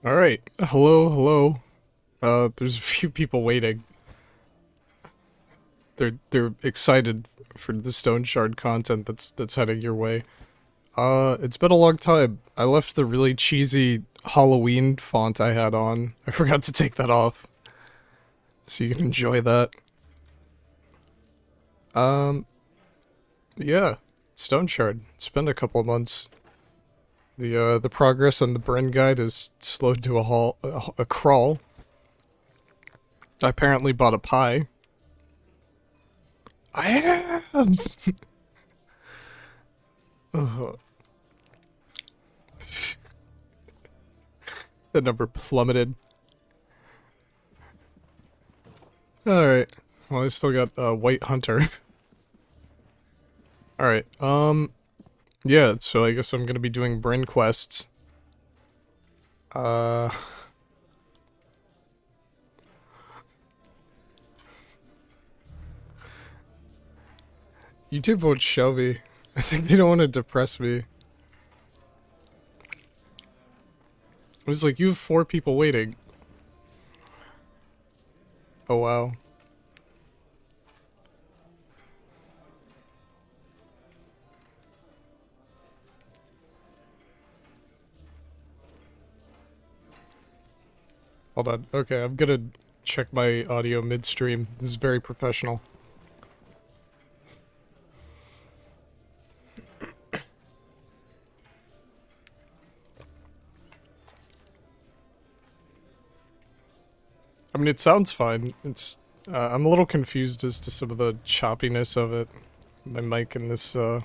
Alright, hello. There's a few people waiting. They're excited for the Stoneshard content that's heading your way. It's been a long time. I left the really cheesy Halloween font I had on. I forgot to take that off. So you can enjoy that. Um, yeah. Stoneshard. It's been a couple of months. The progress on the Bryn guide is slowed to a crawl. I apparently bought a pie. I am! Ugh. The number plummeted. Alright. Well, I still got White Hunter. Alright, yeah, so I guess I'm gonna be doing Bryn quests. Uh... YouTube won't show me. I think they don't want to depress me. It was like, you have 4 people waiting. Oh wow. Hold on. Okay, I'm gonna check my audio midstream. This is very professional. I mean, it sounds fine. I'm a little confused as to some of the choppiness of it. My mic in this OBS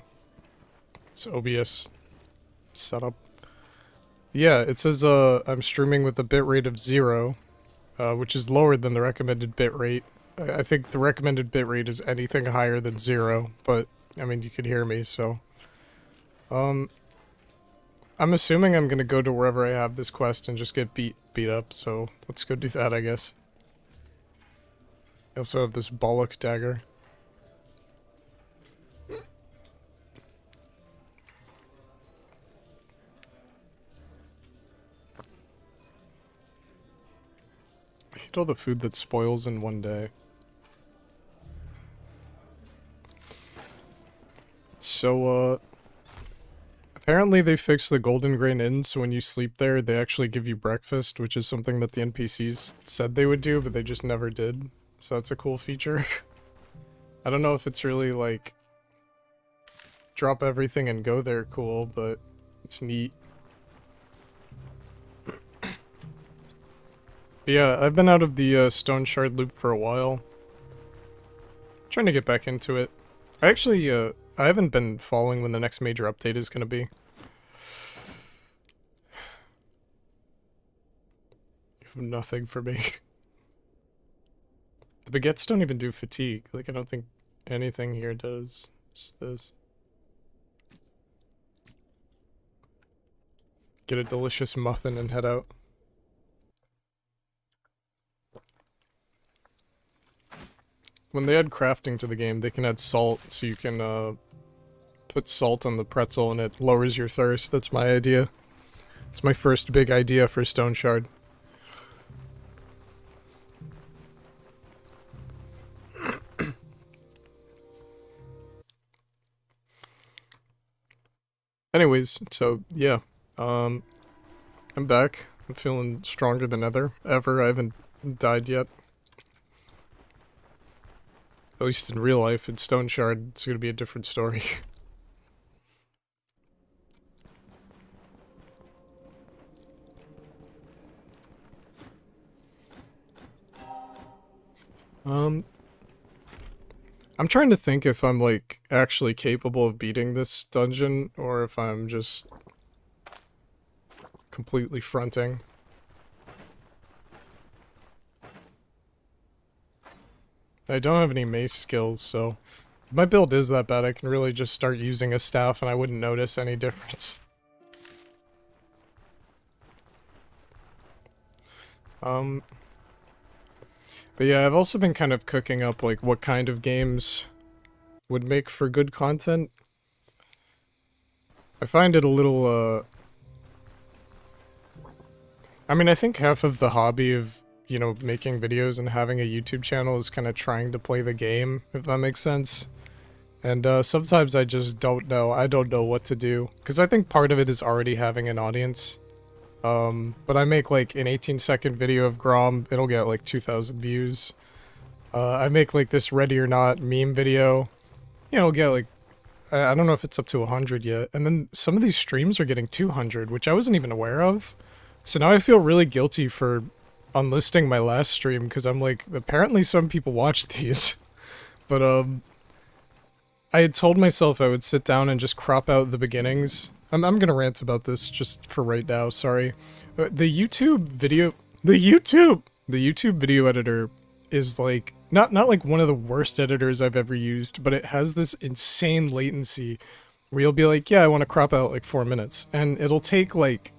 setup. Yeah, it says, I'm streaming with a bitrate of 0, which is lower than the recommended bitrate. I think the recommended bitrate is anything higher than 0, but, I mean, you could hear me, so. I'm assuming I'm gonna go to wherever I have this quest and just get beat up, so let's go do that, I guess. I also have this bollock dagger. I hate all the food that spoils in one day. So, apparently they fixed the Golden Grain Inn, so when you sleep there, they actually give you breakfast, which is something that the NPCs said they would do, but they just never did. So that's a cool feature. I don't know if it's really, like, drop everything and go there cool, but it's neat. But yeah, I've been out of the Stoneshard loop for a while. Trying to get back into it. I actually, I haven't been following when the next major update is gonna be. You have nothing for me. The baguettes don't even do fatigue. Like, I don't think anything here does. Just this. Get a delicious muffin and head out. When they add crafting to the game, they can add salt, so you can, put salt on the pretzel and it lowers your thirst. That's my idea. It's my first big idea for Stoneshard. Anyways, so, yeah. I'm back. I'm feeling stronger than ever. I haven't died yet. At least in real life, in Stoneshard, it's gonna be a different story. I'm trying to think if I'm, like, actually capable of beating this dungeon, or if I'm just completely fronting. I don't have any mace skills, so if my build is that bad, I can really just start using a staff and I wouldn't notice any difference. But yeah, I've also been kind of cooking up, like, what kind of games would make for good content. I find it a little, I mean, I think half of the hobby of, you know, making videos and having a YouTube channel is kind of trying to play the game, if that makes sense. And sometimes I just don't know. I don't know what to do. Because I think part of it is already having an audience. But I make like an 18-second video of Grom. It'll get like 2,000 views. I make like this Ready or Not meme video. You know, it'll get like, I don't know if it's up to 100 yet. And then some of these streams are getting 200, which I wasn't even aware of. So now I feel really guilty for unlisting my last stream because I'm like, apparently some people watch these. But I had told myself I would sit down and just crop out the beginnings. I'm gonna rant about this just for right now, sorry. The YouTube video editor is like, not like one of the worst editors I've ever used, but it has this insane latency where you'll be like, yeah, I want to crop out like 4 minutes. And it'll take like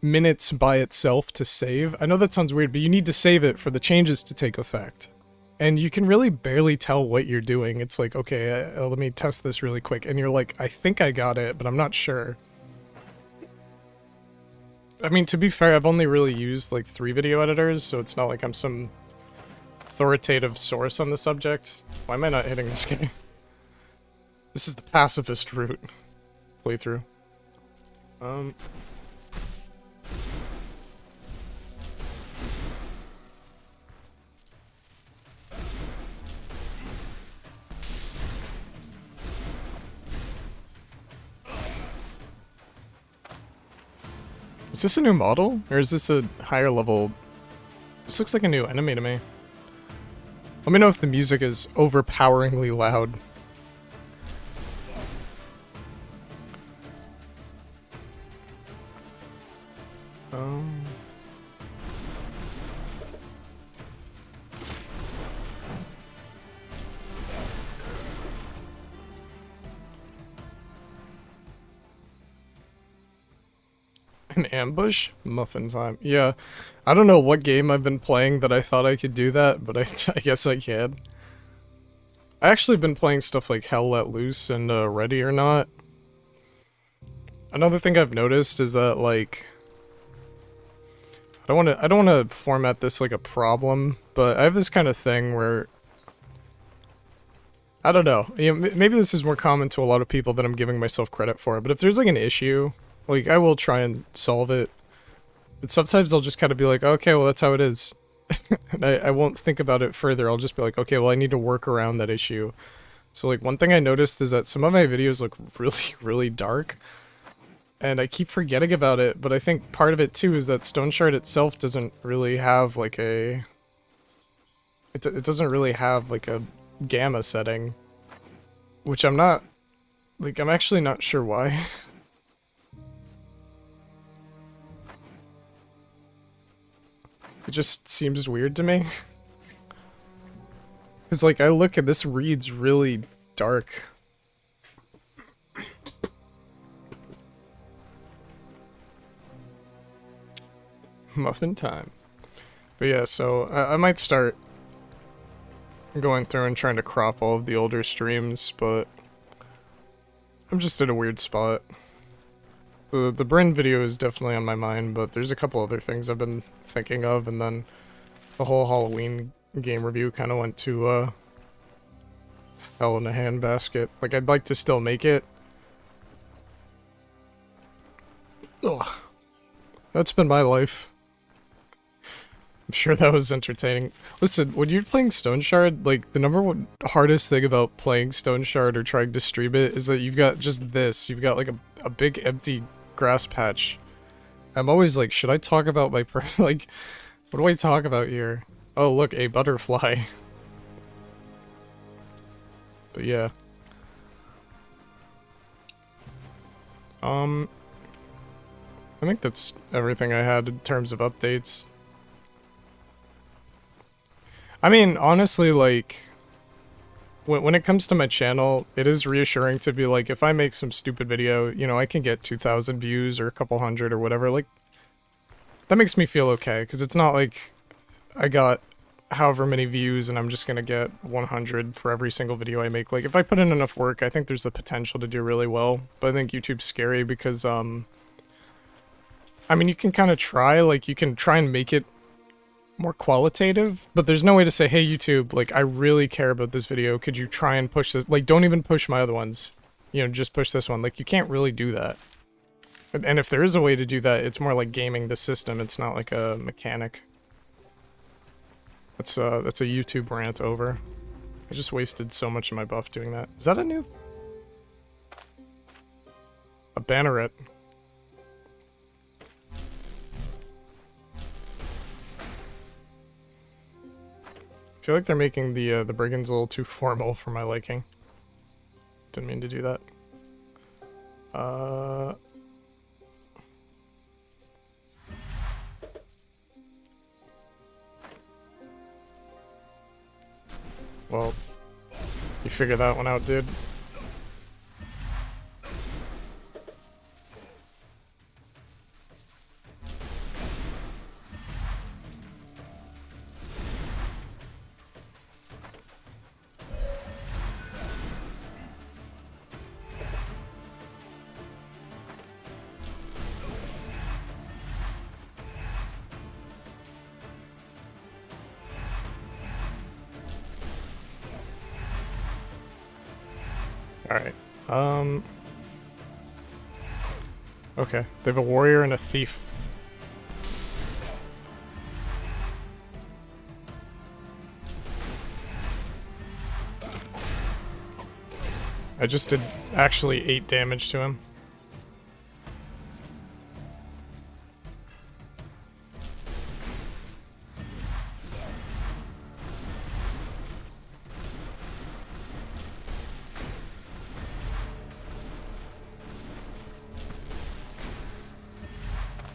minutes by itself to save. I know that sounds weird, but you need to save it for the changes to take effect. And you can really barely tell what you're doing. It's like, okay, let me test this really quick. And you're like, I think I got it, but I'm not sure. I mean, to be fair, I've only really used like 3 video editors, so it's not like I'm some authoritative source on the subject. Why am I not hitting this guy? This is the pacifist route playthrough. Is this a new model? Or is this a higher level? This looks like a new enemy to me. Let me know if the music is overpoweringly loud. An ambush? Muffin time. Yeah. I don't know what game I've been playing that I thought I could do that, but I guess I can. I actually been playing stuff like Hell Let Loose and Ready or Not. Another thing I've noticed is that, like, I don't wanna format this like a problem, but I have this kind of thing where, I don't know, you know, maybe this is more common to a lot of people than I'm giving myself credit for, but if there's like an issue, like, I will try and solve it, but sometimes I'll just kind of be like, okay, well, that's how it is. And I won't think about it further. I'll just be like, okay, well, I need to work around that issue. So, like, one thing I noticed is that some of my videos look really, really dark, and I keep forgetting about it, but I think part of it, too, is that Stoneshard itself doesn't really have, like, it doesn't really have, like, a gamma setting, which I'm not, like, I'm actually not sure why. It just seems weird to me. Because, like, I look at this reads really dark. Muffin time. But yeah, so I might start going through and trying to crop all of the older streams, but I'm just in a weird spot. The Bryn video is definitely on my mind, but there's a couple other things I've been thinking of, and then the whole Halloween game review kind of went to hell in a handbasket. Like, I'd like to still make it. Ugh. That's been my life. I'm sure that was entertaining. Listen, when you're playing Stoneshard, like, the number one hardest thing about playing Stoneshard or trying to stream it is that you've got just this. You've got, like, a big empty grass patch. I'm always like, should I talk about my like, what do I talk about here? Oh, look, a butterfly. But yeah. I think that's everything I had in terms of updates. I mean, honestly, like, when it comes to my channel, it is reassuring to be like, if I make some stupid video, you know, I can get 2,000 views or a couple hundred or whatever, like, that makes me feel okay, because it's not like I got however many views and I'm just gonna get 100 for every single video I make. Like, if I put in enough work, I think there's the potential to do really well, but I think YouTube's scary because, I mean, you can kind of try, like, you can try and make it more qualitative, but there's no way to say, hey, YouTube, like, I really care about this video. Could you try and push this? Like, don't even push my other ones. You know, just push this one. Like, you can't really do that. And if there is a way to do that, it's more like gaming the system. It's not like a mechanic. That's a YouTube rant over. I just wasted so much of my buff doing that. Is that a new... A banneret. I feel like they're making the brigands a little too formal for my liking. Didn't mean to do that. Well, you figure that one out, dude. Alright, okay, they have a warrior and a thief. I just did actually 8 damage to him.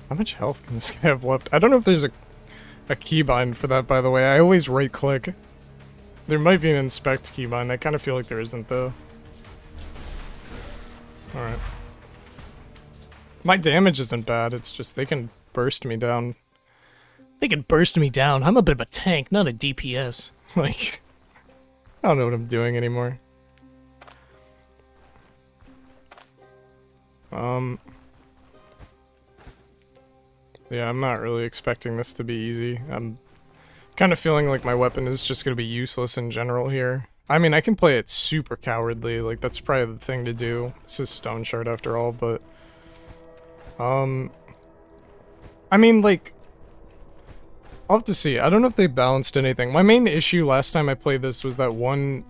How much health can this guy have left? I don't know if there's a keybind for that, by the way. I always right-click. There might be an inspect keybind. I kind of feel like there isn't, though. Alright. My damage isn't bad, it's just they can burst me down. They can burst me down. I'm a bit of a tank, not a DPS. Like, I don't know what I'm doing anymore. Yeah, I'm not really expecting this to be easy. I'm kind of feeling like my weapon is just going to be useless in general here. I mean, I can play it super cowardly, like, that's probably the thing to do. This is Stoneshard after all, but... I mean, like... I'll have to see. I don't know if they balanced anything. My main issue last time I played this was that one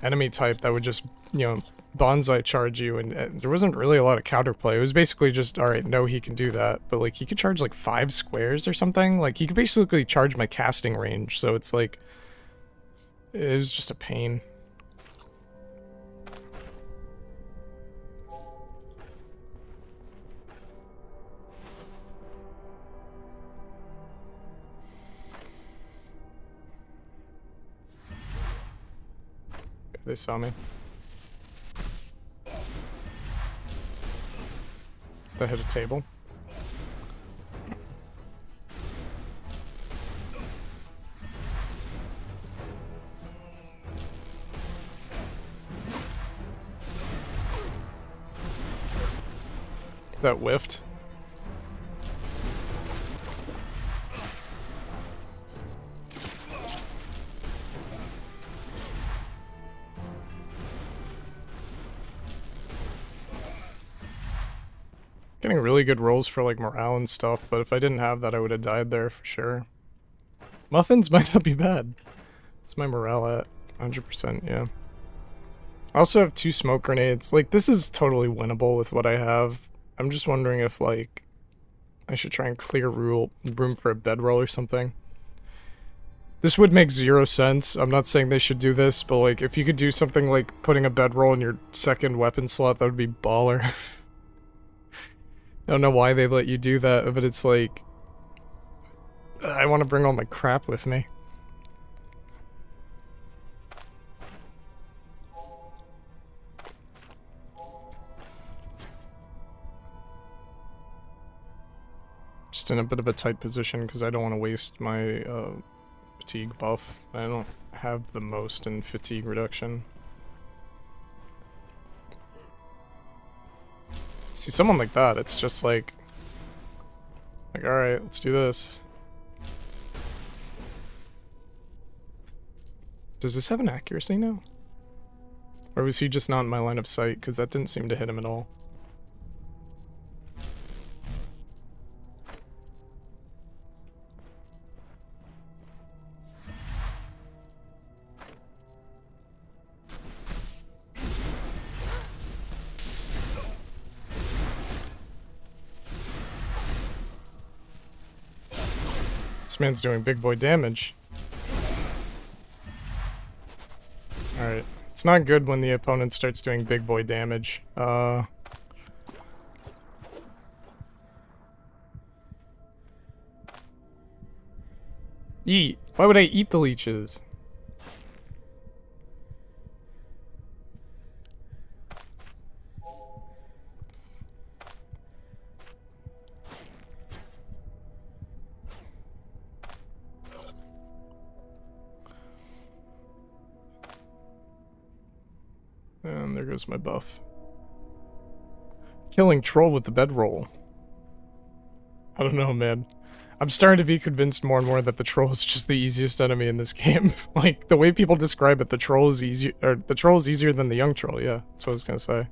enemy type that would just, you know, bonsai charge you, and there wasn't really a lot of counterplay. It was basically just, alright, no, he can do that, but, like, he could charge, like, 5 squares or something. Like, he could basically charge my casting range, so it's like... It was just a pain. They saw me. They hit a table. That whiffed. Getting really good rolls for like morale and stuff, but if I didn't have that I would have died there for sure. Muffins might not be bad. It's my morale at 100%, yeah. I also have 2 smoke grenades. Like, this is totally winnable with what I have. I'm just wondering if, like, I should try and clear room for a bedroll or something. This would make 0 sense. I'm not saying they should do this, but, like, if you could do something like putting a bedroll in your second weapon slot, that would be baller. I don't know why they let you do that, but it's like... I want to bring all my crap with me. Just in a bit of a tight position because I don't want to waste my fatigue buff. I don't have the most in fatigue reduction. See, someone like that, it's just like... Like, alright, let's do this. Does this have an accuracy now? Or was he just not in my line of sight? Because that didn't seem to hit him at all. This man's doing big boy damage. Alright. It's not good when the opponent starts doing big boy damage. Eat. Why would I eat the leeches? And there goes my buff. Killing troll with the bedroll. I don't know, man. I'm starting to be convinced more and more that the troll is just the easiest enemy in this game. Like, the way people describe it, the troll is easier, or the troll is easier than the young troll, yeah. That's what I was gonna say.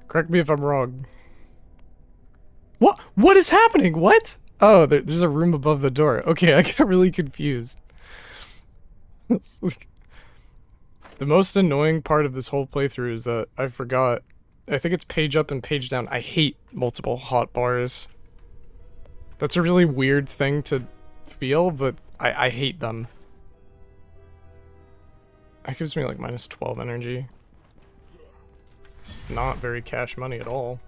Correct me if I'm wrong. What? What is happening? What? Oh, there's a room above the door. Okay, I got really confused. The most annoying part of this whole playthrough is that I forgot. I think it's page up and page down. I hate multiple hotbars. That's a really weird thing to feel, but I hate them. That gives me like minus 12 energy. This is not very cash money at all.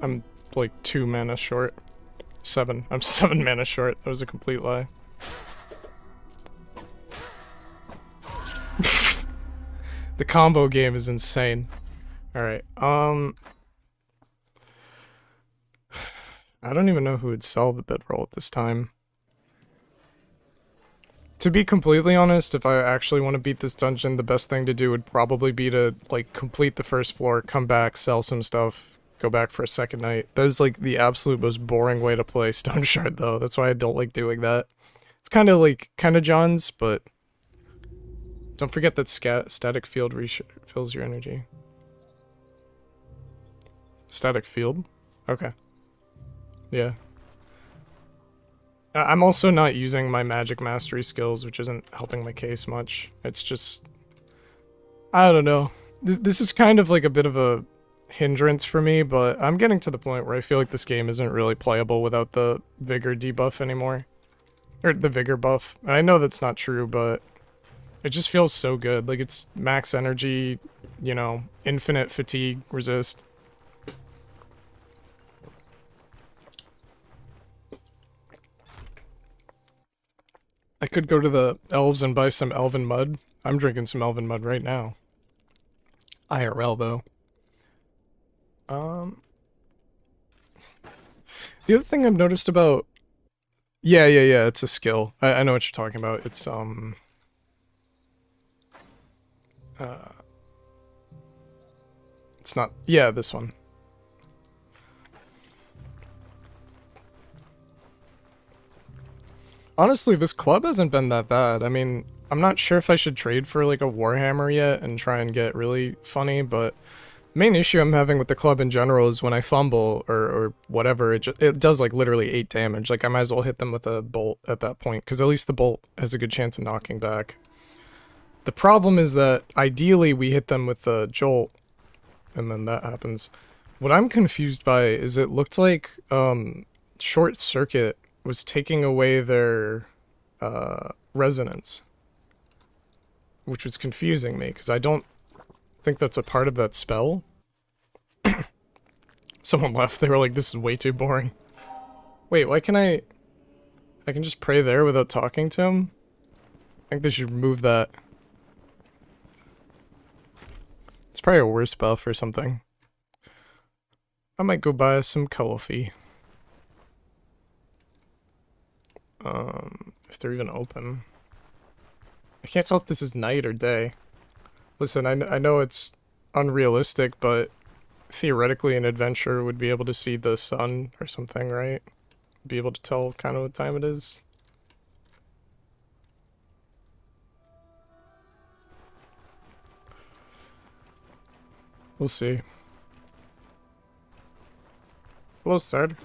I'm like 2 mana short. 7. I'm 7 mana short. That was a complete lie. The combo game is insane. Alright, I don't even know who would sell the bedroll at this time. To be completely honest, if I actually want to beat this dungeon, the best thing to do would probably be to, like, complete the first floor, come back, sell some stuff, go back for a second night. That is, like, the absolute most boring way to play Stoneshard, though. That's why I don't like doing that. It's kind of, like, John's, but don't forget that static field refills your energy. Static field? Okay. Yeah. I'm also not using my magic mastery skills, which isn't helping my case much. It's just... I don't know. This is kind of like a bit of a hindrance for me, but I'm getting to the point where I feel like this game isn't really playable without the vigor debuff anymore. Or the vigor buff. I know that's not true, but it just feels so good. Like, it's max energy, you know, infinite fatigue resist. I could go to the elves and buy some elven mud. I'm drinking some elven mud right now. IRL, though. The other thing I've noticed about... Yeah, it's a skill. I know what you're talking about. It's, it's not... Yeah, this one. Honestly, this club hasn't been that bad. I mean, I'm not sure if I should trade for, like, a Warhammer yet and try and get really funny, but the main issue I'm having with the club in general is when I fumble or whatever, it does, like, literally 8 damage. Like, I might as well hit them with a bolt at that point, because at least the bolt has a good chance of knocking back. The problem is that, ideally, we hit them with the jolt, and then that happens. What I'm confused by is it looked like, Short Circuit was taking away their resonance, which was confusing me because I don't think that's a part of that spell. Someone left. They were like, "This is way too boring." Wait, why can I can just pray there without talking to him? I think they should remove that. It's probably a worse buff or something. I might go buy some coffee. If they're even open. I can't tell if this is night or day. Listen, I know it's unrealistic, but theoretically an adventurer would be able to see the sun or something, right? Be able to tell kind of what time it is. We'll see. Hello, Sard.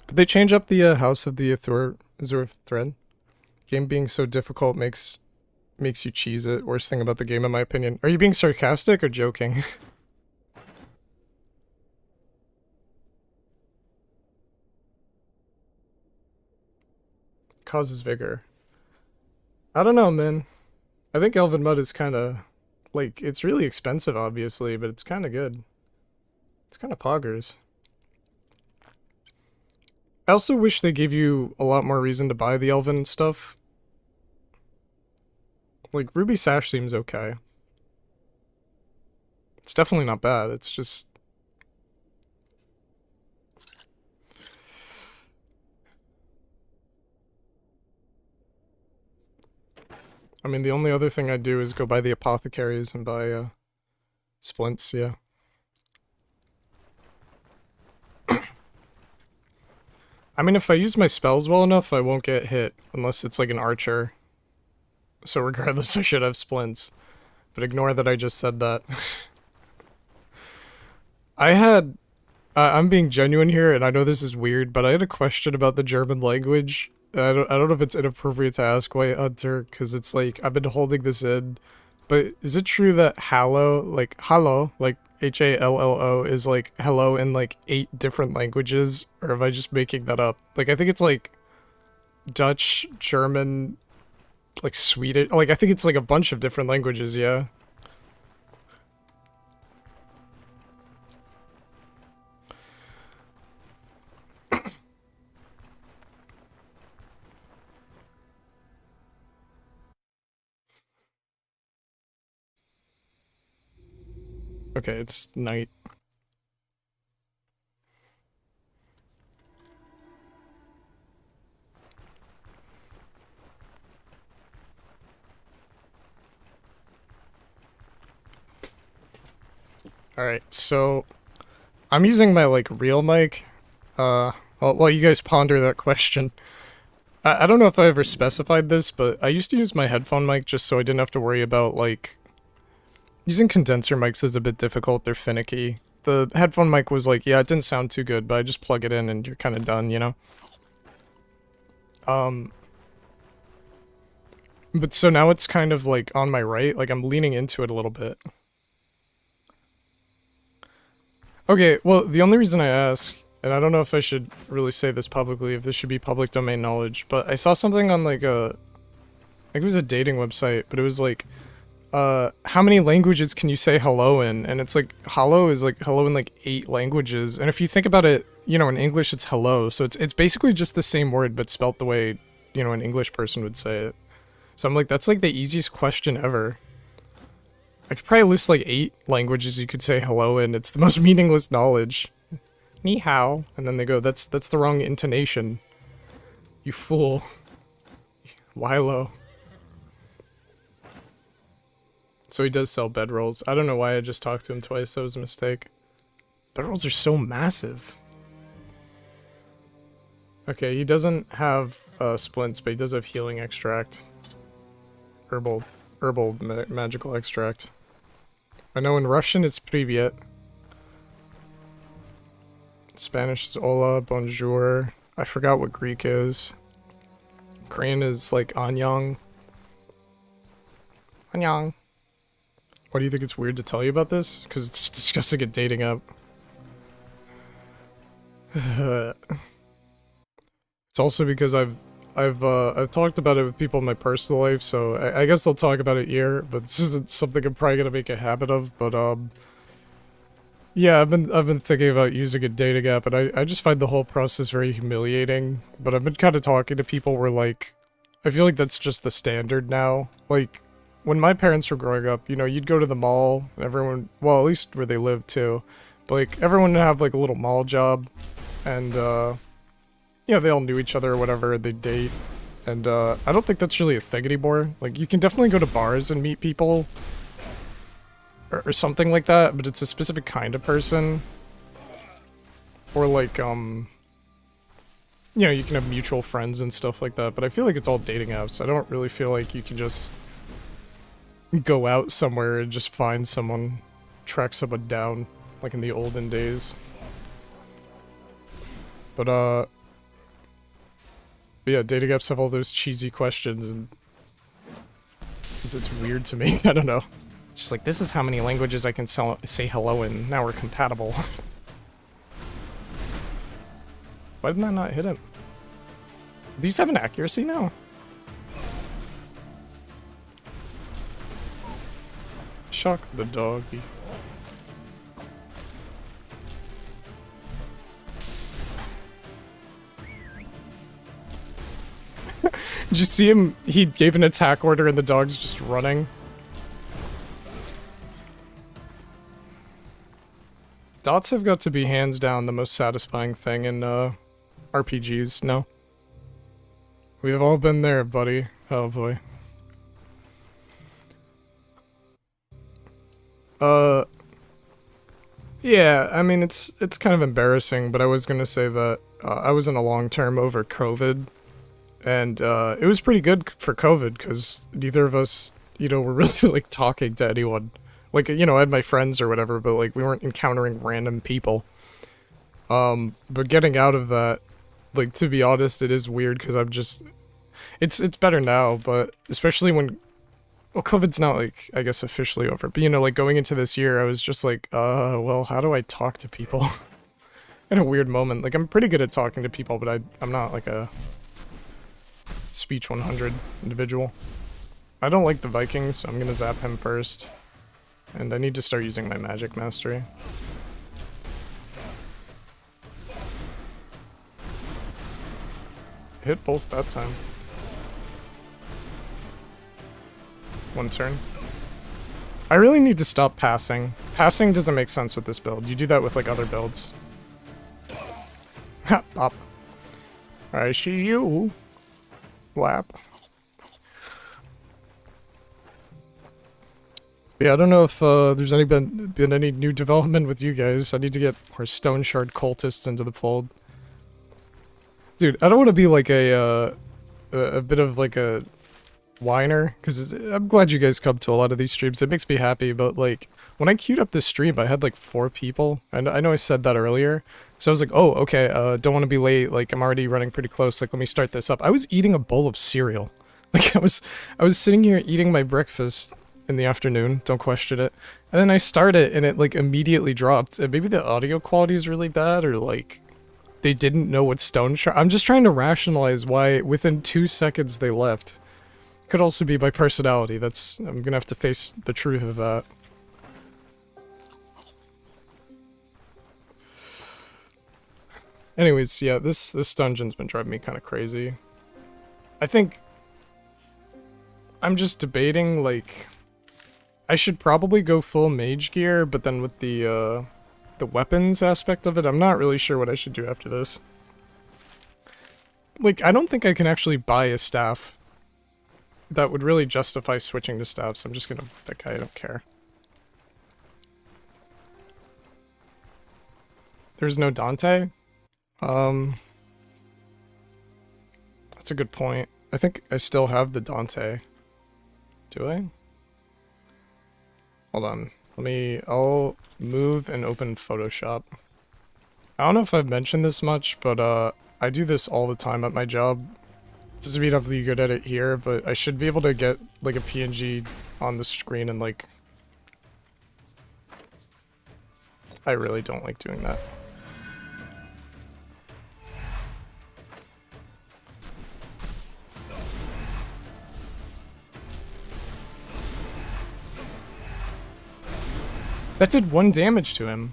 Did they change up the House of the Azure Thread? Game being so difficult makes you cheese it. Worst thing about the game, in my opinion. Are you being sarcastic or joking? Causes vigor. I don't know, man. I think Elven Mud is kind of... like, it's really expensive, obviously, but it's kind of good. It's kind of poggers. I also wish they gave you a lot more reason to buy the Elven stuff. Like, Ruby Sash seems okay. It's definitely not bad, it's just... I mean, the only other thing I do is go buy the apothecaries and buy, splints, yeah. I mean, if I use my spells well enough, I won't get hit, unless it's like an archer. So regardless, I should have splints. But ignore that I just said that. I had... I'm being genuine here, and I know this is weird, but I had a question about the German language. I don't know if it's inappropriate to ask White Hunter, because it's like, I've been holding this in. But is it true that hallo, like H-A-L-L-O, is like hello in like 8 different languages? Or am I just making that up? Like, I think it's like Dutch, German, like Swedish. Like, I think it's like a bunch of different languages, yeah. Okay, it's night. Alright, so I'm using my like real mic. While you guys ponder that question. I don't know if I ever specified this, but I used to use my headphone mic just so I didn't have to worry about like using condenser mics is a bit difficult, they're finicky. The headphone mic was like, yeah, it didn't sound too good, but I just plug it in and you're kind of done, you know? But so now it's kind of like on my right, like I'm leaning into it a little bit. Okay, well, the only reason I ask, and I don't know if I should really say this publicly, if this should be public domain knowledge, but I saw something on like I think it was a dating website, but it was like, how many languages can you say hello in? And it's like, hello is like hello in like 8 languages. And if you think about it, you know, in English it's hello. So it's basically just the same word, but spelt the way, you know, an English person would say it. So I'm like, that's like the easiest question ever. I could probably list like 8 languages you could say hello in. It's the most meaningless knowledge. Ni hao. And then they go, that's the wrong intonation. You fool. Wilo. So he does sell bedrolls. I don't know why I just talked to him twice. That was a mistake. Bedrolls are so massive. Okay, he doesn't have splints, but he does have healing extract. Herbal magical extract. I know in Russian it's Privyet. Spanish is hola, bonjour. I forgot what Greek is. Korean is like annyeong. Annyeong. Why do you think it's weird to tell you about this? Because it's discussing a dating app. It's It's also because I've talked about it with people in my personal life, so I guess I'll talk about it here, but this isn't something I'm probably gonna make a habit of, but yeah, I've been thinking about using a dating app, and I just find the whole process very humiliating, but I've been kind of talking to people where, like, I feel like that's just the standard now. Like, when my parents were growing up, you know, you'd go to the mall, and everyone, well, at least where they lived too, but like, everyone would have like a little mall job, and you know, they all knew each other or whatever, they'd date, and I don't think that's really a thing anymore. Like, you can definitely go to bars and meet people, or something like that, but it's a specific kind of person. Or like, you know, you can have mutual friends and stuff like that, but I feel like it's all dating apps. I don't really feel like you can just go out somewhere and just find someone, track someone down, like in the olden days. But, yeah, dating apps have all those cheesy questions, and it's weird to me. I don't know. It's just like, this is how many languages I can say hello in. Now we're compatible. Why didn't I not hit him? Do these have an accuracy now? Shock the doggy. Did you see him? He gave an attack order and the dog's just running. Dots have got to be hands down the most satisfying thing in RPGs, no? We've all been there, buddy. Oh boy. Yeah, I mean, it's kind of embarrassing, but I was gonna say that I was in a long term over COVID, and it was pretty good for COVID, because neither of us, you know, were really, like, talking to anyone. Like, you know, I had my friends or whatever, but, like, we weren't encountering random people. But getting out of that, like, to be honest, it is weird, because I'm just... It's better now, but especially when... Well, COVID's not, like, I guess officially over, but, you know, like, going into this year, I was just like, well, how do I talk to people? In a weird moment. Like, I'm pretty good at talking to people, but I'm not, like, a speech 100 individual. I don't like the Vikings, so I'm gonna zap him first. And I need to start using my magic mastery. Hit both that time. One turn. I really need to stop passing. Passing doesn't make sense with this build. You do that with, like, other builds. Ha! Pop. I see you. Lap. Yeah, I don't know if there's been any new development with you guys. I need to get more Stoneshard cultists into the fold. Dude, I don't want to be like a bit of like a whiner, because I'm glad you guys come to a lot of these streams. It makes me happy, but like, when I queued up this stream, I had like 4 people, and I know I said that earlier. So I was like, oh, okay, don't want to be late, like, I'm already running pretty close, like, let me start this up. I was eating a bowl of cereal. Like, I was sitting here eating my breakfast in the afternoon, don't question it. And then I start it, and it, like, immediately dropped. And maybe the audio quality is really bad, or, like, they didn't know what Stoneshard... I'm just trying to rationalize why within 2 seconds they left. Could also be my personality, that's... I'm gonna have to face the truth of that. Anyways, yeah, this dungeon's been driving me kind of crazy. I think... I'm just debating, like... I should probably go full mage gear, but then with the weapons aspect of it, I'm not really sure what I should do after this. Like, I don't think I can actually buy a staff that would really justify switching to staffs. I'm just gonna... that guy, I don't care. There's no Dante? That's a good point. I think I still have the Dante. Do I? Hold on. I'll move and open Photoshop. I don't know if I've mentioned this much, but I do this all the time at my job. It doesn't mean I'm really good at it here, but I should be able to get like a PNG on the screen and like... I really don't like doing that. That did 1 damage to him.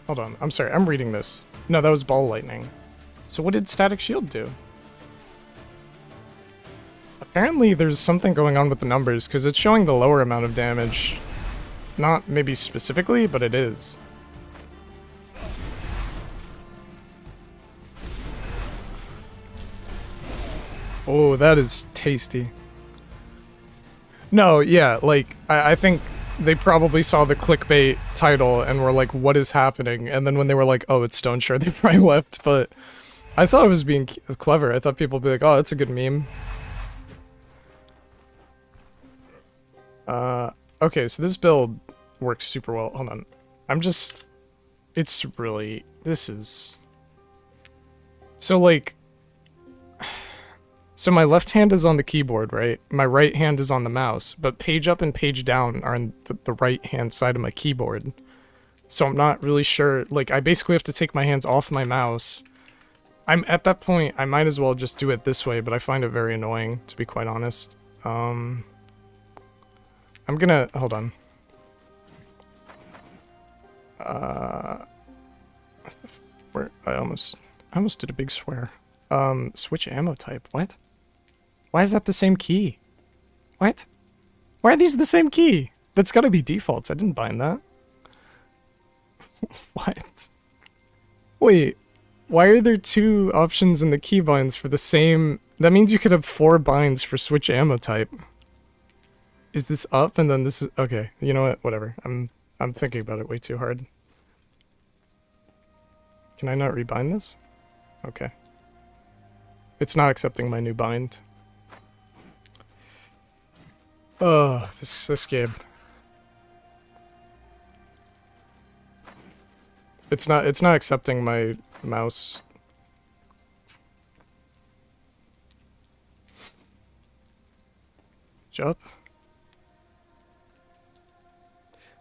Hold on, I'm sorry, I'm reading this. No, that was ball lightning. So what did static shield do? Apparently there's something going on with the numbers, because it's showing the lower amount of damage. Not maybe specifically, but it is. Oh, that is tasty. No, yeah, like, I think they probably saw the clickbait title and were like, what is happening? And then when they were like, oh, it's Stoneshard, they probably left, but I thought it was being clever. I thought people would be like, oh, that's a good meme. Okay, so this build works super well. Hold on. It's really, this is... So, like... So my left hand is on the keyboard, right? My right hand is on the mouse, but page up and page down are on the right hand side of my keyboard. So I'm not really sure, like, I basically have to take my hands off my mouse. I'm at that point, I might as well just do it this way, but I find it very annoying, to be quite honest. I'm gonna, hold on. Where, I almost did a big swear. Switch ammo type, what? Why is that the same key? What? Why are these the same key? That's gotta be defaults, I didn't bind that. What? Wait, why are there 2 options in the keybinds for the same... That means you could have 4 binds for switch ammo type. Is this up and then this is... Okay, you know what, whatever. I'm thinking about it way too hard. Can I not rebind this? Okay. It's not accepting my new bind. Oh, this game. It's not accepting my mouse. Jump.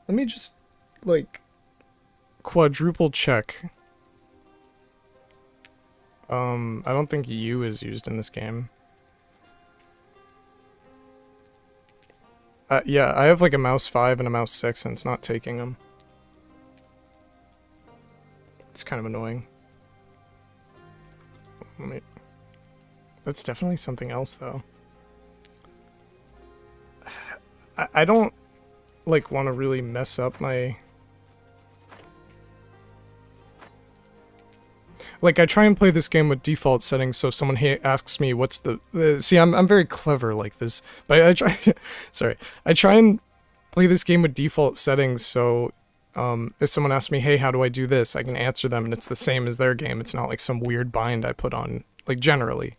Let me just, like, quadruple check. I don't think U is used in this game. Yeah, I have like a mouse 5 and a mouse 6 and it's not taking them. It's kind of annoying. Wait. That's definitely something else though. I don't, like, want to really mess up my... Like, I try and play this game with default settings, so if someone asks me what's the... see, I'm very clever like this, but I try... sorry. I try and play this game with default settings, so if someone asks me, hey, how do I do this? I can answer them, and it's the same as their game. It's not like some weird bind I put on, like, generally.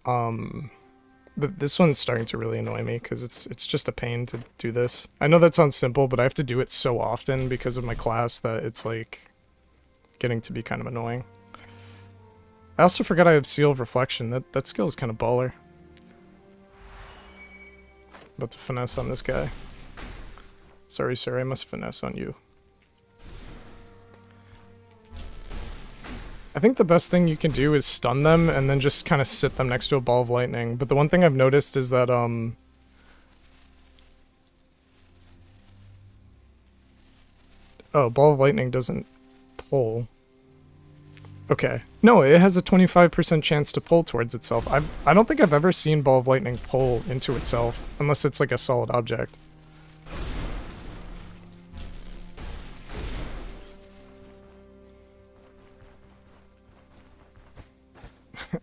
But this one's starting to really annoy me, because it's just a pain to do this. I know that sounds simple, but I have to do it so often because of my class that it's, like... getting to be kind of annoying. I also forgot I have Seal of Reflection. That skill is kind of baller. About to finesse on this guy. Sorry, sir, I must finesse on you. I think the best thing you can do is stun them and then just kind of sit them next to a ball of lightning. But the one thing I've noticed is that, oh, ball of lightning doesn't pull. Okay. No, it has a 25% chance to pull towards itself. I don't think I've ever seen ball of lightning pull into itself, unless it's like a solid object.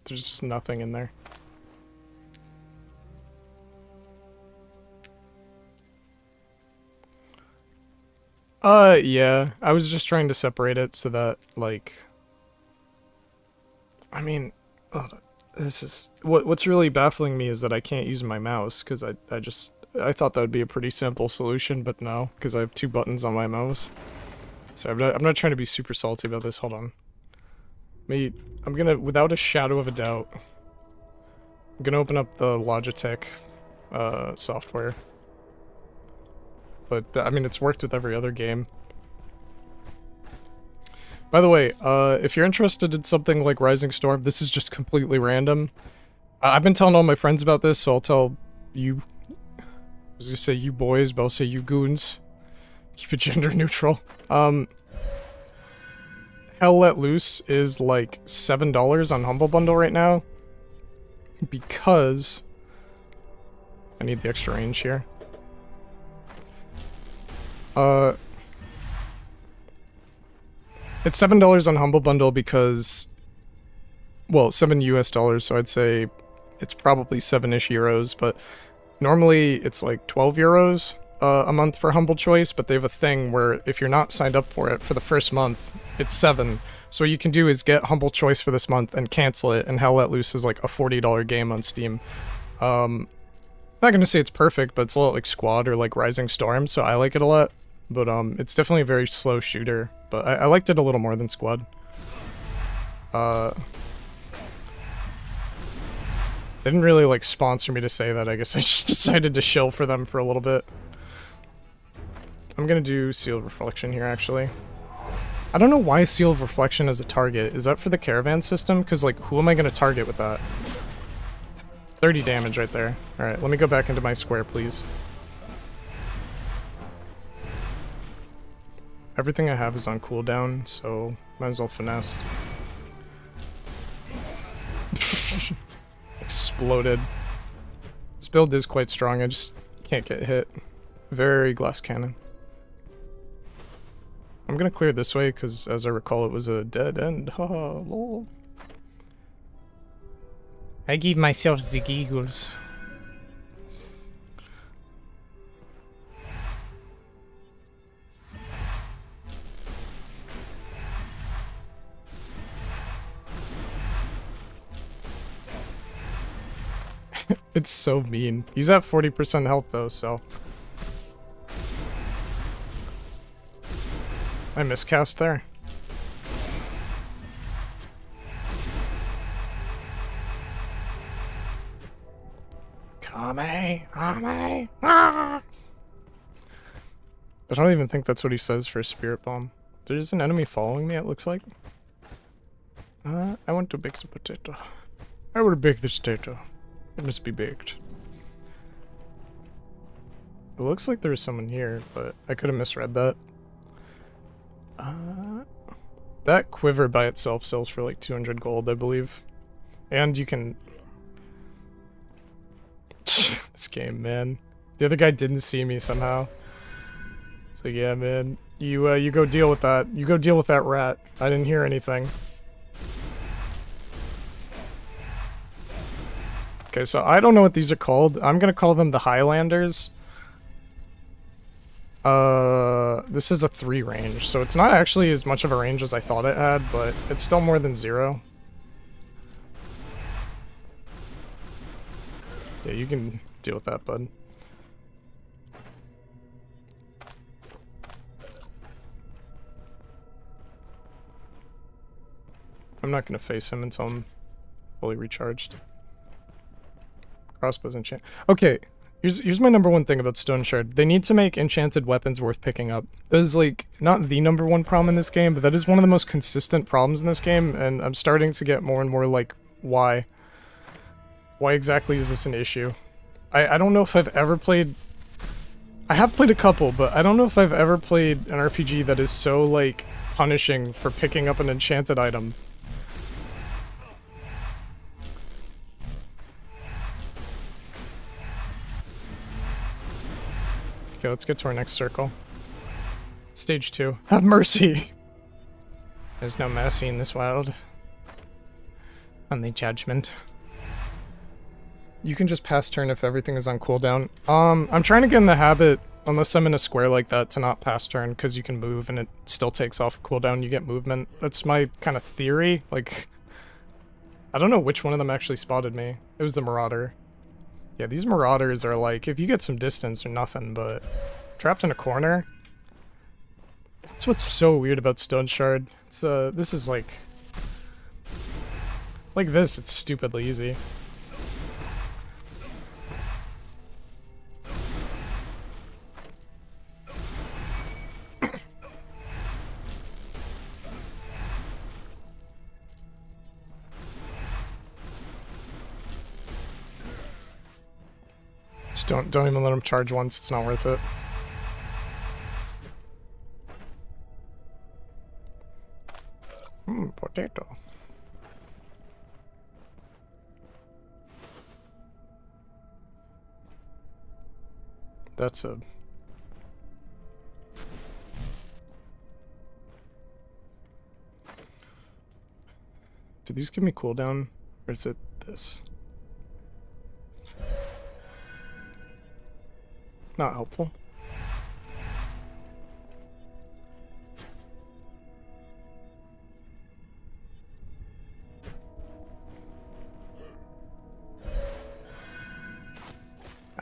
There's just nothing in there. Yeah. I was just trying to separate it so that, like... I mean... Oh, this is... What's really baffling me is that I can't use my mouse, because I thought that would be a pretty simple solution, but no, because I have 2 buttons on my mouse. So I'm not trying to be super salty about this, hold on. I'm gonna, without a shadow of a doubt, I'm gonna open up the Logitech software. But, I mean, it's worked with every other game. By the way, if you're interested in something like Rising Storm, this is just completely random. I've been telling all my friends about this, so I'll tell you. was gonna say you boys, but I'll say you goons. Keep it gender neutral. Hell Let Loose is like $7 on Humble Bundle right now. Because I need the extra range here. It's $7 on Humble Bundle because, well, $7 US, so I'd say it's probably 7-ish euros, but normally it's like 12 euros a month for Humble Choice, but they have a thing where if you're not signed up for it for the first month, it's 7. So what you can do is get Humble Choice for this month and cancel it, and Hell Let Loose is like a $40 game on Steam. Not gonna say it's perfect, but it's a lot like Squad or like Rising Storm, so I like it a lot. But it's definitely a very slow shooter, but I liked it a little more than Squad. They didn't really like sponsor me to say that, I guess I just decided to shill for them for a little bit. I'm gonna do Seal of Reflection here, actually. I don't know why Seal of Reflection is a target. Is that for the caravan system? Because, like, who am I gonna target with that? 30 damage right there. Alright, let me go back into my square, please. Everything I have is on cooldown, so might as well finesse. Exploded. This build is quite strong, I just can't get hit. Very glass cannon. I'm gonna clear this way, because as I recall it was a dead end. Haha, lol. I give myself the giggles. It's so mean. He's at 40% health though, so. I miscast there. Kame! Ah! I don't even think that's what he says for Spirit Bomb. There's an enemy following me, it looks like. I want to bake the potato. I will bake this potato. It must be baked. It looks like there's someone here, but I could have misread that. That quiver by itself sells for like 200 gold, I believe. And you can... This game, man. The other guy didn't see me somehow. So yeah, man. You go deal with that. You go deal with that rat. I didn't hear anything. Okay, so I don't know what these are called. I'm gonna call them the Highlanders. This is a 3 range, so it's not actually as much of a range as I thought it had, but it's still more than 0. Yeah, you can deal with that, bud. I'm not gonna face him until I'm fully recharged. Crossbows enchant. Okay, here's my number one thing about Stoneshard. They need to make enchanted weapons worth picking up. That is like not the number one problem in this game, but that is one of the most consistent problems in this game, and I'm starting to get more and more like, why? Why exactly is this an issue? I don't know if I've ever played... I have played a couple, but I don't know if I've ever played an RPG that is so like punishing for picking up an enchanted item. Okay, let's get to our next circle. Stage 2. Have mercy! There's no mercy in this world. Only judgment. You can just pass turn if everything is on cooldown. I'm trying to get in the habit, unless I'm in a square like that, to not pass turn, because you can move and it still takes off cooldown, you get movement. That's my kind of theory. Like, I don't know which one of them actually spotted me. It was the Marauder. Yeah, these Marauders are like, if you get some distance, they're nothing, but trapped in a corner? That's what's so weird about Stoneshard. It's, this is like this, it's stupidly easy. Just don't even let him charge once, it's not worth it. Potato. That's a... Do these give me cooldown? Or is it this? Not helpful.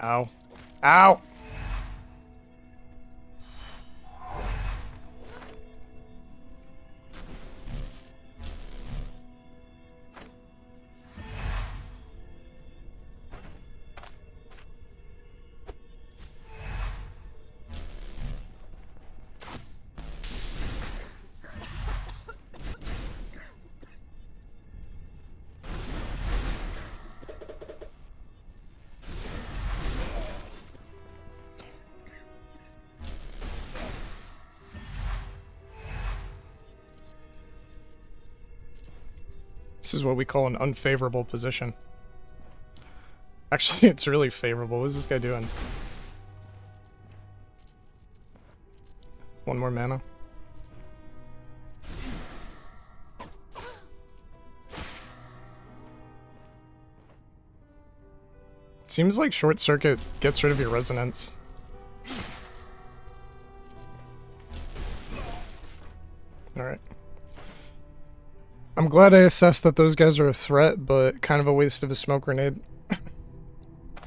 Ow. Ow! This is what we call an unfavorable position. Actually, it's really favorable. What is this guy doing? One more mana. Seems like Short Circuit gets rid of your resonance. Alright. I'm glad I assessed that those guys are a threat, but kind of a waste of a smoke grenade.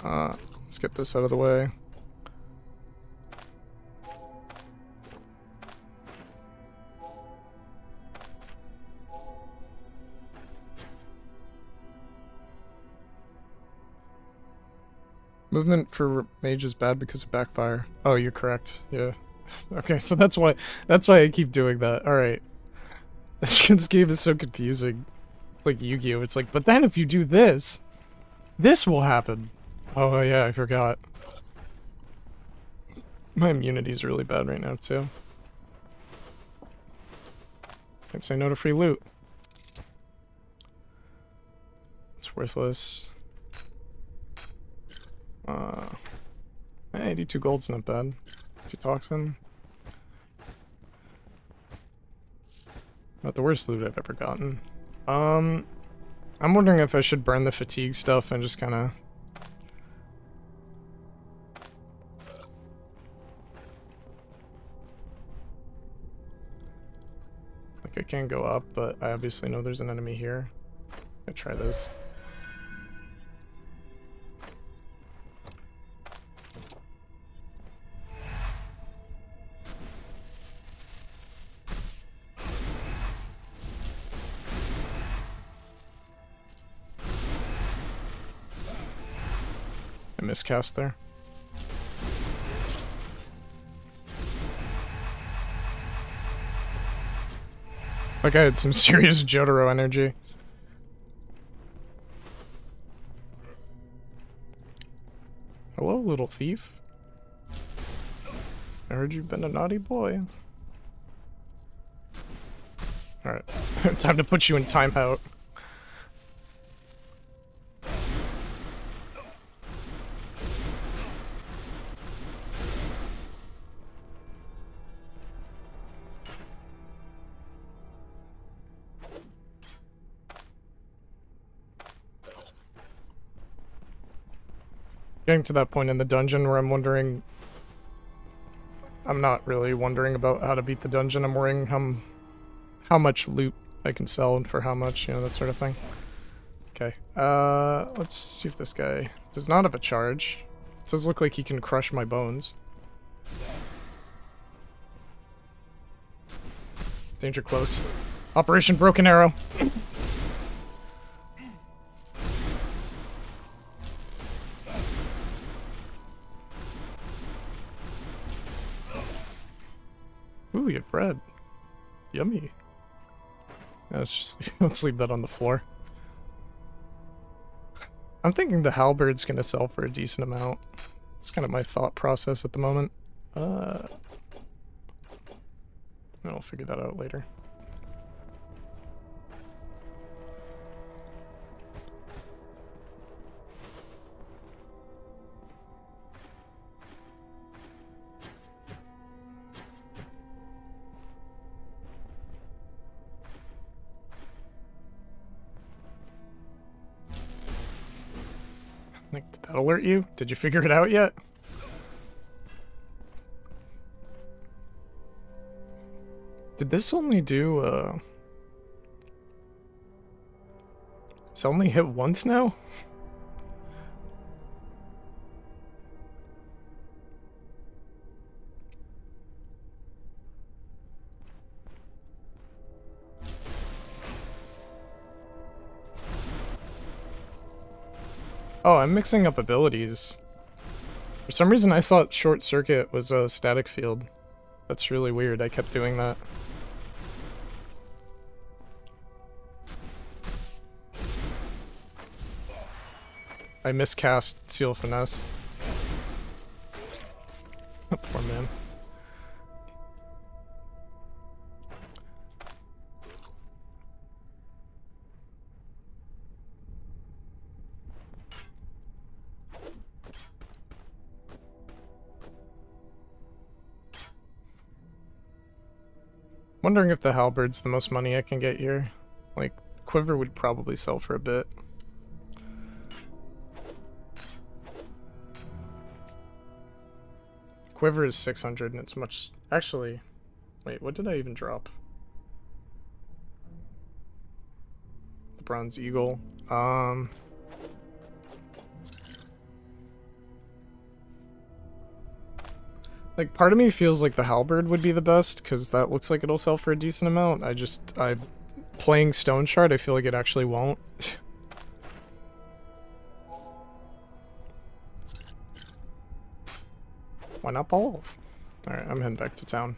Let's get this out of the way. Movement for mage is bad because of backfire. Oh, you're correct. Yeah. Okay, so that's why I keep doing that. Alright. This game is so confusing. Like Yu-Gi-Oh! It's like, but then if you do this, this will happen. Oh yeah, I forgot. My immunity's really bad right now too. Can't say no to free loot. It's worthless. 82 gold's not bad. 2 toxin. Not the worst loot I've ever gotten. I'm wondering if I should burn the fatigue stuff and just kinda... Like, I can't go up, but I obviously know there's an enemy here. I'll try this. I miscast there. Like I had some serious Jotaro energy. Hello, little thief. I heard you've been a naughty boy. Alright, time to put you in timeout. Getting to that point in the dungeon where I'm wondering... I'm not really wondering about how to beat the dungeon, I'm worrying how much loot I can sell and for how much, you know, that sort of thing. Okay, let's see if this guy does not have a charge. It does look like he can crush my bones. Danger close. Operation Broken Arrow. Ooh, you have bread. Yummy. Yeah, let's leave that on the floor. I'm thinking the halberd's gonna sell for a decent amount. It's kind of my thought process at the moment. I'll figure that out later. Like, did that alert you? Did you figure it out yet? Did this only do, It's only hit once now? Oh, I'm mixing up abilities. For some reason I thought Short Circuit was a static field. That's really weird, I kept doing that. I miscast Seal Finesse. Poor man. Wondering if the halberd's the most money I can get here. Like, quiver would probably sell for a bit. Quiver is 600 and it's much... Actually, wait, what did I even drop? The Bronze Eagle. Like, part of me feels like the halberd would be the best, because that looks like it'll sell for a decent amount. Playing Stoneshard, I feel like it actually won't. Why not both? Alright, I'm heading back to town.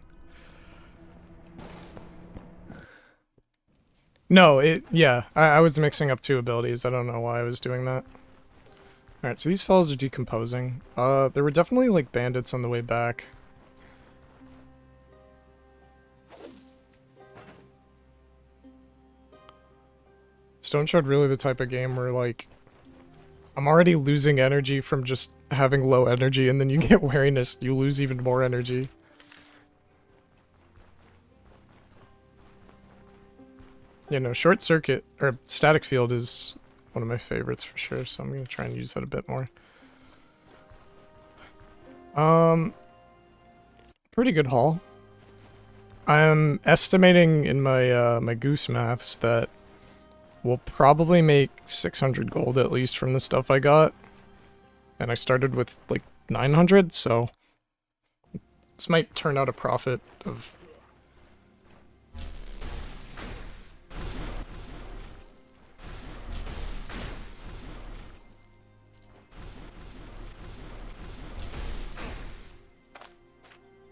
No, yeah, I was mixing up two abilities. I don't know why I was doing that. Alright, so these fellas are decomposing. There were definitely, like, bandits on the way back. Stoneshard really the type of game where, like, I'm already losing energy from just having low energy, and then you get wariness, you lose even more energy. You know, Short Circuit, or Static Field is one of my favorites for sure, so I'm gonna try and use that a bit more. Pretty good haul. I'm estimating in my my goose maths that we'll probably make 600 gold at least from the stuff I got. And I started with like 900, so this might turn out a profit of...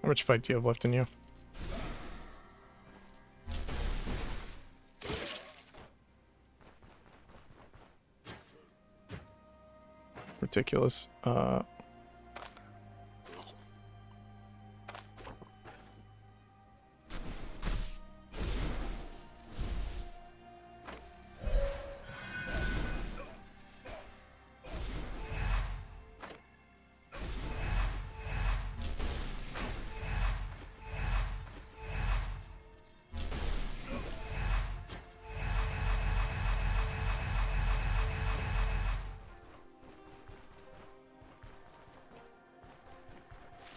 How much fight do you have left in you? Ridiculous.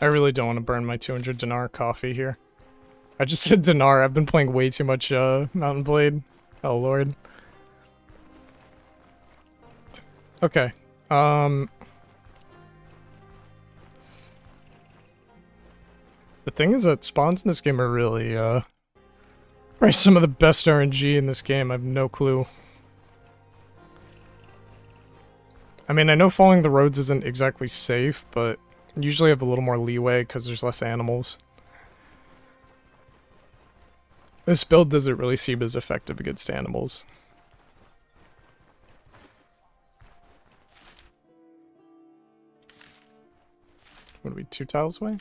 I really don't want to burn my 200 dinar coffee here. I just said dinar, I've been playing way too much Mountain Blade. Oh lord. Okay. The thing is that spawns in this game are really, probably some of the best RNG in this game. I have no clue. I mean, I know following the roads isn't exactly safe, but usually have a little more leeway because there's less animals. This build doesn't really seem as effective against animals. What are we, 2 tiles away?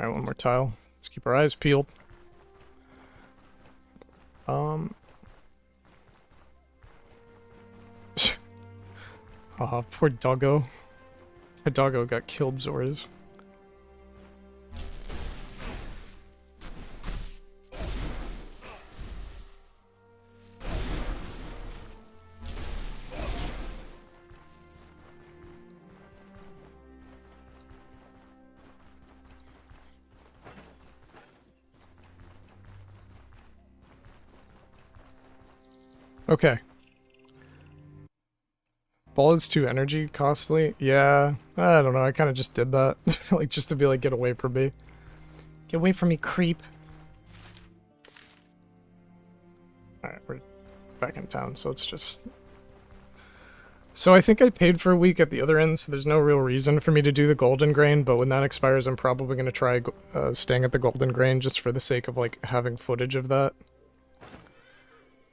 Alright, one more tile. Let's keep our eyes peeled. Poor doggo. My doggo got killed, Zors. Okay. Ball is too energy costly. Yeah, I don't know. I kind of just did that. Like, just to be like, get away from me. Get away from me, creep. Alright, we're back in town, so it's just... So I think I paid for a week at the other end, so there's no real reason for me to do the golden grain, but when that expires, I'm probably going to try staying at the golden grain just for the sake of, like, having footage of that.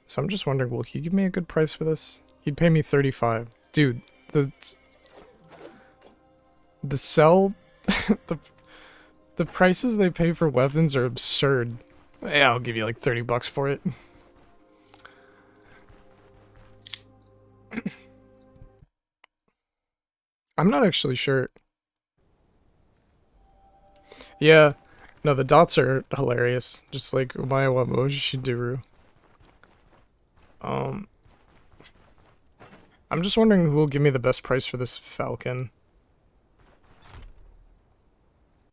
So I'm just wondering, will he give me a good price for this? He'd pay me 35. Dude, the sell, the prices they pay for weapons are absurd. Yeah, I'll give you like 30 bucks for it. I'm not actually sure. Yeah, no, the dots are hilarious. Just like Umaya Wamoji Shidiru. I'm just wondering who will give me the best price for this falcon.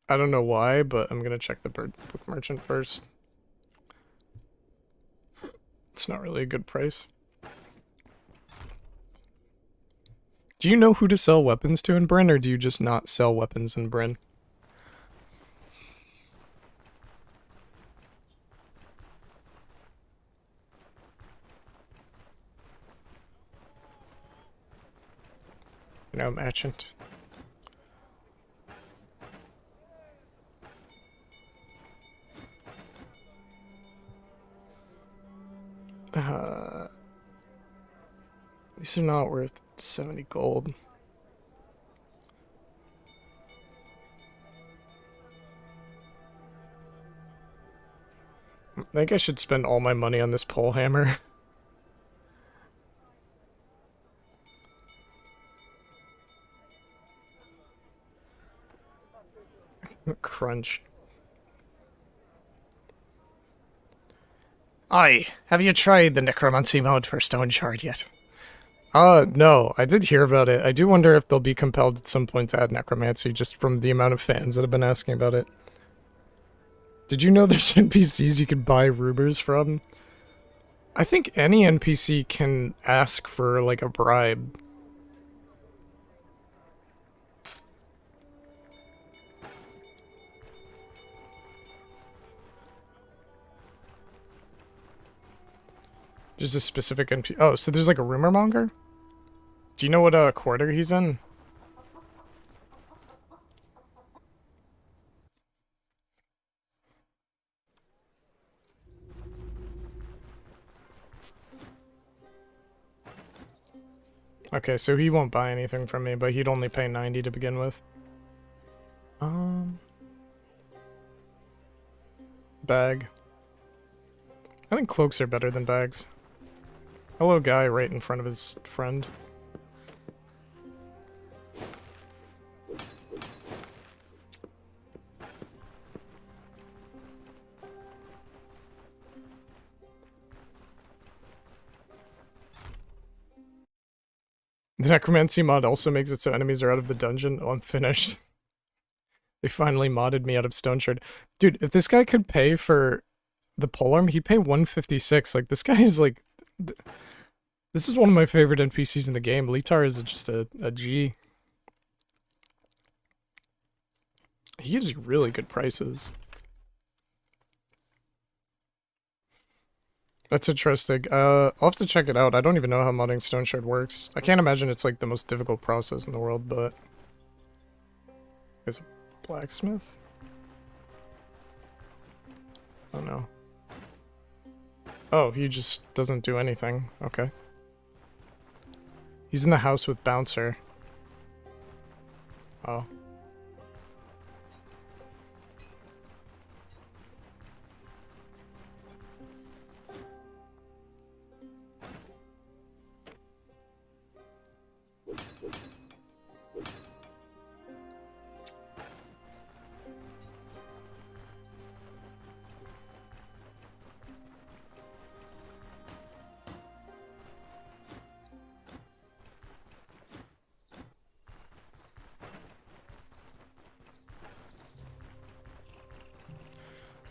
I don't know why, but I'm gonna check the bird book merchant first. It's not really a good price. Do you know who to sell weapons to in Bryn, or do you just not sell weapons in Bryn? No, merchant. These are not worth 70 gold. I think I should spend all my money on this pole hammer. Crunch. Aye, have you tried the necromancy mode for Stoneshard yet? No, I did hear about it. I do wonder if they'll be compelled at some point to add necromancy just from the amount of fans that have been asking about it. Did you know there's NPCs you could buy rumors from? I think any NPC can ask for, like, a bribe. There's a specific NPC. Oh, so there's like a rumor monger? Do you know what quarter he's in? Okay, so he won't buy anything from me, but he'd only pay 90 to begin with. Bag. I think cloaks are better than bags. Hello, guy right in front of his friend. The necromancy mod also makes it so enemies are out of the dungeon. Oh, I'm finished. They finally modded me out of Stoneshard. Dude, if this guy could pay for the polearm, he'd pay 156. Like, this guy is like... This is one of my favorite NPCs in the game. Litar is just a G. He gives you really good prices. That's interesting. I'll have to check it out. I don't even know how modding Stoneshard works. I can't imagine it's like the most difficult process in the world, but... There's a blacksmith? Oh no. Oh, he just doesn't do anything. Okay. He's in the house with Bouncer. Oh.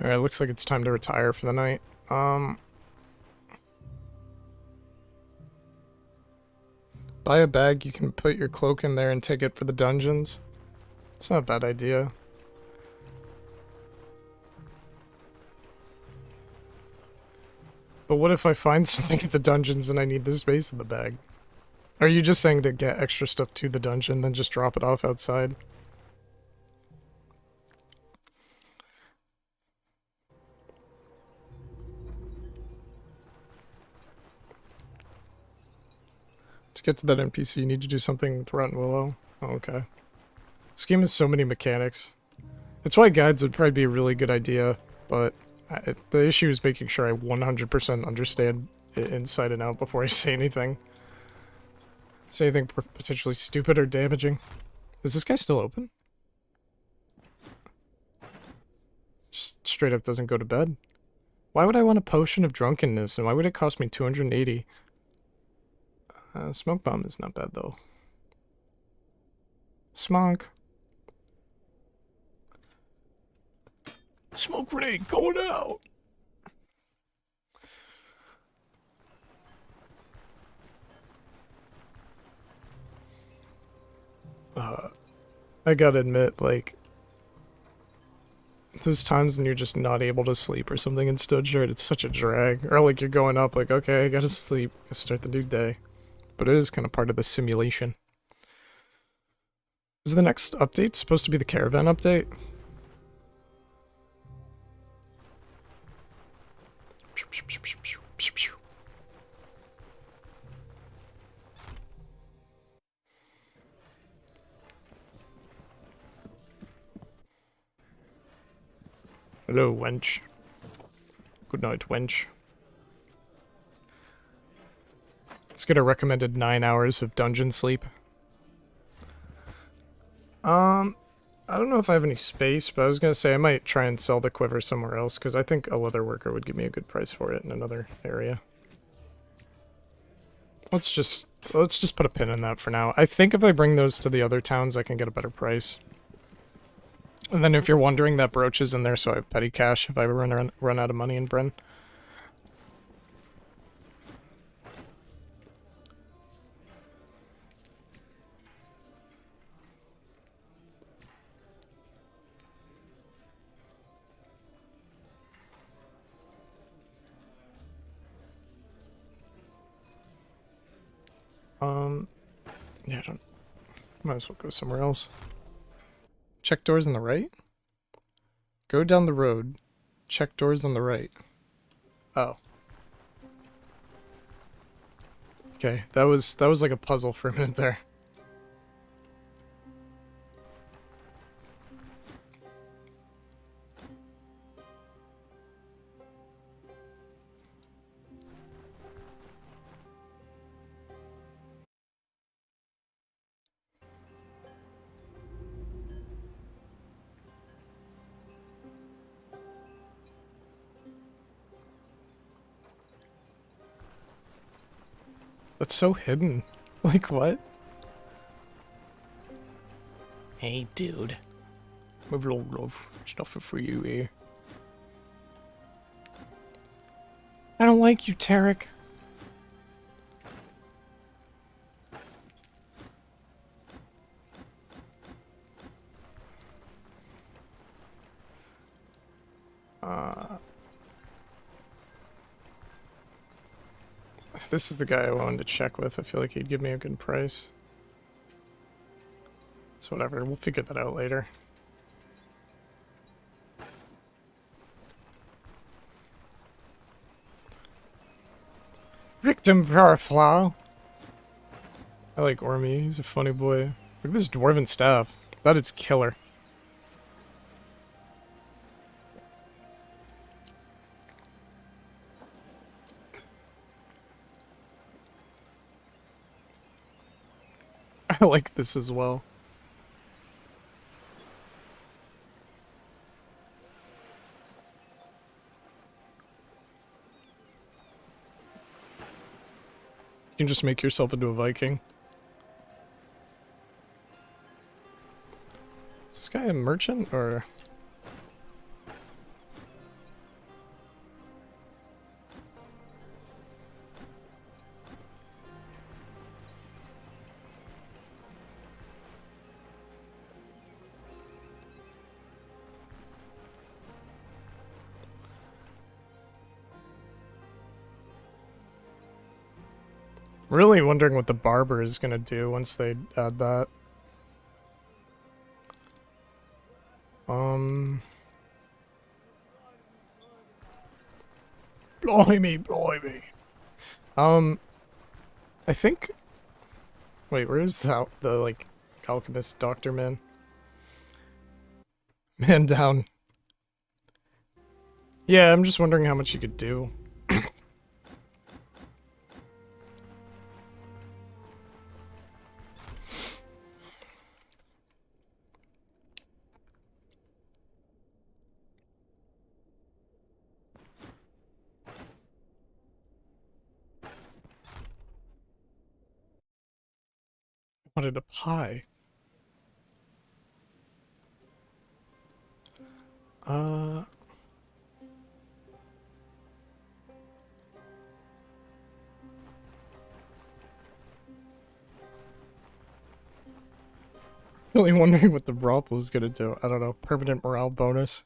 Alright, looks like it's time to retire for the night. Buy a bag, you can put your cloak in there and take it for the dungeons. It's not a bad idea. But what if I find something at the dungeons and I need the space in the bag? Are you just saying to get extra stuff to the dungeon, then just drop it off outside? To get to that NPC, you need to do something with Rotten Willow. Oh, okay. This game has so many mechanics. That's why guides would probably be a really good idea, but the issue is making sure I 100% understand it inside and out before I say anything. Say anything potentially stupid or damaging. Is this guy still open? Just straight up doesn't go to bed. Why would I want a potion of drunkenness, and why would it cost me 280? Smoke bomb is not bad, though. Smonk. Smoke grenade going out! I gotta admit, like, those times when you're just not able to sleep or something in Stoneshard, it's such a drag. Or like you're going up, like, okay, I gotta sleep, start the new day. But it is kind of part of the simulation. Is the next update supposed to be the caravan update? Hello, wench. Good night, wench. Let's get a recommended 9 hours of dungeon sleep. I don't know if I have any space, but I was gonna say I might try and sell the quiver somewhere else, because I think a leather worker would give me a good price for it in another area. Let's just put a pin in that for now. I think if I bring those to the other towns, I can get a better price. And then if you're wondering, that brooch is in there, so I have petty cash if I run out of money in Bryn. Yeah, might as well go somewhere else. Check doors on the right? Go down the road. Check doors on the right. Oh. Okay, that was like a puzzle for a minute there. That's so hidden. Like, what? Hey, dude. Move along, love. There's nothing for you here. I don't like you, Tarek. If this is the guy I wanted to check with, I feel like he'd give me a good price. So whatever, we'll figure that out later. Victim Verflaw. I like Ormy, he's a funny boy. Look at this dwarven staff. That is killer. I like this as well. You can just make yourself into a Viking. Is this guy a merchant, or...? Really wondering what the barber is gonna do once they add that. Blimey, blimey. I think... Wait, where is the like, alchemist doctor man? Man down. Yeah, I'm just wondering how much you could do. Wanted a pie. Really wondering what the brothel is gonna do. I don't know. Permanent morale bonus.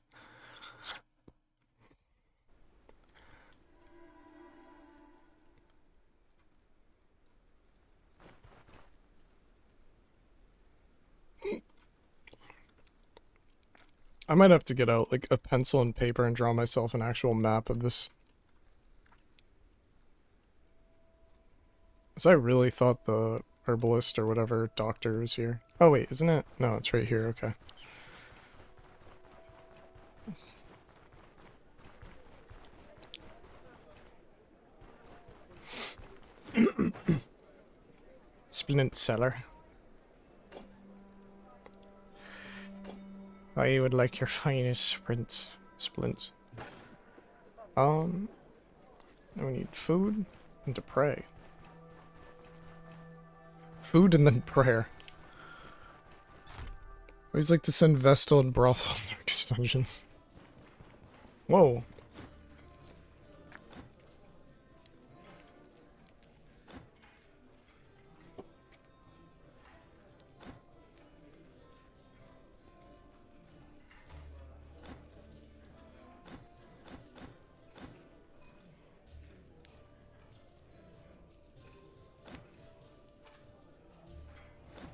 I might have to get out like a pencil and paper and draw myself an actual map of this. 'Cause I really thought the herbalist or whatever doctor was here. Oh wait, isn't it? No, it's right here, okay. Splint cellar. I would like your finest splints. We need food and to pray. Food and then prayer. I always like to send Vestal and Brothel to extension. Whoa.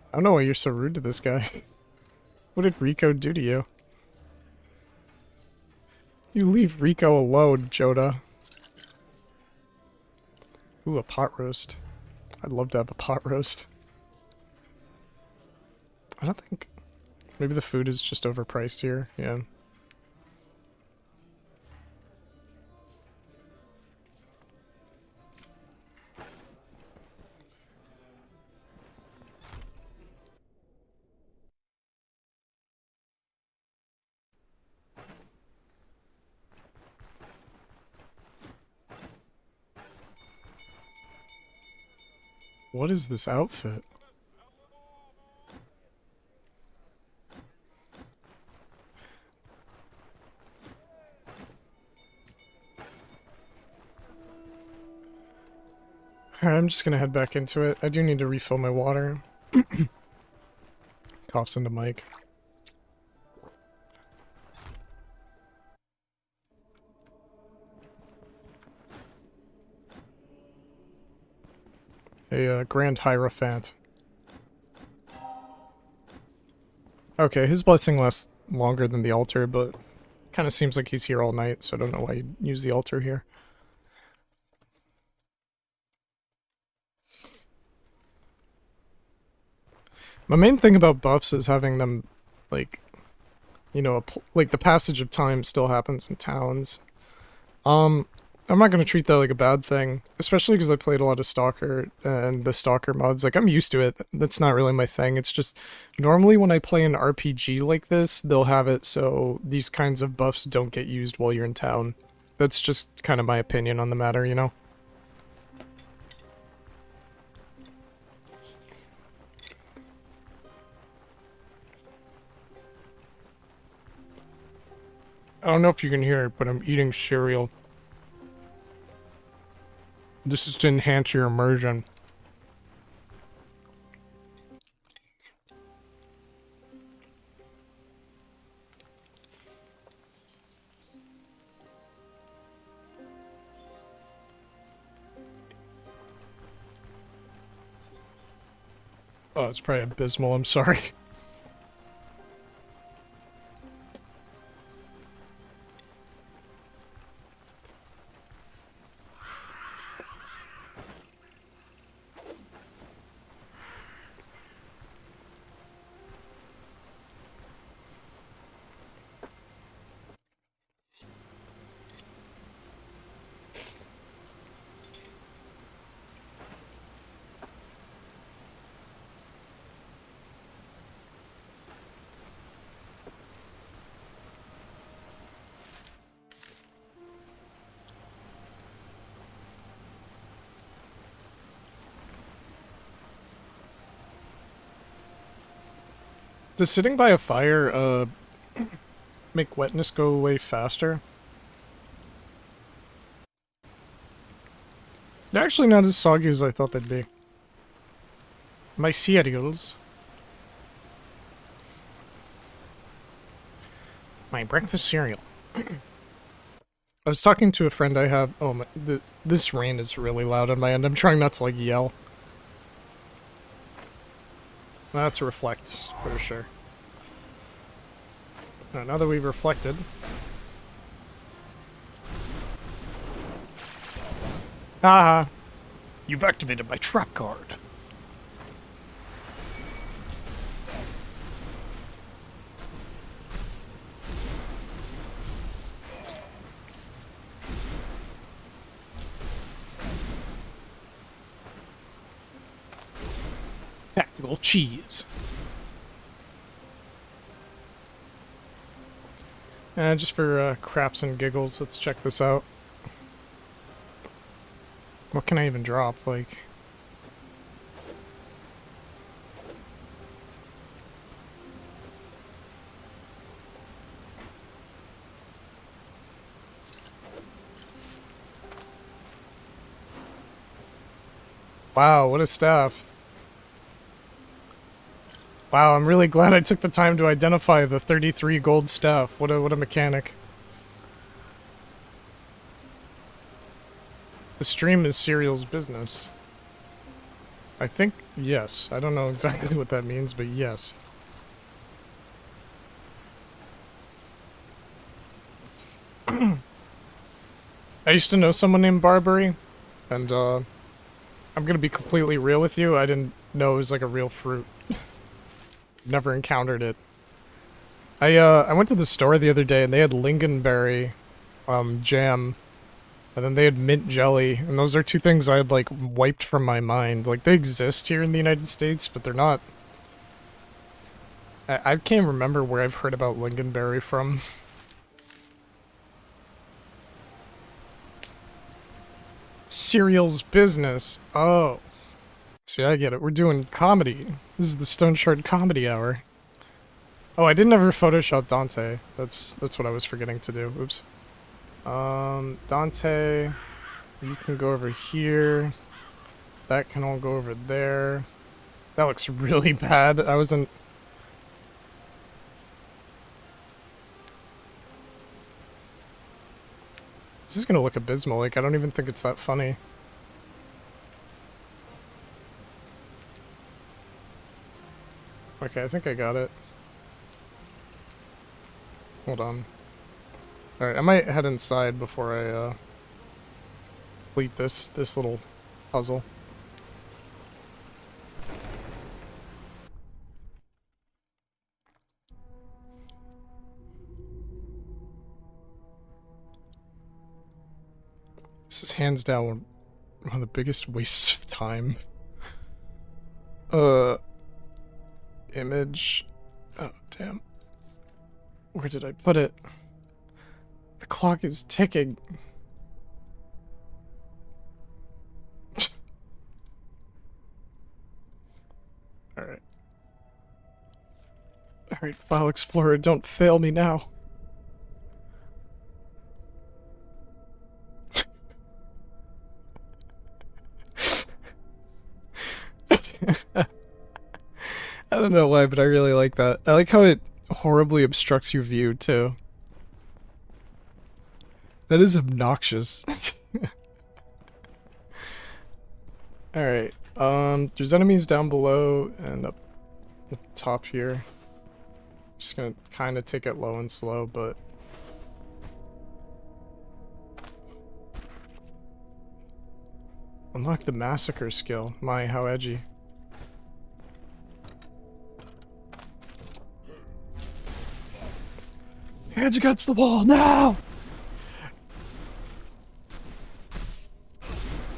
I don't know why you're so rude to this guy. What did Rico do to you? You leave Rico alone, Joda. Ooh, a pot roast. I'd love to have a pot roast. I don't think... Maybe the food is just overpriced here, yeah. What is this outfit? Alright, I'm just gonna head back into it. I do need to refill my water. Coughs into mic. A Grand Hierophant. Okay, his blessing lasts longer than the altar, but kind of seems like he's here all night, so I don't know why you'd use the altar here. My main thing about buffs is having them Like, you know, like the passage of time still happens in towns. I'm not gonna treat that like a bad thing, especially because I played a lot of Stalker and the Stalker mods. Like, I'm used to it. That's not really my thing. It's just normally when I play an RPG like this, they'll have it so these kinds of buffs don't get used while you're in town. That's just kind of my opinion on the matter, you know? I don't know if you can hear it, but I'm eating cereal. This is to enhance your immersion. Oh, it's probably abysmal, I'm sorry. Does sitting by a fire, make wetness go away faster? They're actually not as soggy as I thought they'd be. My cereals. My breakfast cereal. I was talking to a friend I have. Oh my, this rain is really loud on my end. I'm trying not to like yell. That's a reflect for sure. Now that we've reflected. Haha. You've activated my trap card. Tactical cheese. Just for craps and giggles, let's check this out. What can I even drop? Like... Wow, what a staff. Wow, I'm really glad I took the time to identify the 33 gold staff. What a mechanic. The stream is Serial's business. I think, yes. I don't know exactly what that means, but yes. I used to know someone named Barbary, and I'm gonna be completely real with you, I didn't know it was like a real fruit. Never encountered it. I went to the store the other day and they had lingonberry jam, and then they had mint jelly, and those are two things I had like wiped from my mind. Like, they exist here in the United States, but they're not... I can't remember where I've heard about lingonberry from. Cereal's business. Oh. See, I get it. We're doing comedy. This is the Stoneshard comedy hour. Oh, I didn't ever Photoshop Dante. That's what I was forgetting to do. Oops. Dante, you can go over here. That can all go over there. That looks really bad. I wasn't... This is gonna look abysmal. Like, I don't even think it's that funny. Okay, I think I got it. Hold on. Alright, I might head inside before I, complete this little puzzle. is hands down one of the biggest wastes of time. Image. Oh, damn. Where did I put it? The clock is ticking. Alright. Alright, File Explorer, don't fail me now. I don't know why, but I really like that. I like how it horribly obstructs your view, too. That is obnoxious. Alright, there's enemies down below and up top here. Just gonna kind of take it low and slow, but... Unlock the massacre skill. My, how edgy. Hands against the wall, now!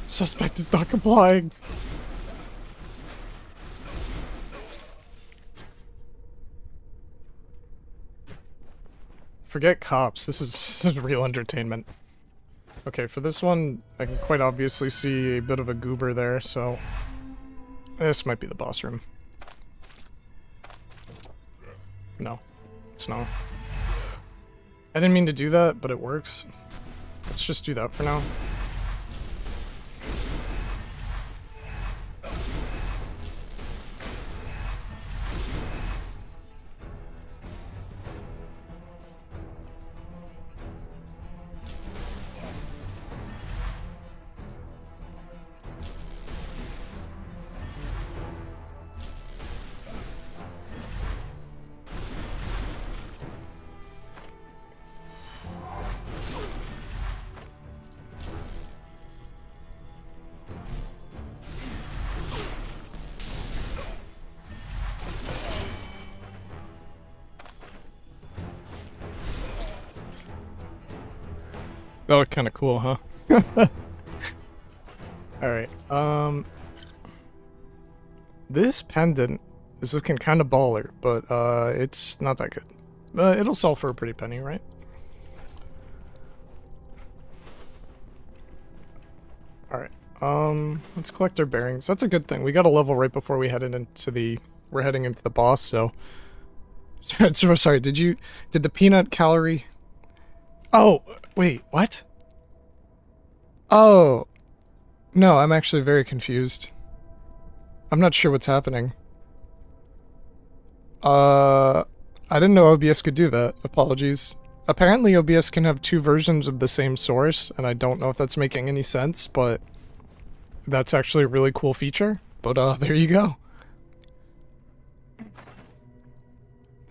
Suspect is not complying. Forget cops, this is real entertainment. Okay, for this one, I can quite obviously see a bit of a goober there, so... This might be the boss room. No, it's not. I didn't mean to do that, but it works. Let's just do that for now. That looked kind of cool, huh? Alright, this pendant is looking kind of baller, but, it's not that good. It'll sell for a pretty penny, right? Alright, let's collect our bearings. That's a good thing. We got a level right before we headed into the... We're heading into the boss, so... Sorry, did the peanut calorie... Oh, wait, what? Oh. No, I'm actually very confused. I'm not sure what's happening. I didn't know OBS could do that. Apologies. Apparently OBS can have two versions of the same source, and I don't know if that's making any sense, but that's actually a really cool feature. But, there you go.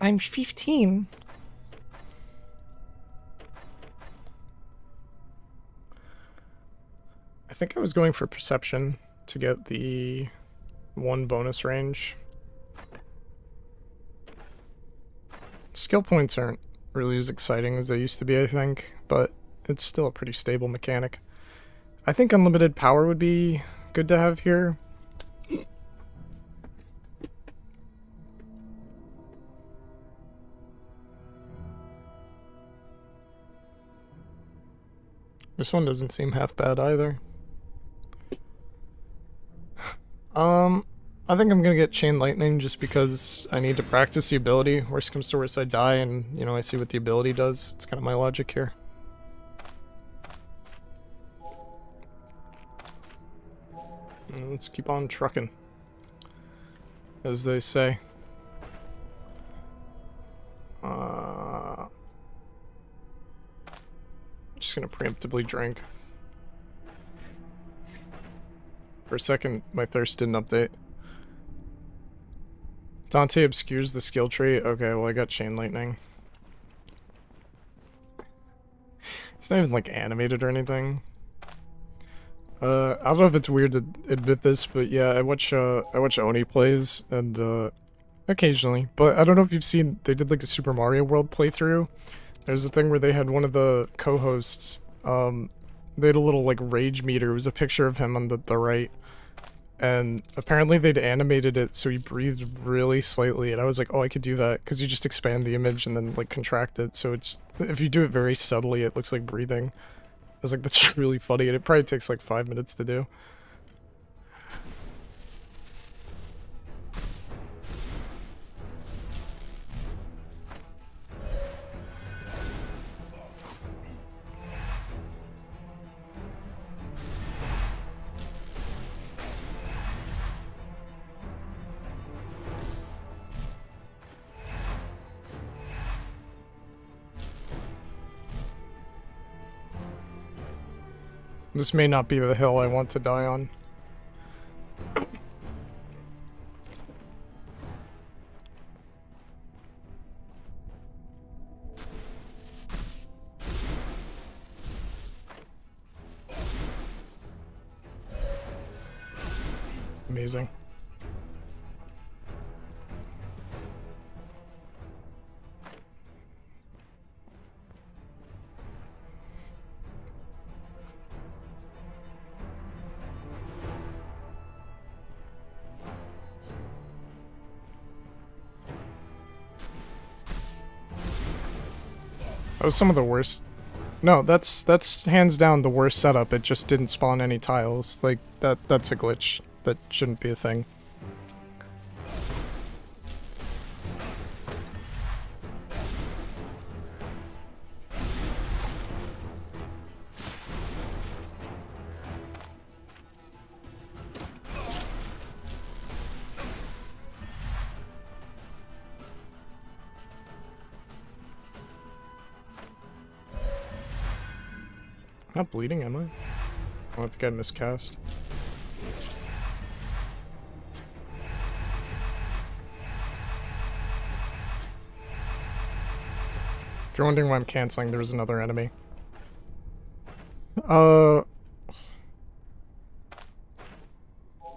I'm 15. I think I was going for perception to get the one bonus range. Skill points aren't really as exciting as they used to be, I think, but it's still a pretty stable mechanic. I think unlimited power would be good to have here. This one doesn't seem half bad either. I think I'm gonna get Chain Lightning just because I need to practice the ability. Worst comes to worst, I die and, you know, I see what the ability does. It's kind of my logic here. Let's keep on trucking, as they say. Just gonna preemptively drink. For a second, my thirst didn't update. Dante obscures the skill tree. Okay, well I got Chain Lightning. It's not even like animated or anything. I don't know if it's weird to admit this, but yeah, I watch Oni plays and occasionally. But I don't know if you've seen, they did like a Super Mario World playthrough. There's a thing where they had one of the co-hosts they had a little like rage meter. It was a picture of him on the right. And apparently they'd animated it so he breathed really slightly, and I was like, oh, I could do that, because you just expand the image and then like contract it, so it's, if you do it very subtly, it looks like breathing. I was like, that's really funny, and it probably takes like 5 minutes to do. This may not be the hill I want to die on. Amazing. That was some of the worst. No, that's hands down the worst setup. It just didn't spawn any tiles. Like, that's a glitch. That shouldn't be a thing. I'm not bleeding, am I? Oh, I think I miscast. If you're wondering why I'm canceling, there was another enemy. That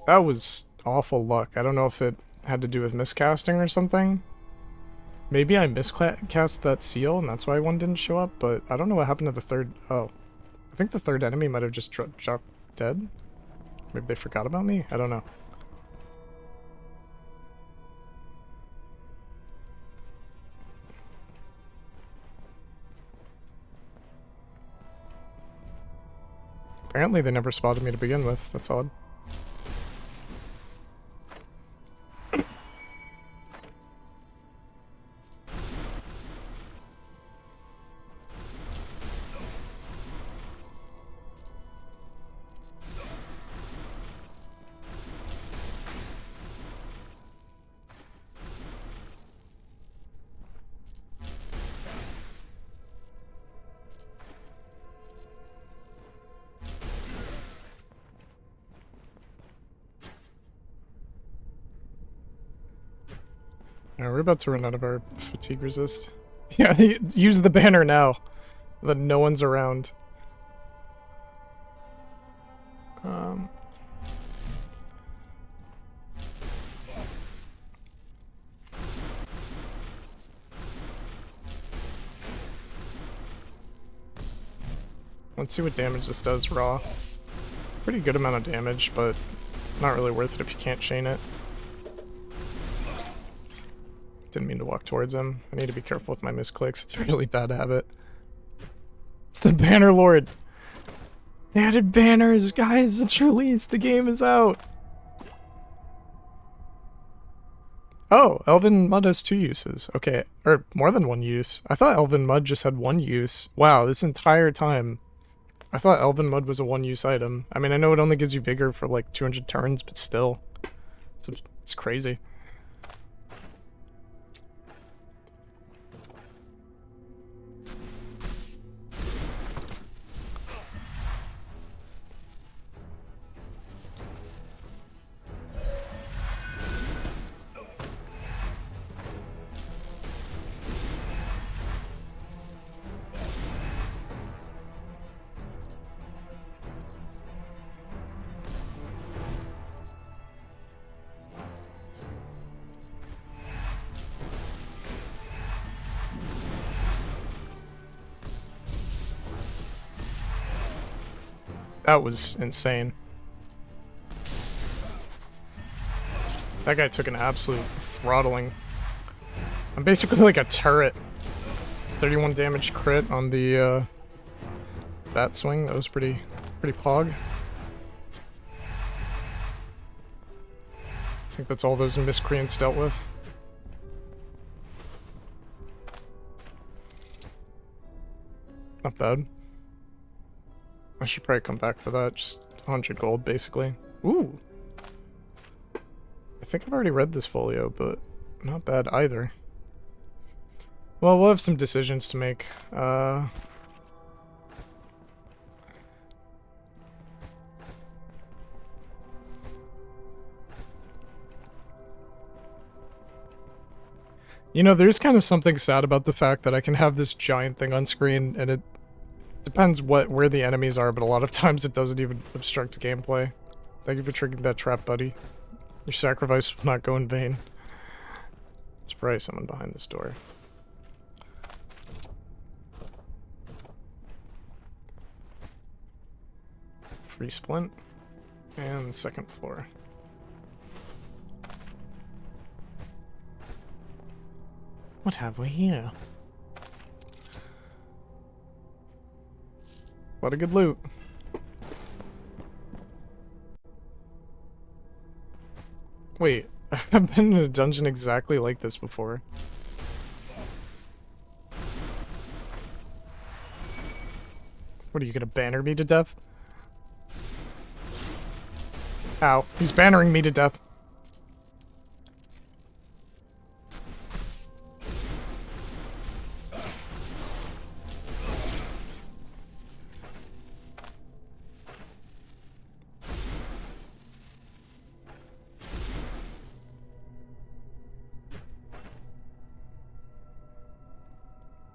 was awful luck. I don't know if it had to do with miscasting or something. Maybe I miscast that seal and that's why one didn't show up, but I don't know what happened to the third. Oh. I think the third enemy might have just dropped dead. Maybe they forgot about me? I don't know. Apparently they never spotted me to begin with. That's odd. Alright, we're about to run out of our fatigue resist. Yeah, use the banner now. That no one's around. Let's see what damage this does raw. Pretty good amount of damage, but not really worth it if you can't chain it. Didn't mean to walk towards him. I need to be careful with my misclicks. It's a really bad habit. It's the Banner Lord! They added banners! Guys, it's released! The game is out! Oh, Elven Mud has 2 uses. Okay, or more than 1 use. I thought Elven Mud just had 1 use. Wow, this entire time. I thought Elven Mud was a 1-use item. I mean, I know it only gives you vigor for like 200 turns, but still. It's crazy. That was insane. That guy took an absolute throttling. I'm basically like a turret. 31 damage crit on the bat swing. That was pretty pog. I think that's all those miscreants dealt with. Not bad. I should probably come back for that. Just 100 gold, basically. Ooh. I think I've already read this folio, but not bad either. Well, we'll have some decisions to make. You know, there's kind of something sad about the fact that I can have this giant thing on screen, and it depends where the enemies are, but a lot of times it doesn't even obstruct the gameplay. Thank you for triggering that trap, buddy. Your sacrifice will not go in vain. There's probably someone behind this door. Free splint. And second floor. What have we here? A lot of good loot. Wait, I've been in a dungeon exactly like this before. What, are you gonna banner me to death? Ow, he's bannering me to death.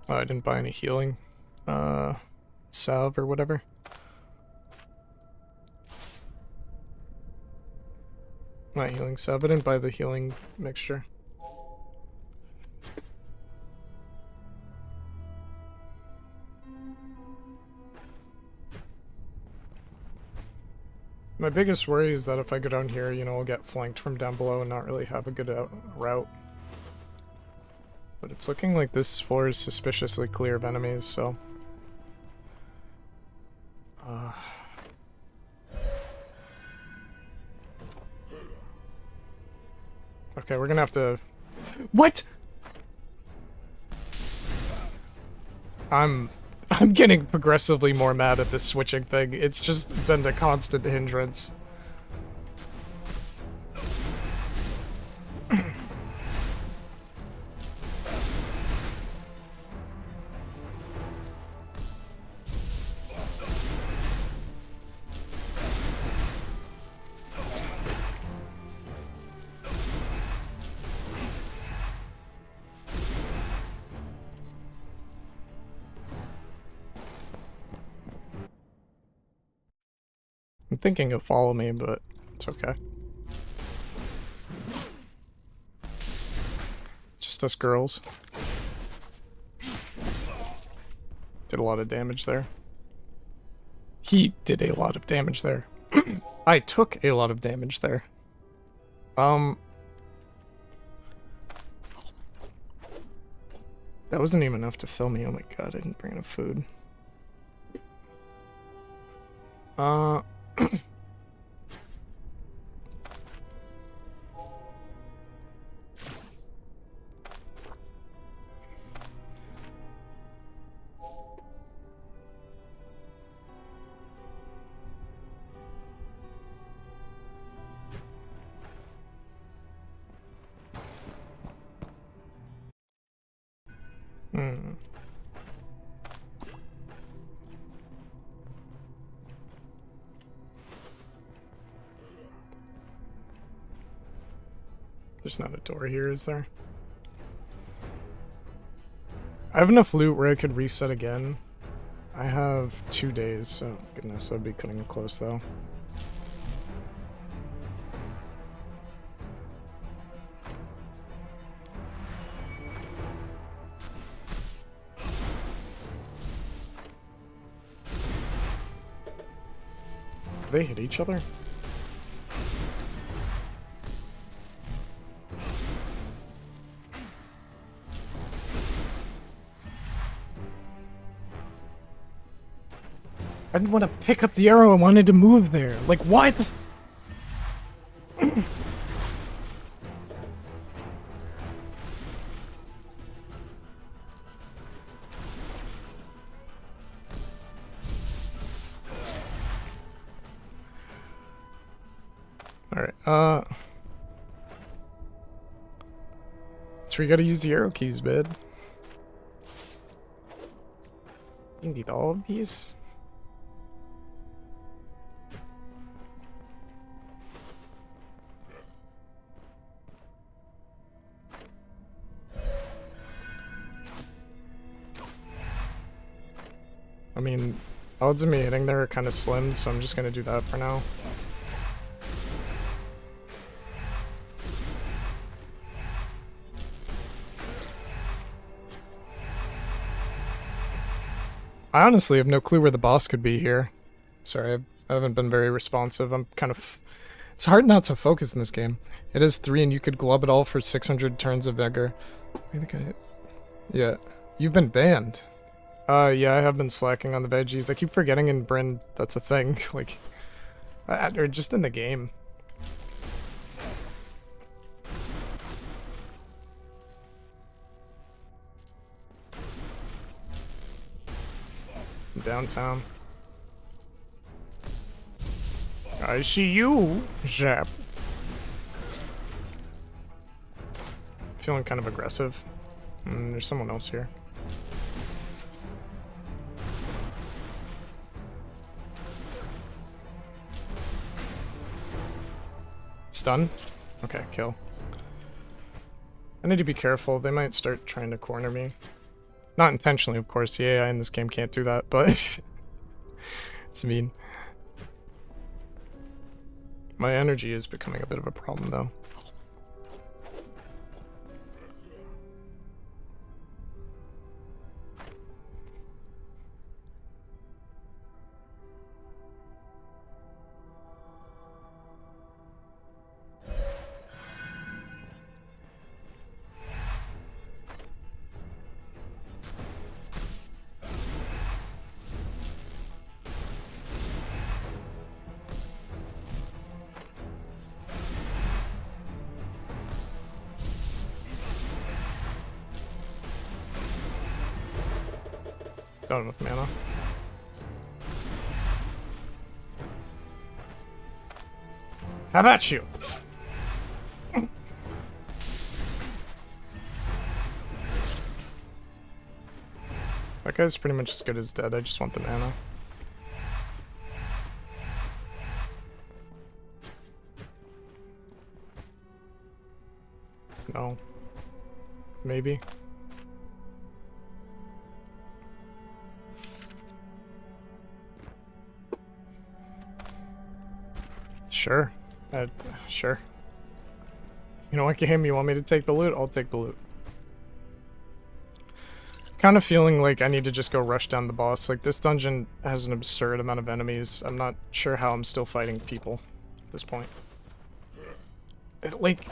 Oh, I didn't buy any healing, salve or whatever. Not healing salve, I didn't buy the healing mixture. My biggest worry is that if I go down here, you know, I'll get flanked from down below and not really have a good route. But it's looking like this floor is suspiciously clear of enemies, so... Okay, we're gonna have to... What?! I'm getting progressively more mad at this switching thing. It's just been a constant hindrance. I'm thinking of follow me, but it's okay. Just us girls. Did a lot of damage there. He did a lot of damage there. I took a lot of damage there. That wasn't even enough to fill me. Oh my god, I didn't bring enough food. There's not a door here, is there? I have enough loot where I could reset again. I have 2 days, so goodness, I'd be cutting it close though. they hit each other? I didn't want to pick up the arrow, I wanted to move there. Like, why this? Alright, so we gotta use the arrow keys, man. You need all of these? I mean, odds of me hitting there are kind of slim, so I'm just gonna do that for now. I honestly have no clue where the boss could be here. Sorry, I haven't been very responsive. I'm kind of... It's hard not to focus in this game. It is 3 and you could glub it all for 600 turns of vigor. I think I... Yeah. You've been banned. Yeah, I have been slacking on the veggies. I keep forgetting in Bryn that's a thing. Like, or just in the game. Downtown. I see you, Zap. Feeling kind of aggressive. There's someone else here. Stun? Okay, kill. I need to be careful. They might start trying to corner me. Not intentionally, of course. The AI in this game can't do that, but it's mean. My energy is becoming a bit of a problem, though. Not enough mana. How about you? That guy's pretty much as good as dead. I just want the mana. No. Maybe. Sure. Sure. You know what, game? You want me to take the loot? I'll take the loot. Kind of feeling like I need to just go rush down the boss. Like, this dungeon has an absurd amount of enemies. I'm not sure how I'm still fighting people at this point. Like...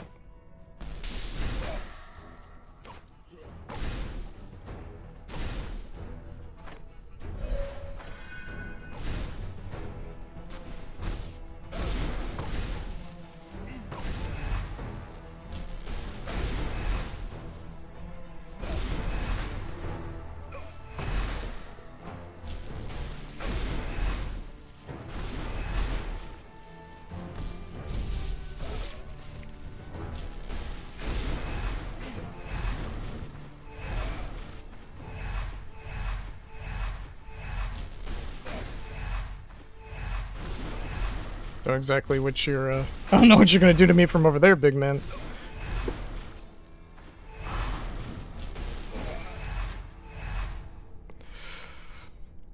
Know exactly what you're, I don't know what you're gonna do to me from over there, big man.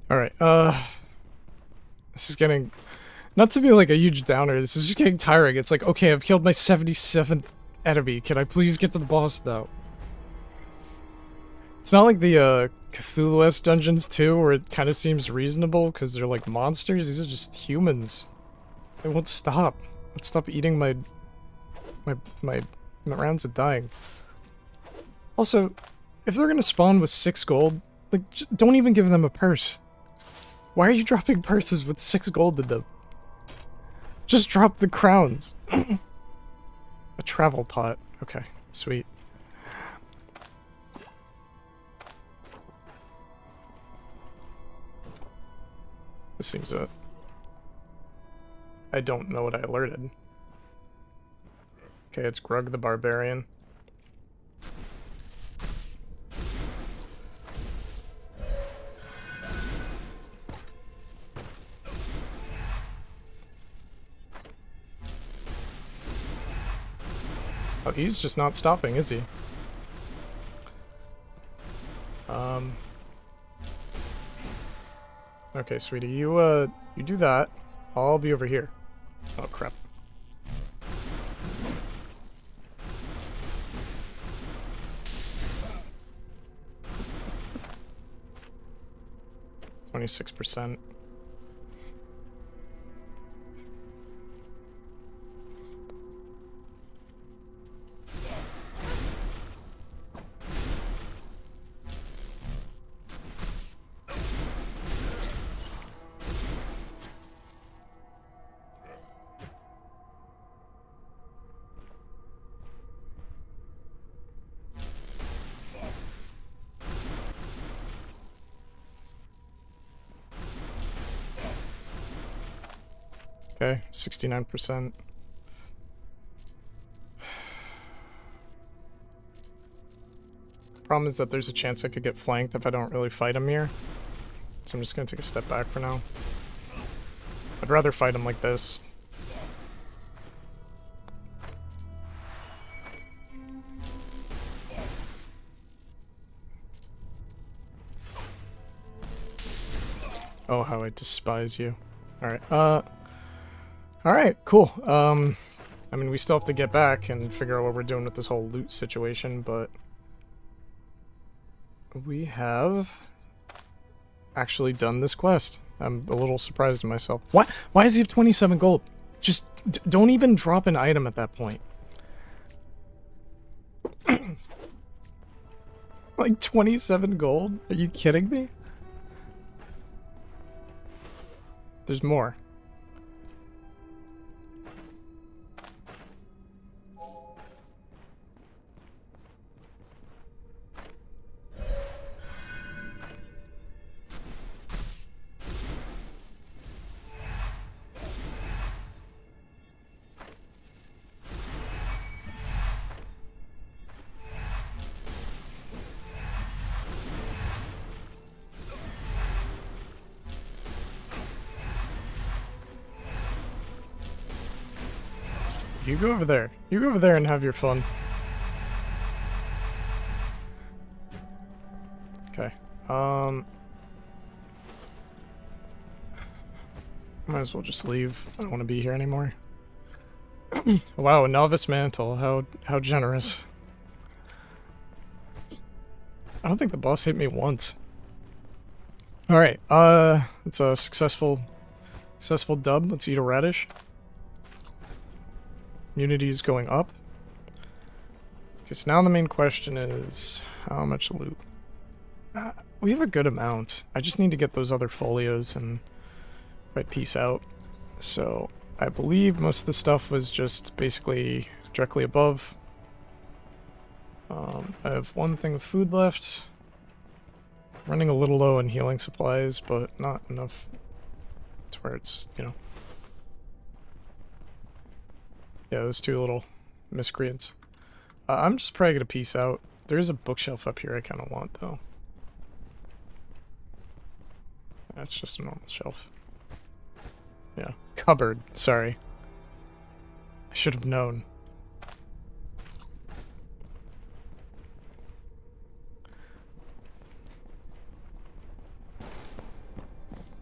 Alright, this is getting, not to be like a huge downer, this is just getting tiring. It's like, okay, I've killed my 77th enemy, can I please get to the boss now? It's not like the, Cthulhu-esque dungeons too, where it kind of seems reasonable, because they're like monsters, these are just humans. It won't stop. Let's stop eating my rounds of dying. Also, if they're gonna spawn with 6 gold, like, don't even give them a purse. Why are you dropping purses with 6 gold in them? Just drop the crowns. A travel pot. Okay, sweet. This seems it. I don't know what I alerted. Okay, it's Grug the Barbarian. Oh, he's just not stopping, is he? Okay, sweetie, you do that. I'll be over here. Oh, crap. %. Okay, 69%. Problem is that there's a chance I could get flanked if I don't really fight him here. So I'm just gonna take a step back for now. I'd rather fight him like this. Oh, how I despise you. Alright, alright, cool. I mean, we still have to get back and figure out what we're doing with this whole loot situation, but we have actually done this quest. I'm a little surprised in myself. What? Why does he have 27 gold? Just don't even drop an item at that point. Like 27 gold? Are you kidding me? There's more. You go over there. You go over there and have your fun. Okay. Might as well just leave. I don't want to be here anymore. Wow, a novice mantle. How generous. I don't think the boss hit me once. Alright, it's a successful dub. Let's eat a radish. Immunity is going up. Okay, so now the main question is, how much loot? We have a good amount. I just need to get those other folios and peace out. So, I believe most of the stuff was just basically directly above. I have one thing with food left. Running a little low in healing supplies, but not enough to where it's, you know. Yeah, those two little miscreants. I'm just probably gonna peace out. There is a bookshelf up here I kind of want, though. That's just a normal shelf. Yeah, cupboard. Sorry. I should have known.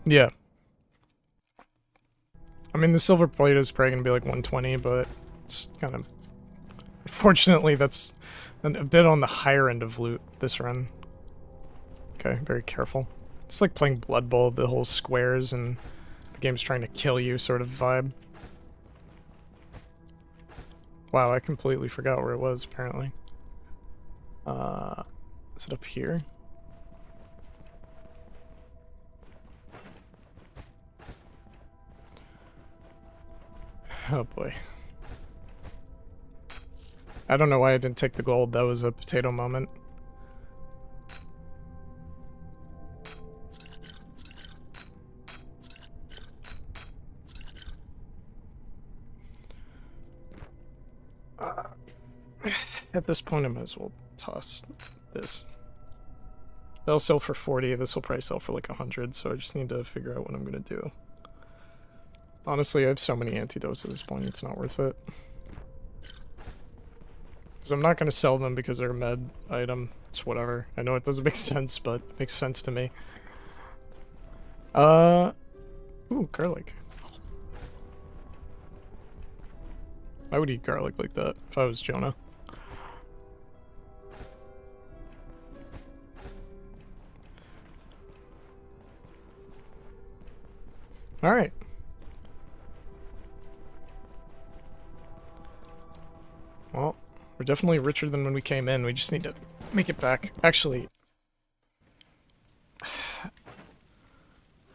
Yeah. I mean, the silver plate is probably going to be like 120, but it's kind of... Unfortunately, that's a bit on the higher end of loot this run. Okay, very careful. It's like playing Blood Bowl, the whole squares and the game's trying to kill you sort of vibe. Wow, I completely forgot where it was, apparently. Is it up here? Oh boy. I don't know why I didn't take the gold. That was a potato moment. At this point, I might as well toss this. They'll sell for 40. This will probably sell for like 100, so I just need to figure out what I'm going to do. Honestly, I have so many antidotes at this point, it's not worth it. Because I'm not going to sell them because they're a med item. It's whatever. I know it doesn't make sense, but it makes sense to me. Ooh, garlic. I would eat garlic like that if I was Jonah. Alright. Well, we're definitely richer than when we came in. We just need to make it back. Actually...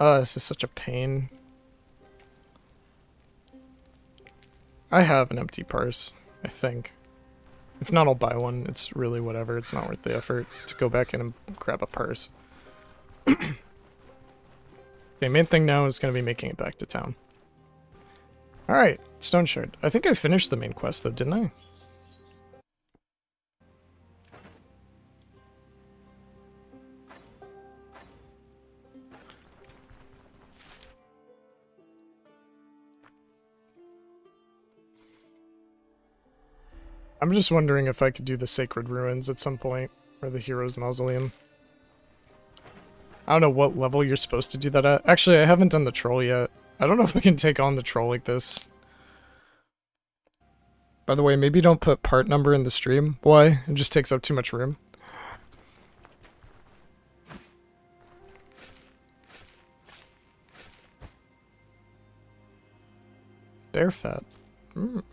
this is such a pain. I have an empty purse, I think. If not, I'll buy one. It's really whatever. It's not worth the effort to go back in and grab a purse. Okay, main thing now is going to be making it back to town. Alright, Stoneshard. I think I finished the main quest though, didn't I? I'm just wondering if I could do the Sacred Ruins at some point, or the Hero's Mausoleum. I don't know what level you're supposed to do that at. Actually, I haven't done the troll yet. I don't know if I can take on the troll like this. By the way, maybe don't put part number in the stream. Why? It just takes up too much room. Bear fat. Mm.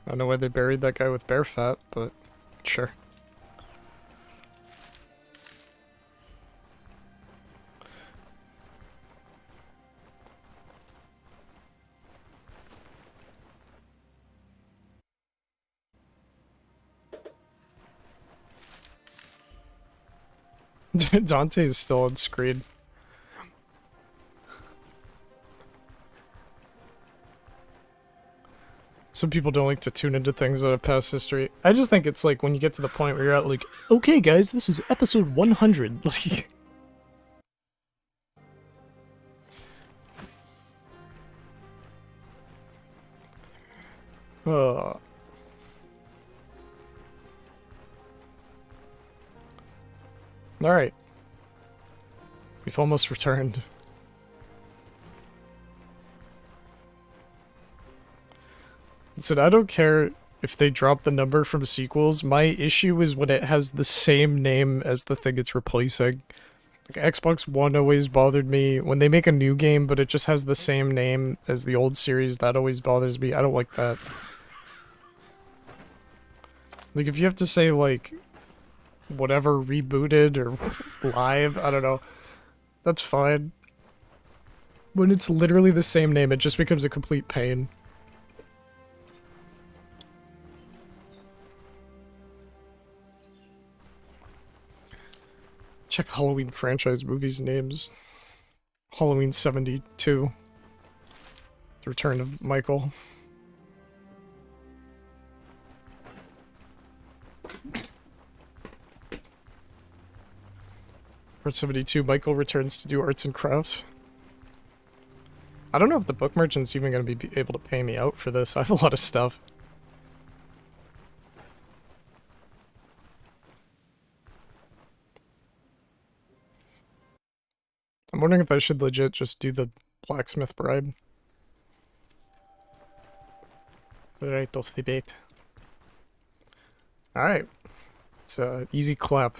I don't know why they buried that guy with bear fat, but sure. Dante is still on screen. Some people don't like to tune into things that have past history. I just think it's like when you get to the point where you're at like, okay guys, this is episode 100. Like, Alright. We've almost returned. Listen, I don't care if they drop the number from sequels. My issue is when it has the same name as the thing it's replacing. Like, Xbox One always bothered me. When they make a new game, but it just has the same name as the old series, that always bothers me. I don't like that. Like, if you have to say, like, whatever rebooted or live, I don't know. That's fine. When it's literally the same name, it just becomes a complete pain. Check Halloween franchise movies names. Halloween 72. The Return of Michael. Part 72, Michael returns to do arts and crafts. I don't know if the book merchant's even going to be able to pay me out for this. I have a lot of stuff. I'm wondering if I should legit just do the blacksmith bribe. Right off the bait. Alright. It's a easy clap.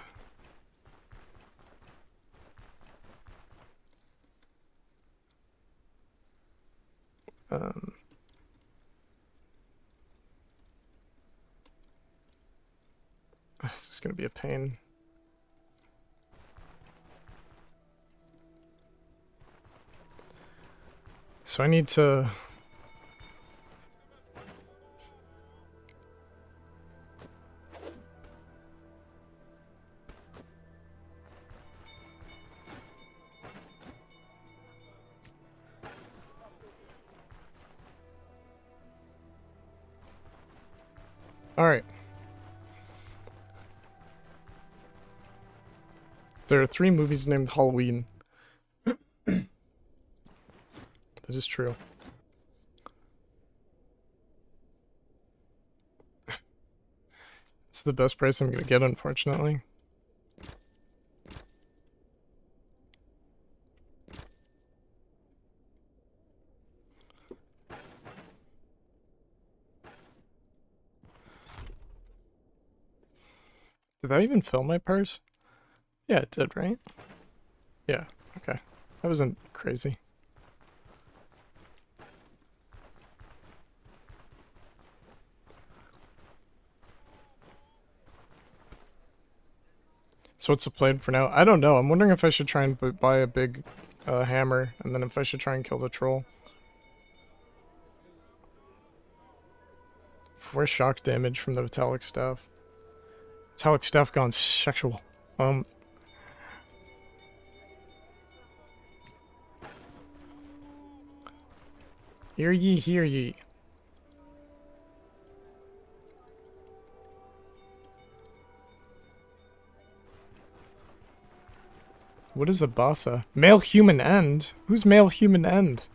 This is gonna be a pain. So I need to... Alright. There are 3 movies named Halloween. That is true. It's the best price I'm gonna get, unfortunately. Did that even fill my purse? Yeah, it did, right? Yeah, okay. That wasn't crazy. So what's the plan for now? I don't know. I'm wondering if I should try and buy a big hammer, and then if I should try and kill the troll. 4 shock damage from the metallic staff. Metallic staff gone sexual. Hear ye, hear ye. What is a bassa? Male human end? Who's male human end?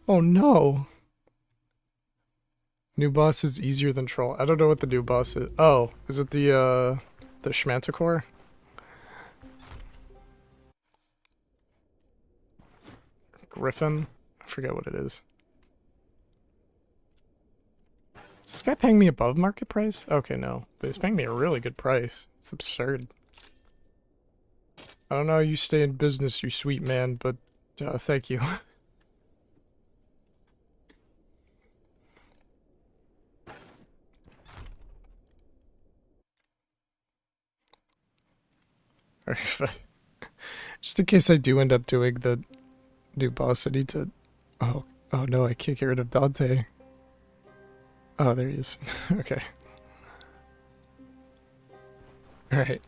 Oh no. New boss is easier than troll. I don't know what the new boss is. Oh, is it the Schmanticore? Griffin? I forget what it is. Is this guy paying me above market price? Okay, no. But he's paying me a really good price. It's absurd. I don't know how you stay in business, you sweet man, but thank you. Alright, but just in case I do end up doing the new boss, I need to... Oh no, I can't get rid of Dante. Oh, there he is. Okay. Alright.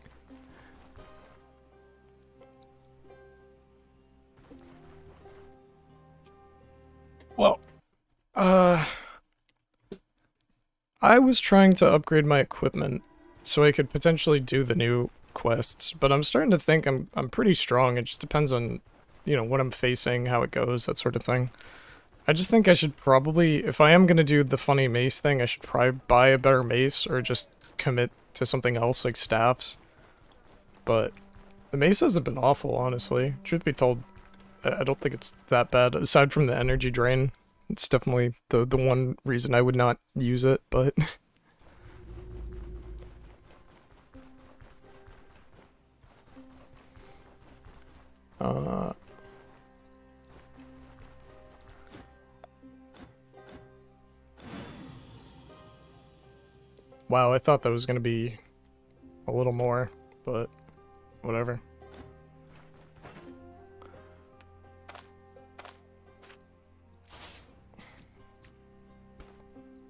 Well, I was trying to upgrade my equipment so I could potentially do the new quests, but I'm starting to think I'm pretty strong. It just depends on, you know, what I'm facing, how it goes, that sort of thing. I just think I should probably, if I am gonna do the funny mace thing, I should probably buy a better mace or just commit to something else like staffs. But the mace hasn't been awful, honestly. Truth be told, I don't think it's that bad, aside from the energy drain. It's definitely the one reason I would not use it, but... Wow, I thought that was gonna be a little more, but whatever.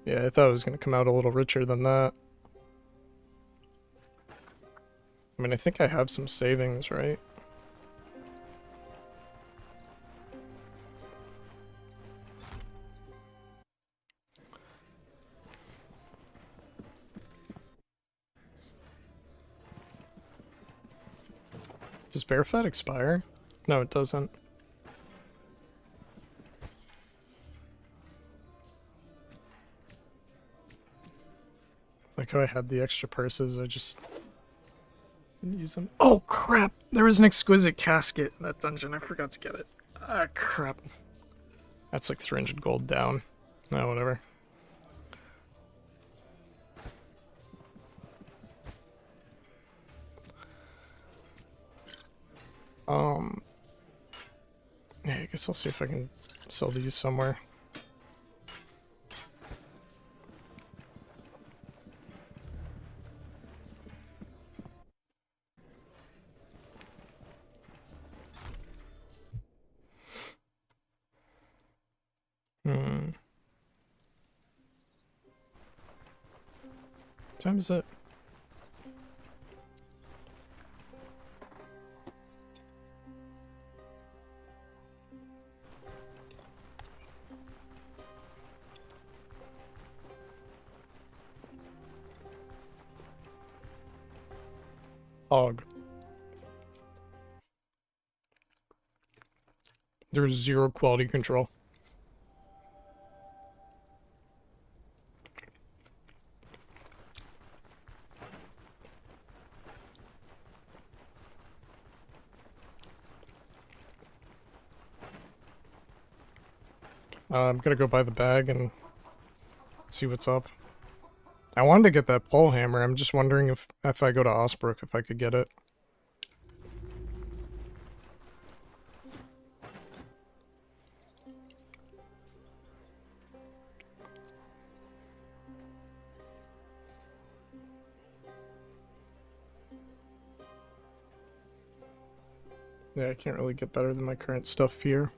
Yeah, I thought it was gonna come out a little richer than that. I mean, I think I have some savings, right? Does bear fat expire? No, it doesn't. Like how I had the extra purses, I just didn't use them. Oh crap! There was an exquisite casket in that dungeon, I forgot to get it. Ah crap. That's like 300 gold down. No, whatever. Um, yeah, I guess I'll see if I can sell these somewhere. Hmm. What time is it? Hog. There's zero quality control. I'm gonna go buy the bag and see what's up. I wanted to get that pole hammer. I'm just wondering if I go to Osbrook, if I could get it. Yeah, I can't really get better than my current stuff here.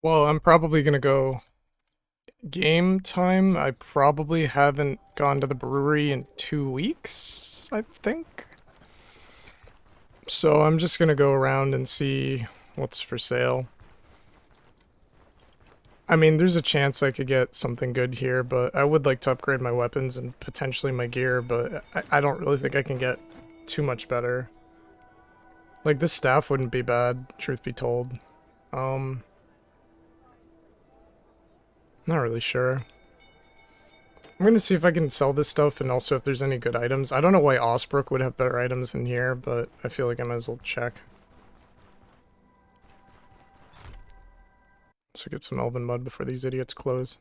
Well, I'm probably gonna go game time. I probably haven't gone to the brewery in 2 weeks, I think. So I'm just gonna go around and see what's for sale. I mean, there's a chance I could get something good here, but I would like to upgrade my weapons and potentially my gear, but I don't really think I can get too much better. Like, this staff wouldn't be bad, truth be told. Not really sure. I'm gonna see if I can sell this stuff and also if there's any good items. I don't know why Osbrook would have better items than here, but I feel like I might as well check. So get some Elven Mud before these idiots close.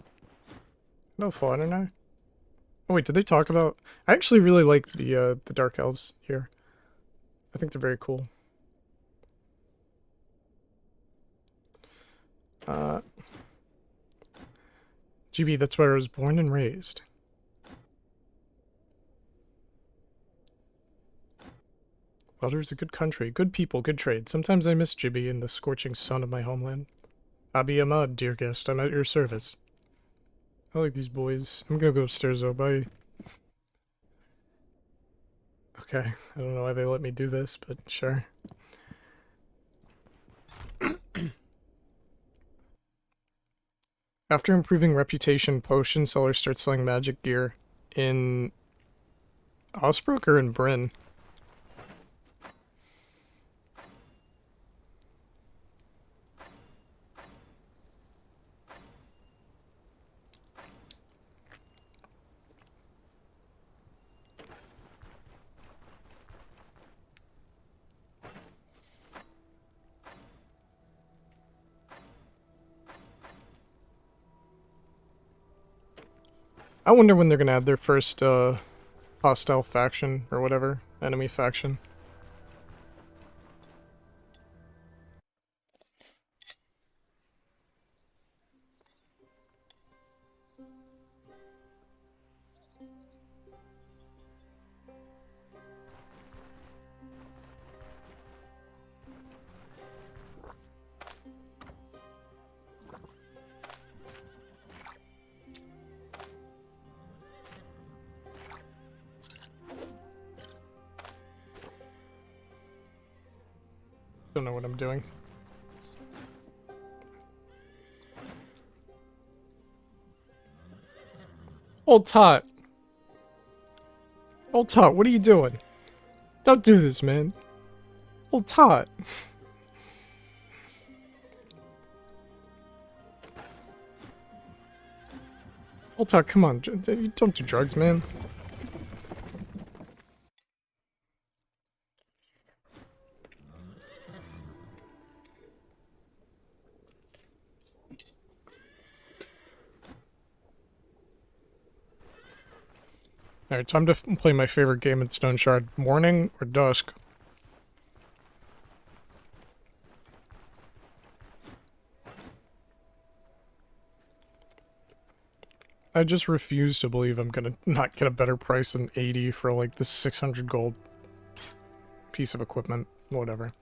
No fun, aren't I? Oh wait, did they talk about... I actually really like the Dark Elves here. I think they're very cool. GB, that's where I was born and raised. Welder's a good country, good people, good trade. Sometimes I miss Jibby in the scorching sun of my homeland. Abi Ahmad, dear guest, I'm at your service. I like these boys. I'm gonna go upstairs though, bye. Okay, I don't know why they let me do this, but sure. After improving reputation, potion seller starts selling magic gear in Osbrook or in Bryn? I wonder when they're gonna add their first hostile faction or whatever, enemy faction. Don't know what I'm doing. Old Tot. Old Tot, what are you doing? Don't do this, man. Old Tot. Old Tot, come on. Don't do drugs, man. Alright, time to play my favorite game in Stoneshard. Morning or dusk? I just refuse to believe I'm gonna not get a better price than 80 for like this 600 gold piece of equipment. Whatever.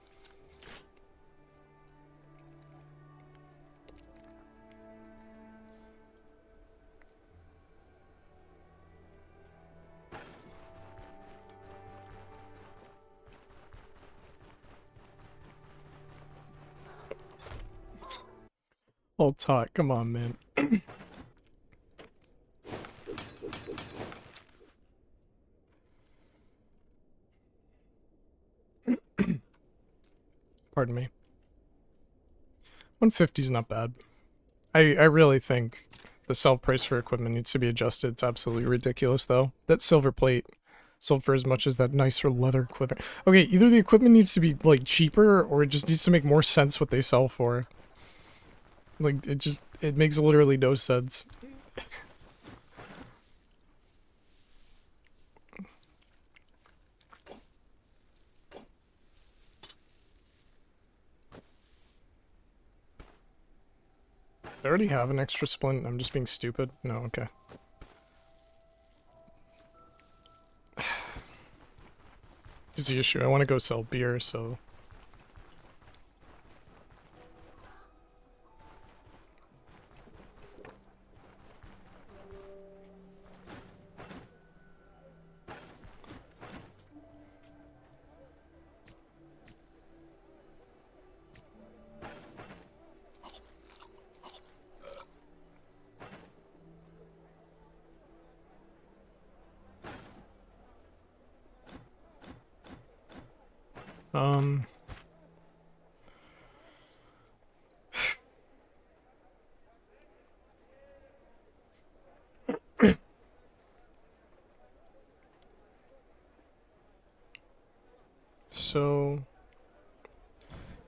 Old Tot, come on, man. Pardon me. 150 is not bad. I really think the sell price for equipment needs to be adjusted. It's absolutely ridiculous, though. That silver plate sold for as much as that nicer leather equipment. Okay, either the equipment needs to be, like, cheaper, or it just needs to make more sense what they sell for. Like, it makes literally no sense. I already have an extra splint. I'm just being stupid. No, okay. Here's the issue. I want to go sell beer, so... So...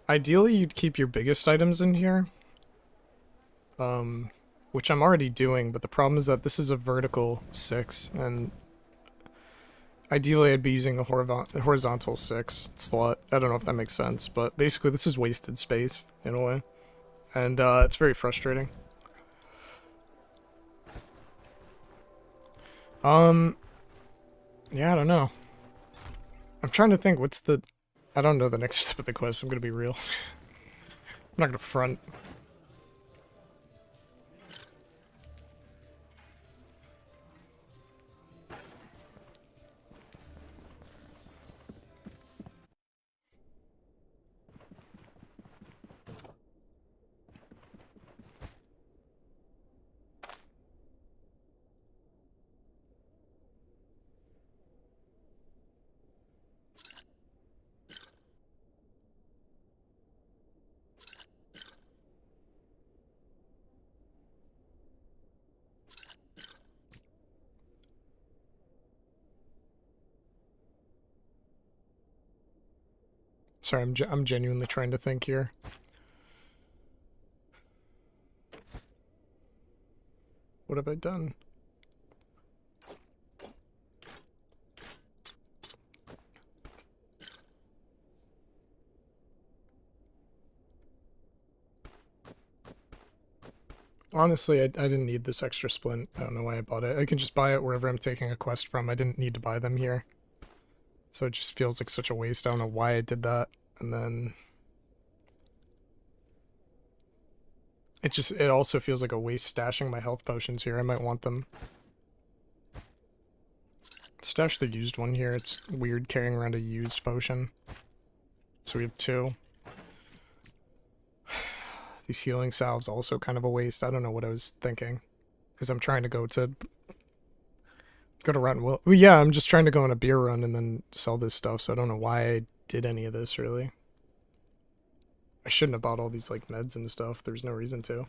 Ideally, you'd keep your biggest items in here. Which I'm already doing, but the problem is that this is a vertical 6, and... Ideally, I'd be using a horizontal 6 slot. I don't know if that makes sense, but basically this is wasted space, in a way. And, it's very frustrating. Yeah, I don't know. I'm trying to think, what's the... I don't know the next step of the quest, I'm gonna be real. I'm not gonna front. Sorry, I'm genuinely trying to think here. What have I done? Honestly, I didn't need this extra splint. I don't know why I bought it. I can just buy it wherever I'm taking a quest from. I didn't need to buy them here. So it just feels like such a waste. I don't know why I did that. And then it also feels like a waste stashing my health potions here. I might want them. Stash the used one here. It's weird carrying around a used potion. So we have 2. These healing salves also kind of a waste. I don't know what I was thinking. Because I'm trying to go run. Well, yeah, I'm just trying to go on a beer run and then sell this stuff. So I don't know why I did any of this, really. I shouldn't have bought all these, like, meds and stuff. There's no reason to.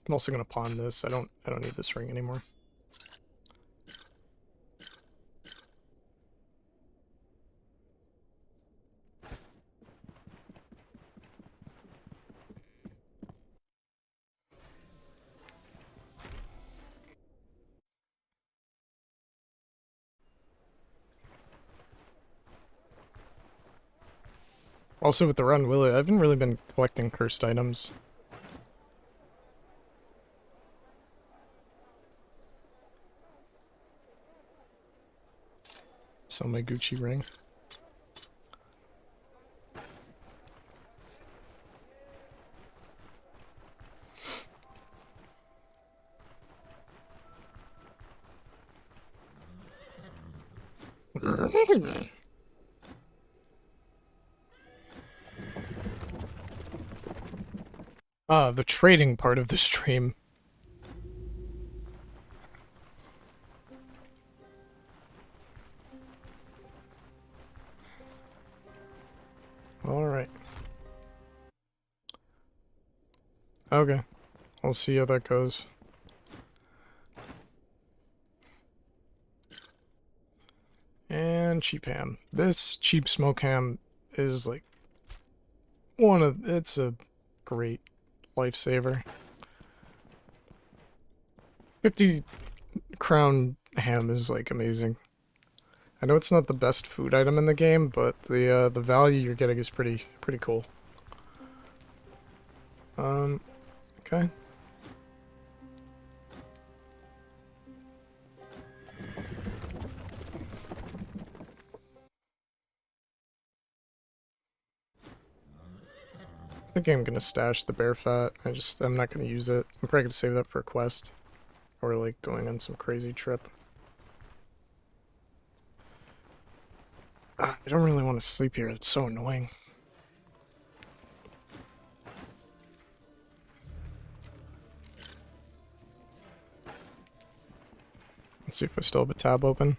I'm also gonna pawn this. I don't need this ring anymore. Also with the run, Willie, I haven't really been collecting cursed items. Sell my Gucci ring. The trading part of the stream. Alright. Okay. I'll see how that goes. And cheap ham. This cheap smoke ham is like it's a great lifesaver. 50 crown ham is like amazing. I know it's not the best food item in the game, but the value you're getting is pretty cool. Okay. I think I'm gonna stash the bear fat. I'm not gonna use it. I'm probably gonna save that for a quest. Or like going on some crazy trip. I don't really want to sleep here. It's so annoying. Let's see if I still have a tab open.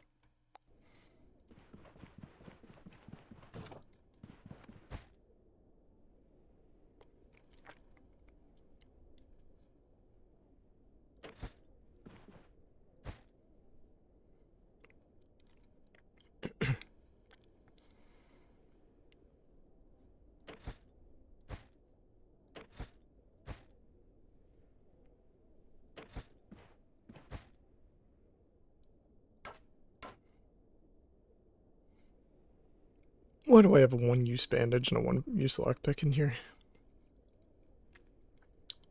Why do I have a one-use bandage and a one-use lockpick in here?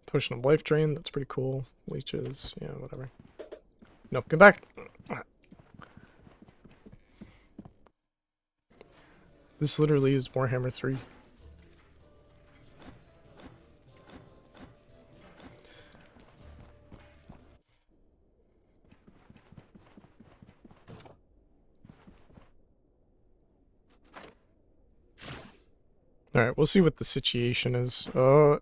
Potion of life drain, that's pretty cool. Leeches, yeah, whatever. Nope, come back! This literally is Warhammer 3. Alright, we'll see what the situation is. I'm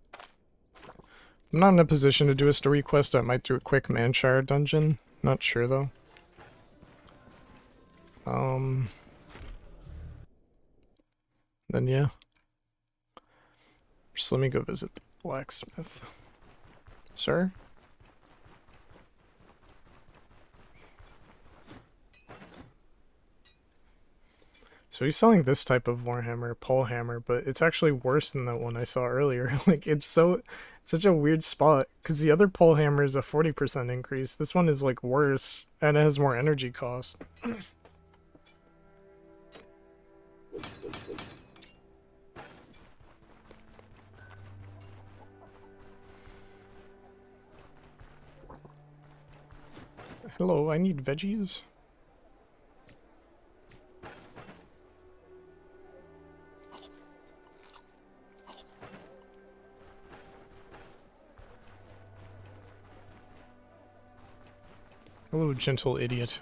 not in a position to do a story quest. I might do a quick Manshire dungeon. Not sure, though. Then yeah. Just let me go visit the blacksmith. Sir? So he's selling this type of warhammer, pole hammer, but it's actually worse than that one I saw earlier. Like it's such a weird spot because the other pole hammer is a 40% increase. This one is like worse and it has more energy cost. Hello, I need veggies. Hello, gentle idiot.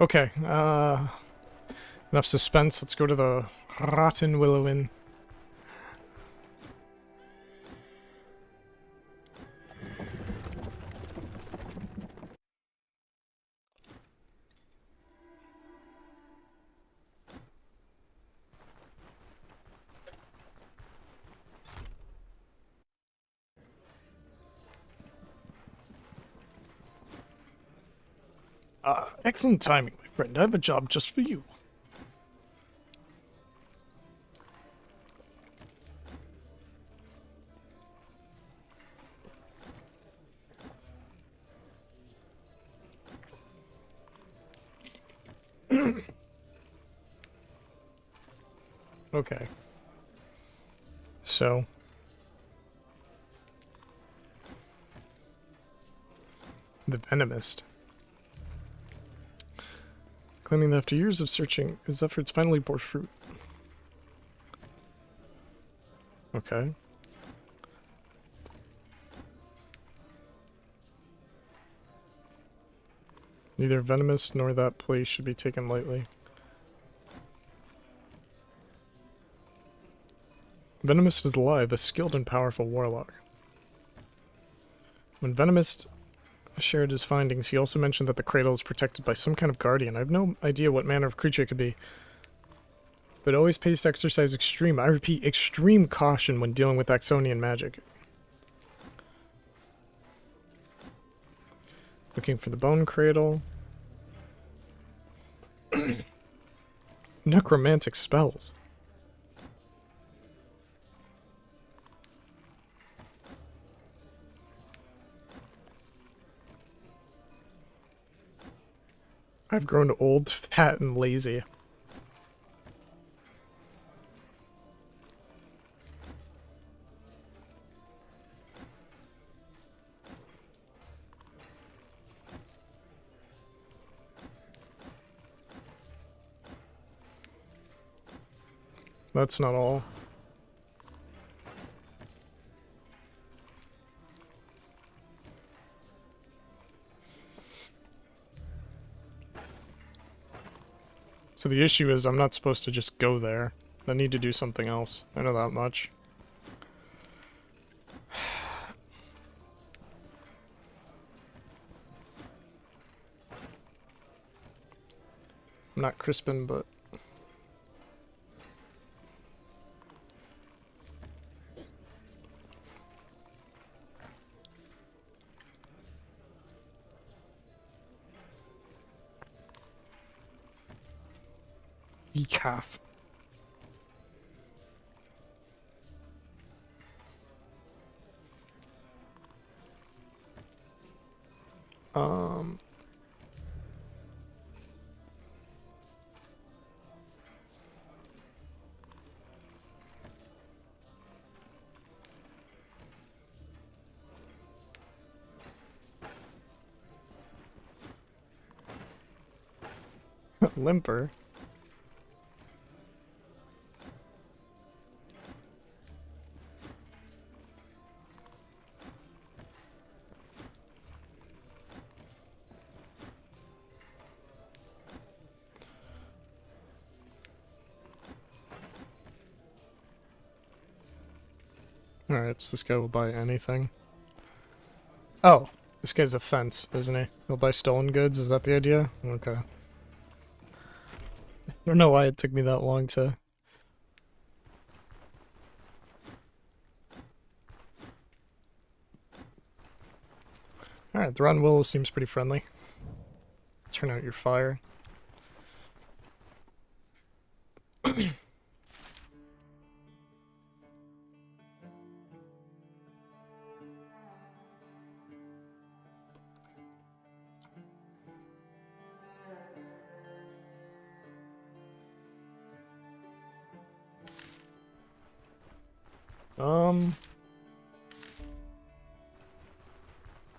Okay, enough suspense. Let's go to the Rotten Willow Inn. Excellent timing, my friend. I have a job just for you. Okay. So. The Venomist. Claiming that after years of searching, his efforts finally bore fruit. Okay. Neither Venomist nor that place should be taken lightly. Venomist is alive, a skilled and powerful warlock. When Venomist shared his findings, he also mentioned that the cradle is protected by some kind of guardian. I have no idea what manner of creature it could be, but always pays to exercise extreme, I repeat, extreme caution when dealing with Axonian magic. Looking for the bone cradle. Necromantic spells. I've grown old, fat, and lazy. That's not all. So the issue is I'm not supposed to just go there. I need to do something else. I know that much. I'm not Crispin, but... Calf. Limper. Alright, so this guy will buy anything. Oh, this guy's a fence, isn't he? He'll buy stolen goods, is that the idea? Okay. I don't know why it took me that long to... Alright, the Rotten Willow seems pretty friendly. turn out your fire.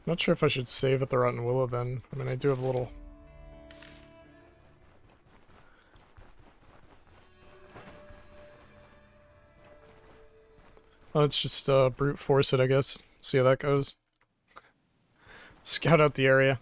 Not sure if I should save at the Rotten Willow then. I mean, I do have a little... Oh, let's just brute force it, I guess. See how that goes. Scout out the area.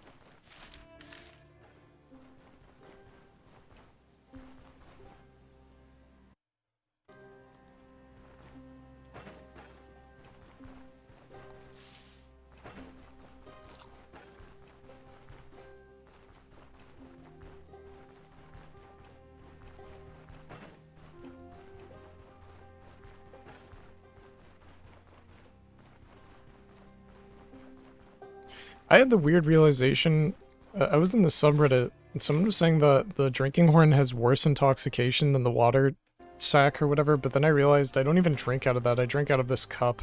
I had the weird realization, I was in the subreddit, and someone was saying that the drinking horn has worse intoxication than the water sack or whatever, but then I realized I don't even drink out of that, I drink out of this cup.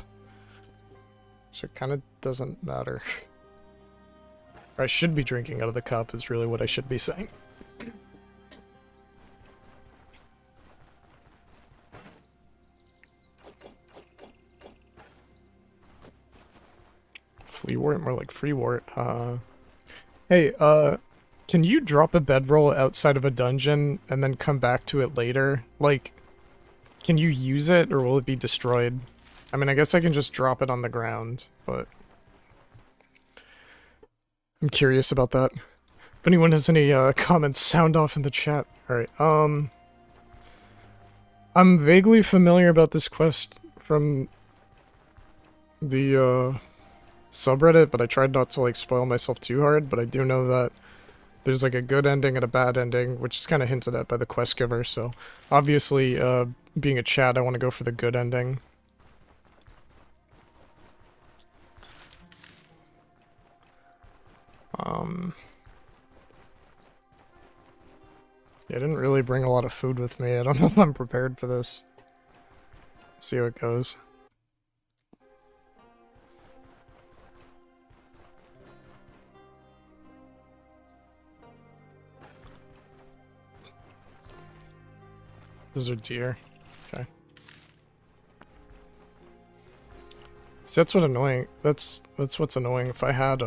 So it kind of doesn't matter. Or I should be drinking out of the cup is really what I should be saying. Flea wart, more like free wart. Hey, can you drop a bedroll outside of a dungeon and then come back to it later? Like, can you use it or will it be destroyed? I mean, I guess I can just drop it on the ground, but... I'm curious about that. If anyone has any comments, sound off in the chat. Alright, I'm vaguely familiar about this quest from the, subreddit, but I tried not to like spoil myself too hard, but I do know that there's like a good ending and a bad ending, which is kind of hinted at by the quest giver, so obviously being a chat I want to go for the good ending. Yeah, I didn't really bring a lot of food with me. I don't know if I'm prepared for this. See how it goes. Those are deer. Okay. See, that's what annoying. That's what's annoying. If I had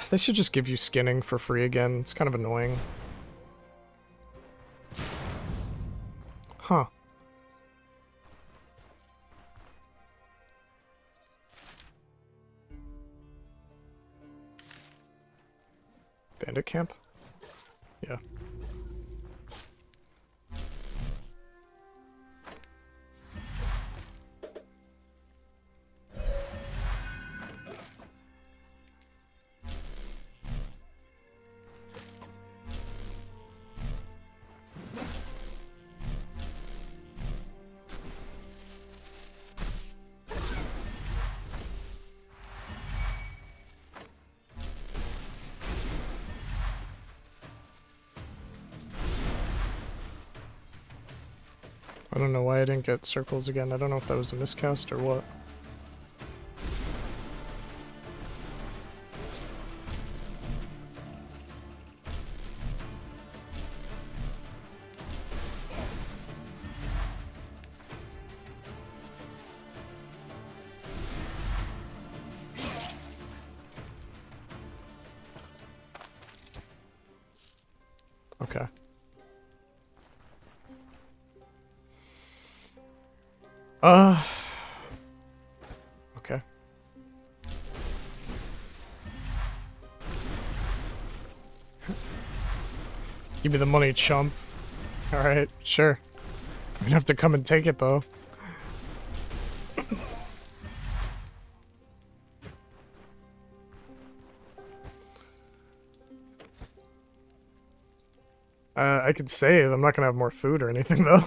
they should just give you skinning for free again. It's kind of annoying. Huh. Bandit camp? Yeah. I don't know why I didn't get circles again. I don't know if that was a miscast or what. Okay. Okay. Give me the money, chump. Alright, sure. I'm gonna have to come and take it, though. I could save. I'm not gonna have more food or anything, though.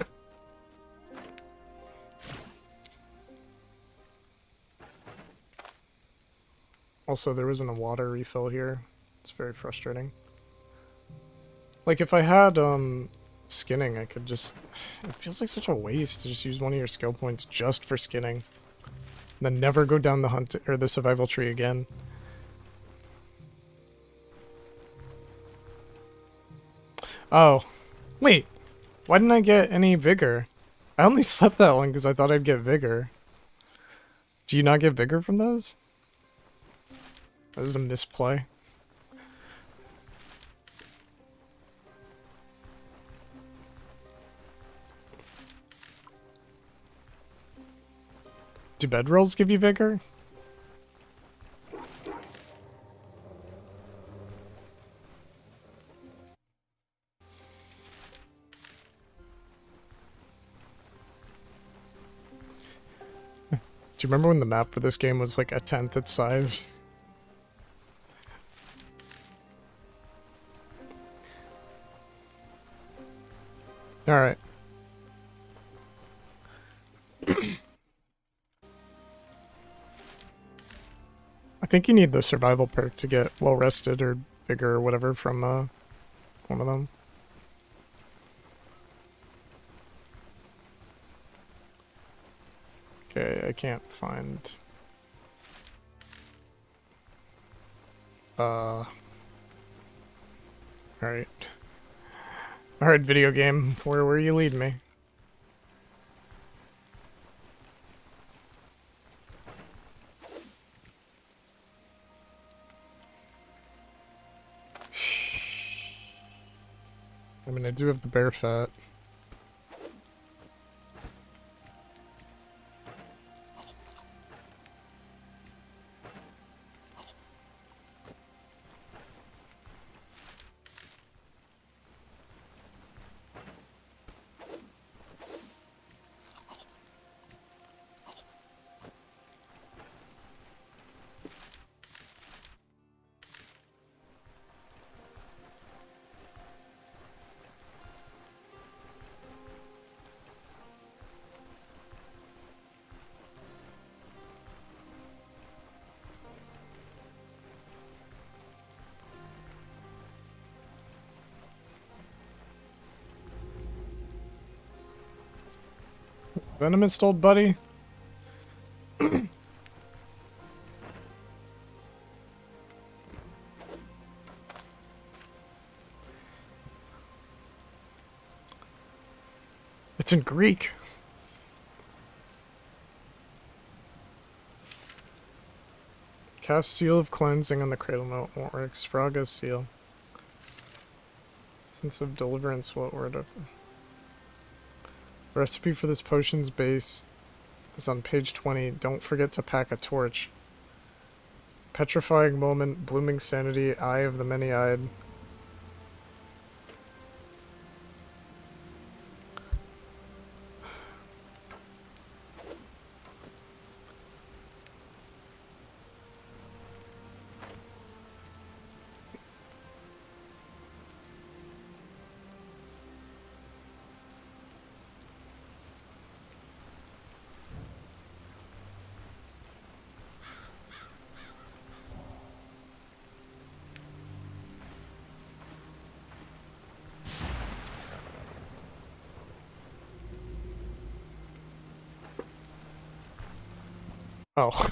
Also, there isn't a water refill here. It's very frustrating. Like, if I had, skinning, I could just... It feels like such a waste to just use one of your skill points just for skinning. And then never go down the hunt or the survival tree again. Oh. Wait. Why didn't I get any vigor? I only slept that long because I thought I'd get vigor. Do you not get vigor from those? That was a misplay. Do bedrolls give you vigor? Do you remember when the map for this game was like a tenth its size? Alright. I think you need the survival perk to get well rested or vigor or whatever from one of them. Okay, I can't find... Alright. Alright, video game. Where you lead me? I mean, I do have the bear fat. Venomous old buddy? It's in Greek. Cast Seal of Cleansing on the Cradle Note won't work. Sfraga Seal. Sense of Deliverance, what word of... The recipe for this potion's base is on page 20. Don't forget to pack a torch. Petrifying Moment, Blooming Sanity, Eye of the Many-Eyed. Oh.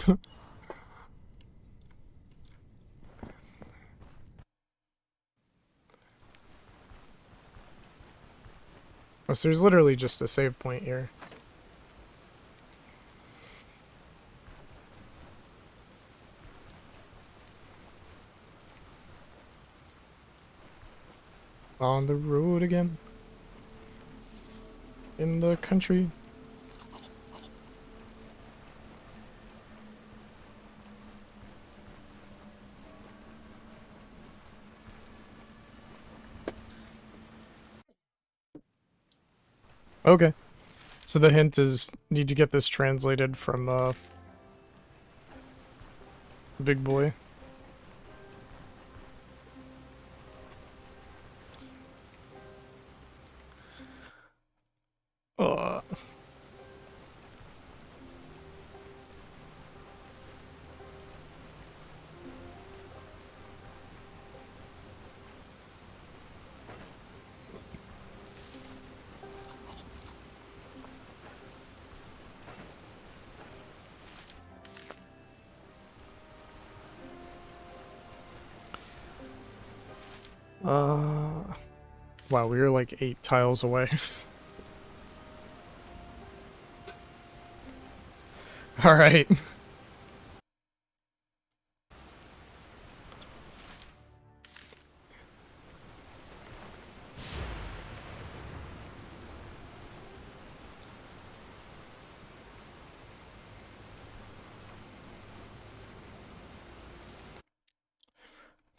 Oh, so there's literally just a save point here. On the road again. In the country. Okay. So the hint is need to get this translated from Big Boy. Uh. Wow, we were like 8 tiles away. Alright.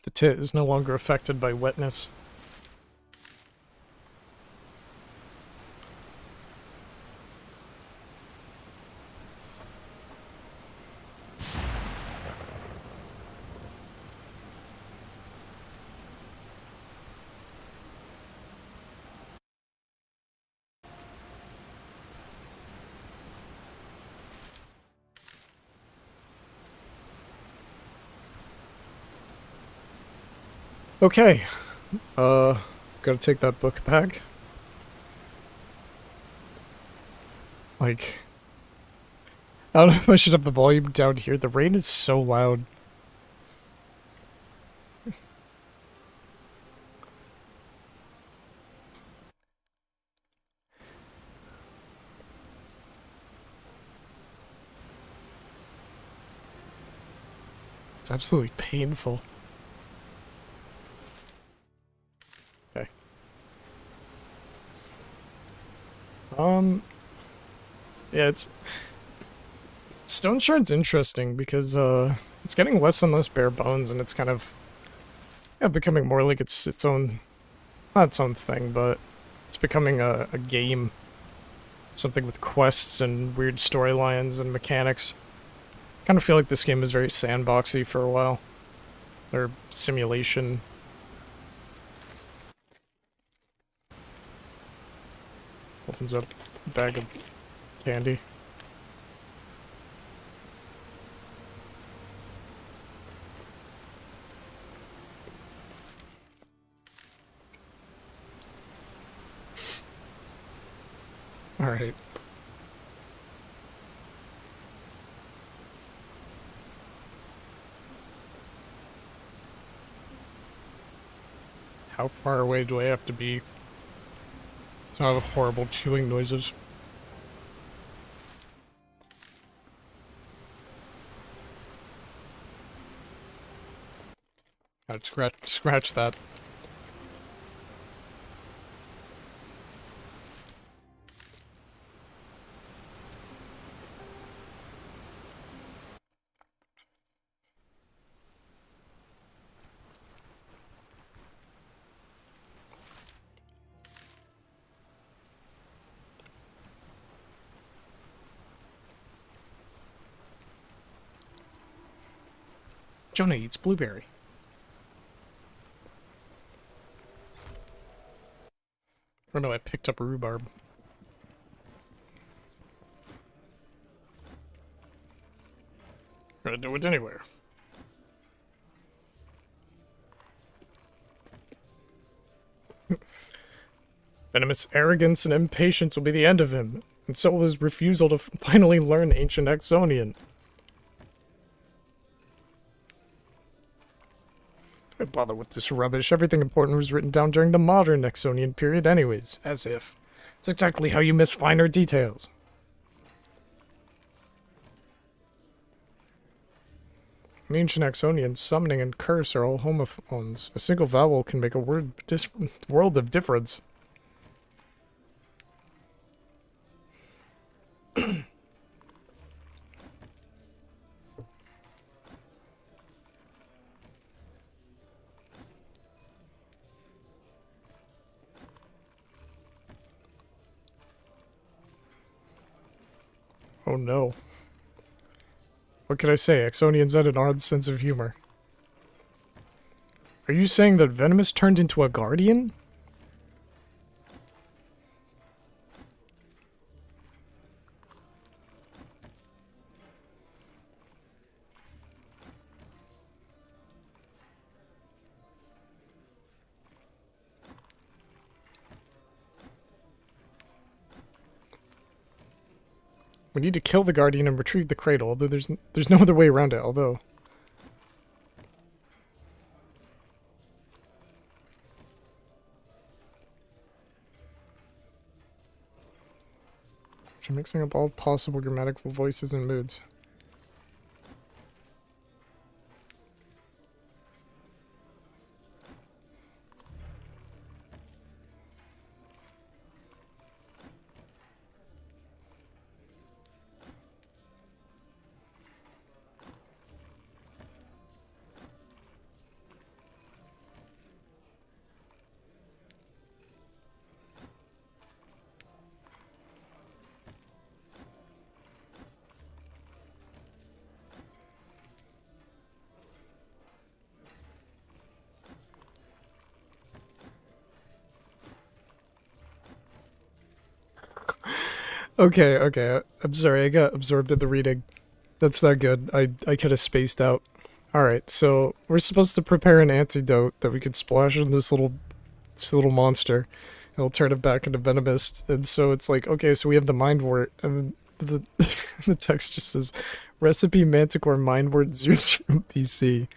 The tit is no longer affected by wetness. Okay. Gotta take that book back. Like, I don't know if I should have the volume down here. The rain is so loud. It's absolutely painful. Okay. Yeah, Stoneshard's interesting because, it's getting less and less bare bones, and it's kind of, yeah, becoming more like its own, not its own thing, but it's becoming a game. Something with quests and weird storylines and mechanics. Kind of feel like this game was very sandboxy for a while. Or simulation. Opens up a bag of candy. Alright. How far away do I have to be? It's not horrible chewing noises. I'd scratch that. Jonah eats blueberry. Oh no, I picked up rhubarb. Gonna do it anywhere. Venomous arrogance and impatience will be the end of him, and so will his refusal to finally learn ancient Exonian. Why bother with this rubbish? Everything important was written down during the modern Exonian period anyways, as if. It's exactly how you miss finer details. In ancient Exonian, summoning and curse are all homophones. A single vowel can make a world of difference. Oh no. What could I say? Exonians had an odd sense of humor. Are you saying that Venomous turned into a guardian? We need to kill the guardian and retrieve the cradle, although there's no other way around it, although... structure, mixing up all possible grammatical voices and moods. Okay, I'm sorry, I got absorbed in the reading. That's not good. I kind of spaced out. Alright, so we're supposed to prepare an antidote that we could splash on this little monster. It'll turn it back into venomous. And so it's like, okay, so we have the mind wort, and the the text just says recipe manticore mind wort 00 PC.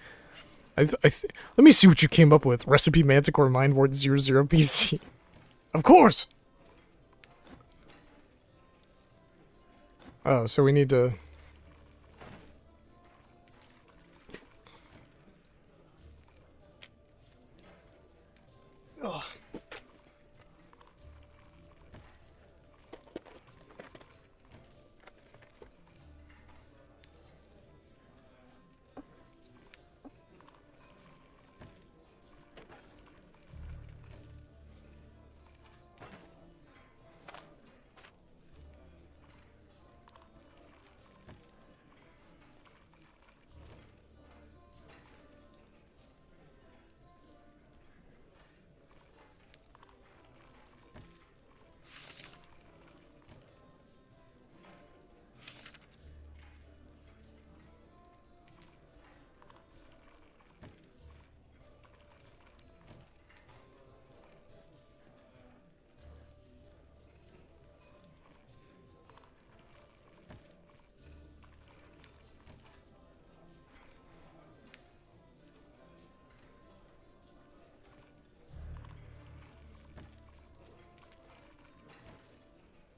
Let me see what you came up with. Recipe manticore mind wort 00 PC. Of course. Oh, so we need to... Ugh.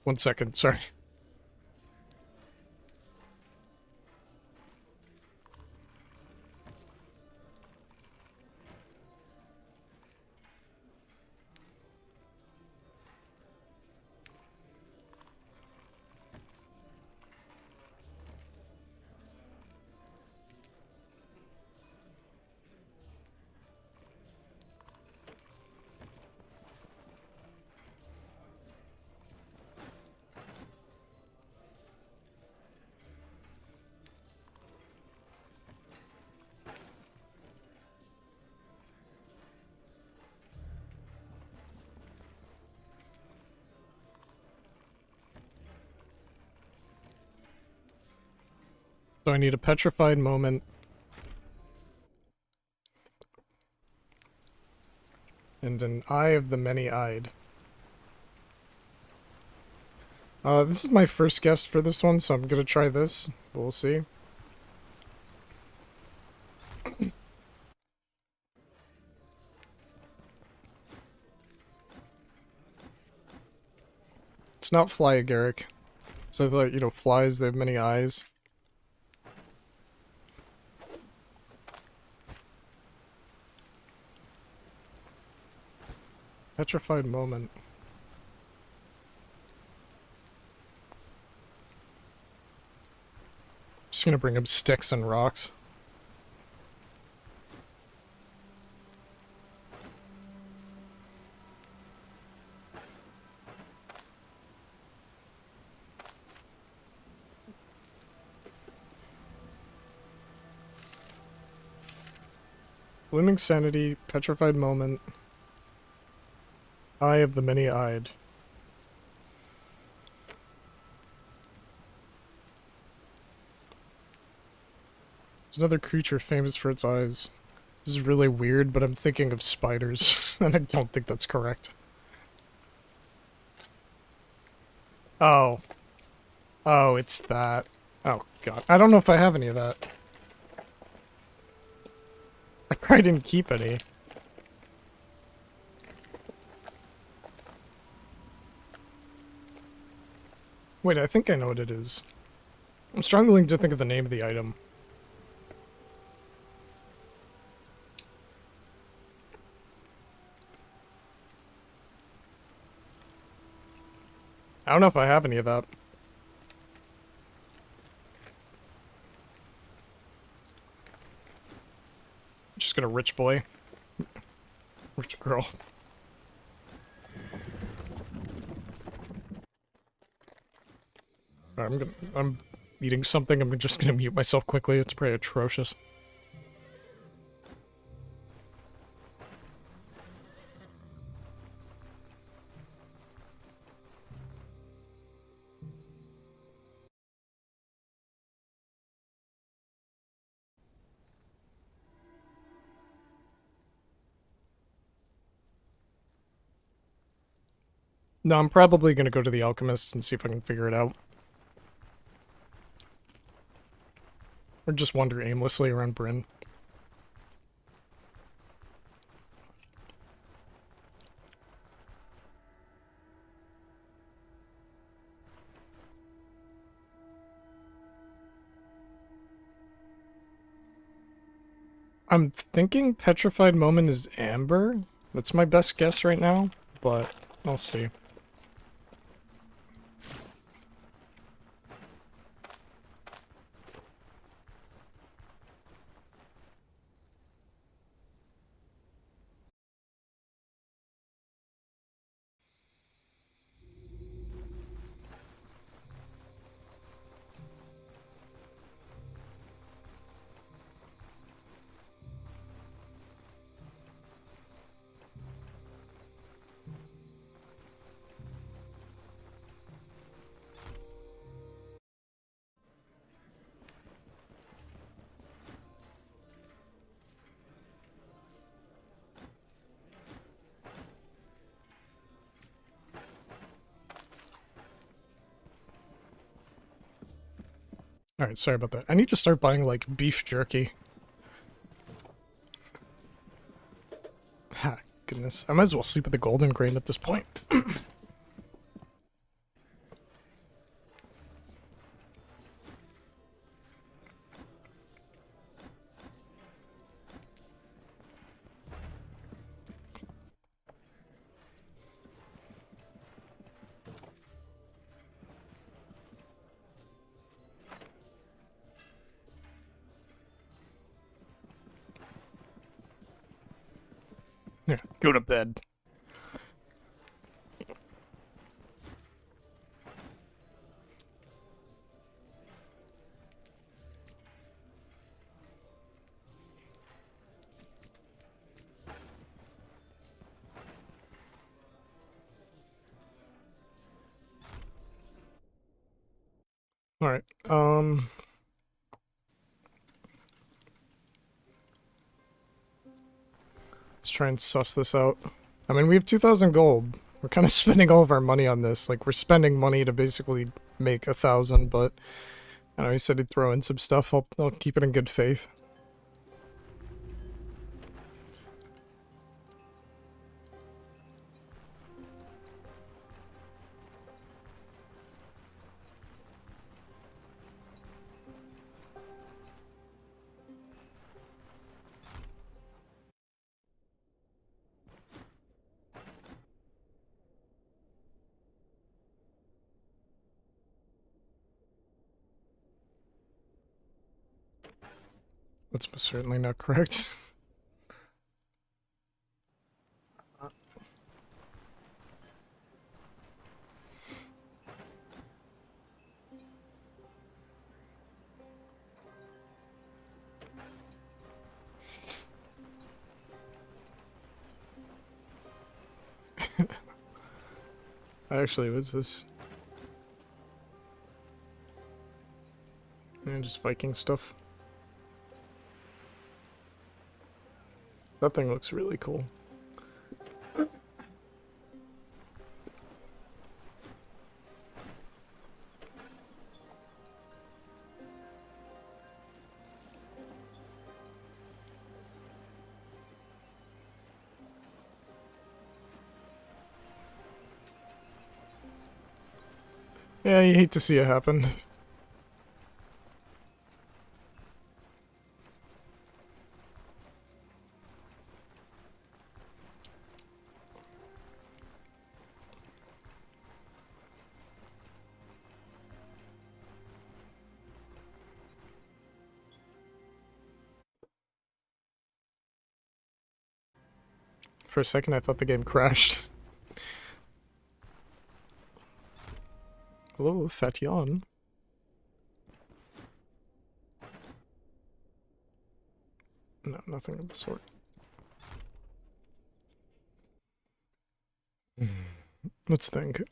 1 second, sorry. So I need a petrified moment. And an eye of the many-eyed. This is my first guest for this one, so I'm gonna try this. We'll see. It's not fly agaric. So I thought, you know, flies, they have many eyes. Petrified moment. Just gonna bring up sticks and rocks. Blooming sanity, petrified moment. Eye of the many-eyed. There's another creature famous for its eyes. This is really weird, but I'm thinking of spiders, and I don't think that's correct. Oh. Oh, it's that. Oh, God. I don't know if I have any of that. I probably didn't keep any. Wait, I think I know what it is. I'm struggling to think of the name of the item. I don't know if I have any of that. Just got a rich boy. Rich girl. Alright, I'm eating something. I'm just gonna mute myself quickly. It's pretty atrocious. No, I'm probably gonna go to the alchemist and see if I can figure it out. Or just wander aimlessly around Bryn. I'm thinking Petrified Moment is Amber. That's my best guess right now, but I'll see. Alright, sorry about that. I need to start buying, like, beef jerky. Ha, goodness. I might as well sleep with the golden grain at this point. Yeah, go to bed. Alright, let's try and suss this out. I mean, we have 2,000 gold. We're kind of spending all of our money on this. Like, we're spending money to basically make 1,000, but... I know he said he'd throw in some stuff. I'll keep it in good faith. That's most certainly not correct. Actually, what's this? Yeah, just Viking stuff. That thing looks really cool. Yeah, you hate to see it happen. For a second, I thought the game crashed. Hello, fat yawn. No, nothing of the sort. Let's think.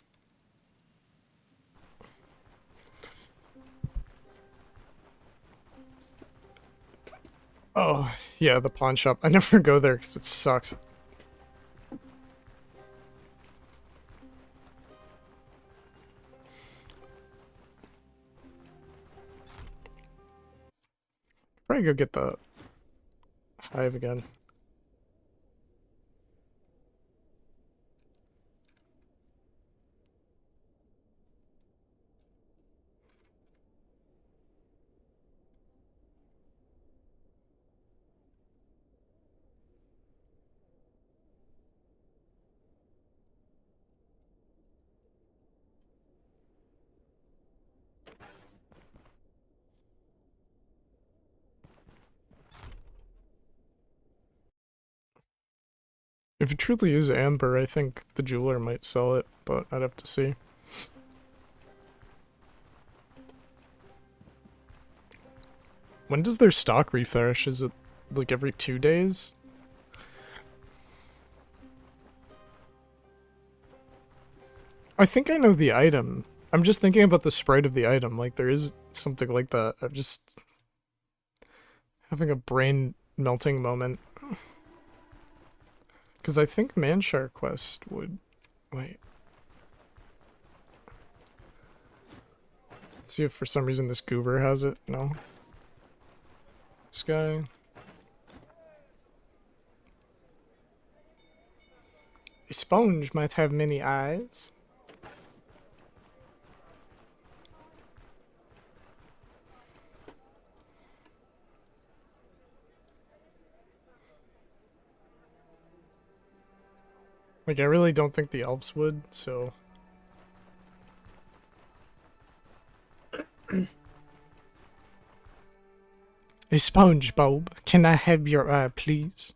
Oh, yeah, the pawn shop. I never go there because it sucks. Probably go get the hive again. If it truly is amber, I think the jeweler might sell it, but I'd have to see. When does their stock refresh? Is it like every 2 days? I think I know the item. I'm just thinking about the sprite of the item. Like, there is something like that. I'm just having a brain melting moment. Because I think Manshar Quest would... Wait. Let's see if for some reason this goober has it. No. This guy... A sponge might have many eyes. Like, I really don't think the elves would, so... A SpongeBob, can I have your eye, please?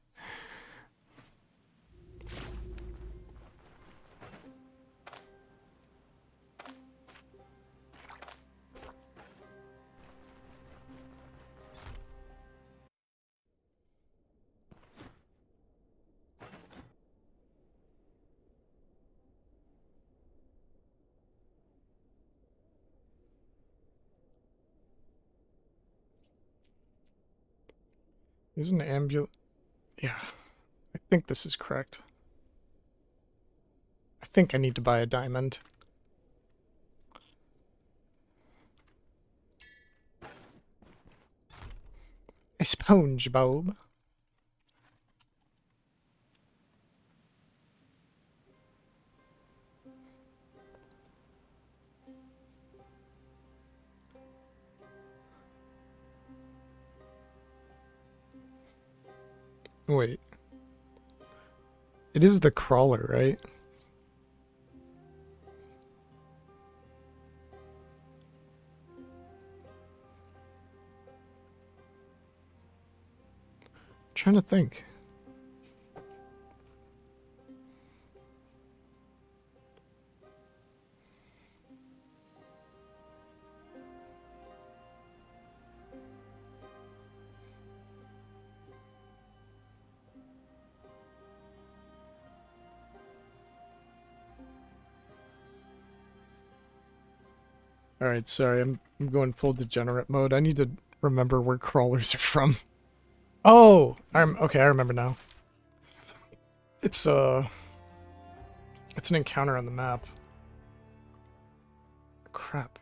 Isn't ambulance... Yeah, I think this is correct. I think I need to buy a diamond. A SpongeBob. Wait. It is the crawler, right? I'm trying to think. Alright, sorry, I'm going full degenerate mode. I need to remember where crawlers are from. Oh! Okay, I remember now. It's an encounter on the map. Crap.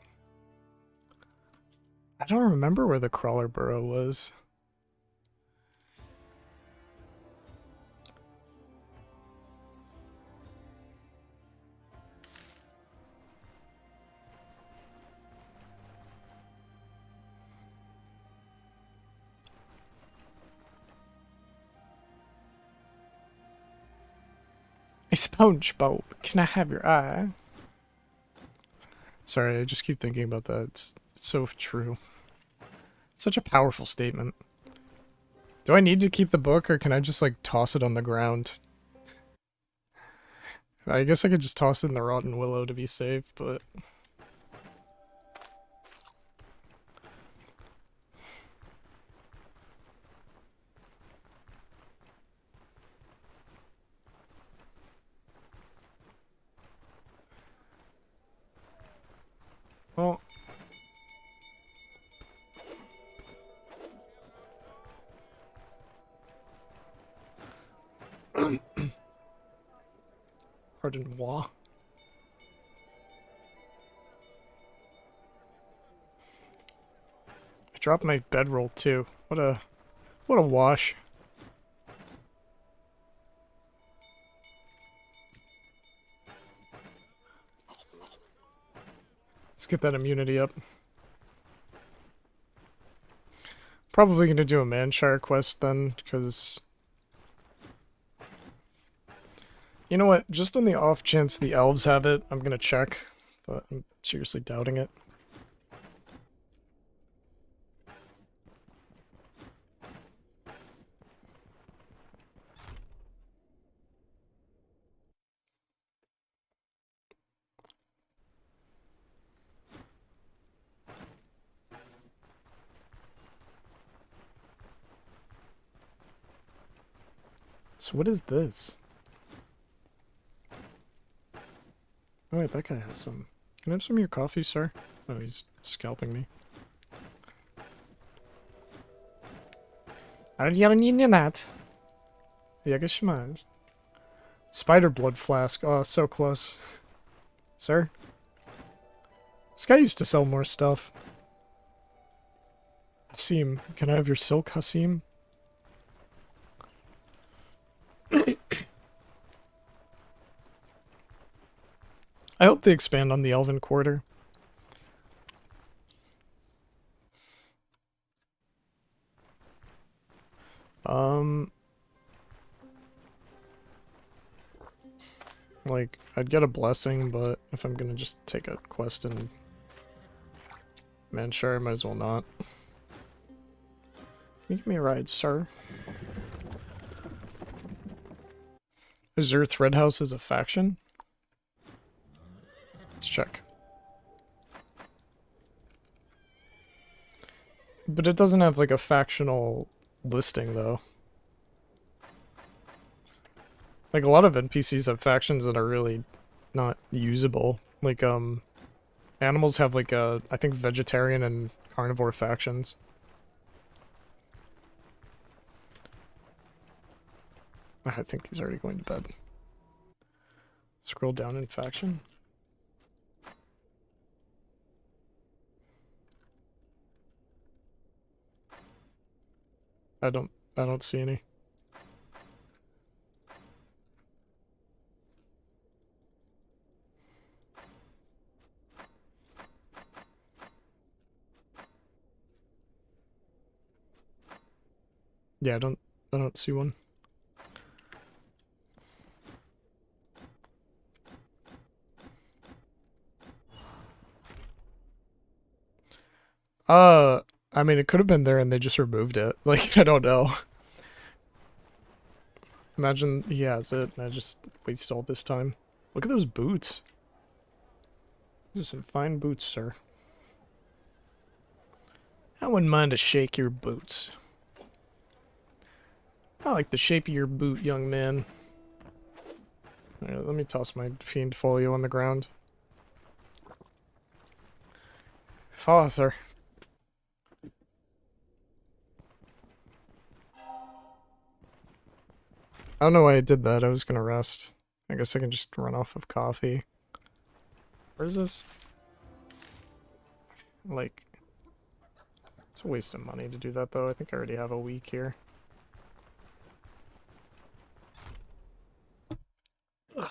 I don't remember where the crawler burrow was. A SpongeBob, can I have your eye? Sorry, I just keep thinking about that. It's so true. It's such a powerful statement. Do I need to keep the book, or can I just, like, toss it on the ground? I guess I could just toss it in the rotten willow to be safe, but... Well... Pardon moi. I dropped my bedroll too. What a wash. Let's get that immunity up. Probably gonna do a Manshire quest then, because... You know what? Just on the off chance the elves have it, I'm gonna check. But I'm seriously doubting it. So what is this? Oh wait, that guy has some. Can I have some of your coffee, sir? Oh, he's scalping me. I don't need that. Yeah, I guess you might. Spider blood flask. Oh, so close. Sir? This guy used to sell more stuff. Hasim, can I have your silk, Hasim? I hope they expand on the Elven Quarter. Like, I'd get a blessing, but if I'm gonna just take a quest in Manshire, I might as well not. Can you give me a ride, sir? Azure Thread House is a faction? Let's check. But it doesn't have, like, a factional listing, though. Like, a lot of NPCs have factions that are really not usable. Like, animals have, like, I think vegetarian and carnivore factions. I think he's already going to bed. Scroll down in faction. I don't see any. Yeah, I don't see one. I mean, it could have been there and they just removed it. Like, I don't know. Imagine he has it and I just wasted all this time. Look at those boots. Those are some fine boots, sir. I wouldn't mind to shake your boots. I like the shape of your boot, young man. Alright, let me toss my fiend folio on the ground. Father. I don't know why I did that. I was gonna rest. I guess I can just run off of coffee. Where's this? Like... It's a waste of money to do that, though. I think I already have a week here. Ugh.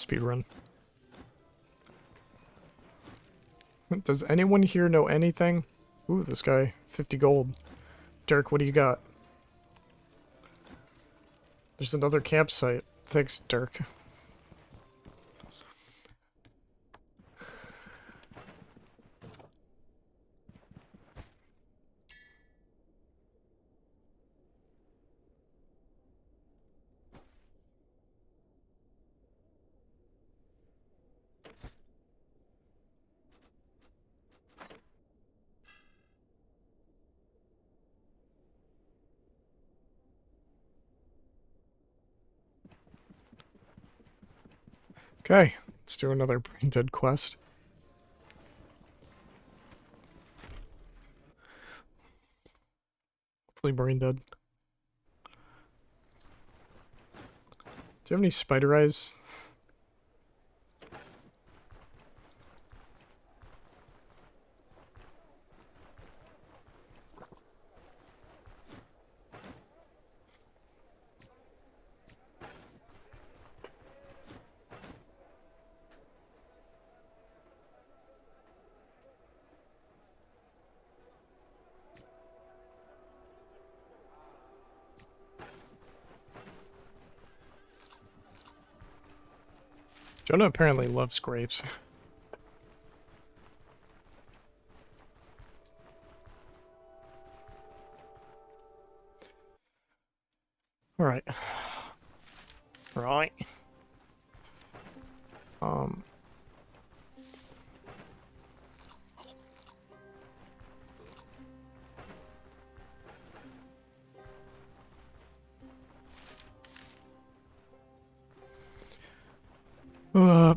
Speedrun. Does anyone here know anything? Ooh, this guy. 50 gold. Dirk, what do you got? There's another campsite. Thanks, Dirk. Okay, let's do another Brain Dead quest. Hopefully Brain Dead. Do you have any spider eyes? Jonah apparently loves grapes. Alright. Right. Uh,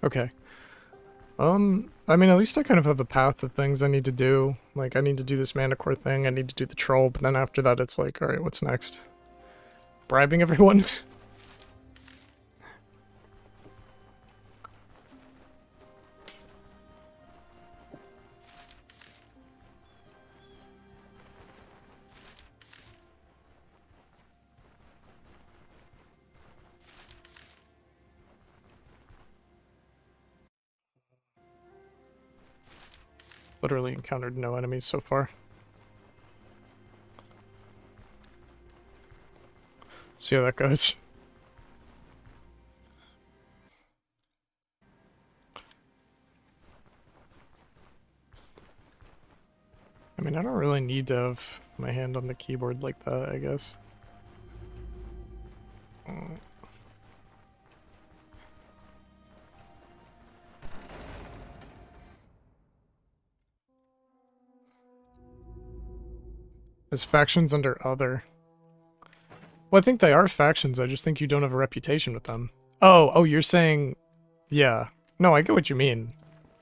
okay. I mean, at least I kind of have a path of things I need to do. Like, I need to do this Manticore thing, I need to do the troll, but then after that it's like, alright, what's next? Bribing everyone? Literally encountered no enemies so far. See how that goes. I mean, I don't really need to have my hand on the keyboard like that, I guess. There's factions under other. Well, I think they are factions, I just think you don't have a reputation with them. Oh, you're saying... Yeah. No, I get what you mean.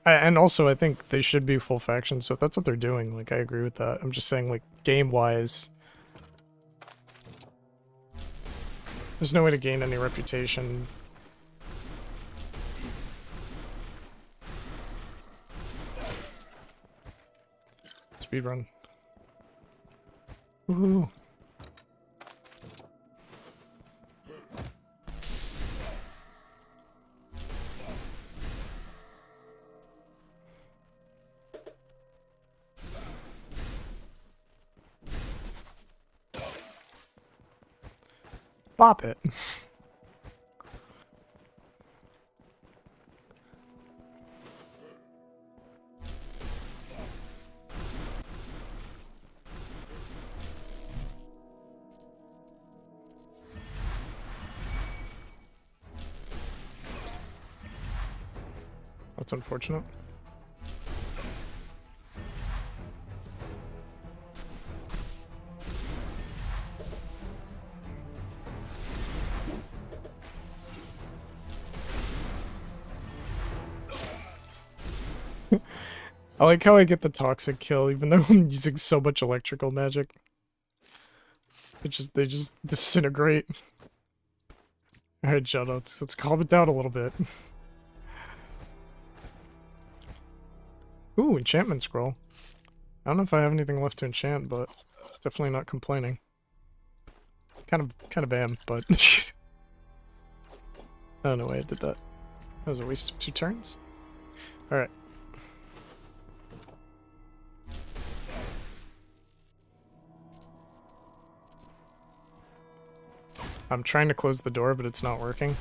And also, I think they should be full factions, so if that's what they're doing, like, I agree with that. I'm just saying, like, game-wise... There's no way to gain any reputation. Speedrun. Woohoo. Bop it. That's unfortunate. I like how I get the toxic kill even though I'm using so much electrical magic. They just disintegrate. Alright, John, let's calm it down a little bit. Ooh, enchantment scroll. I don't know if I have anything left to enchant, but definitely not complaining. Kind of am, but I don't know why I did that. That was a waste of 2 turns. Alright. I'm trying to close the door, but it's not working.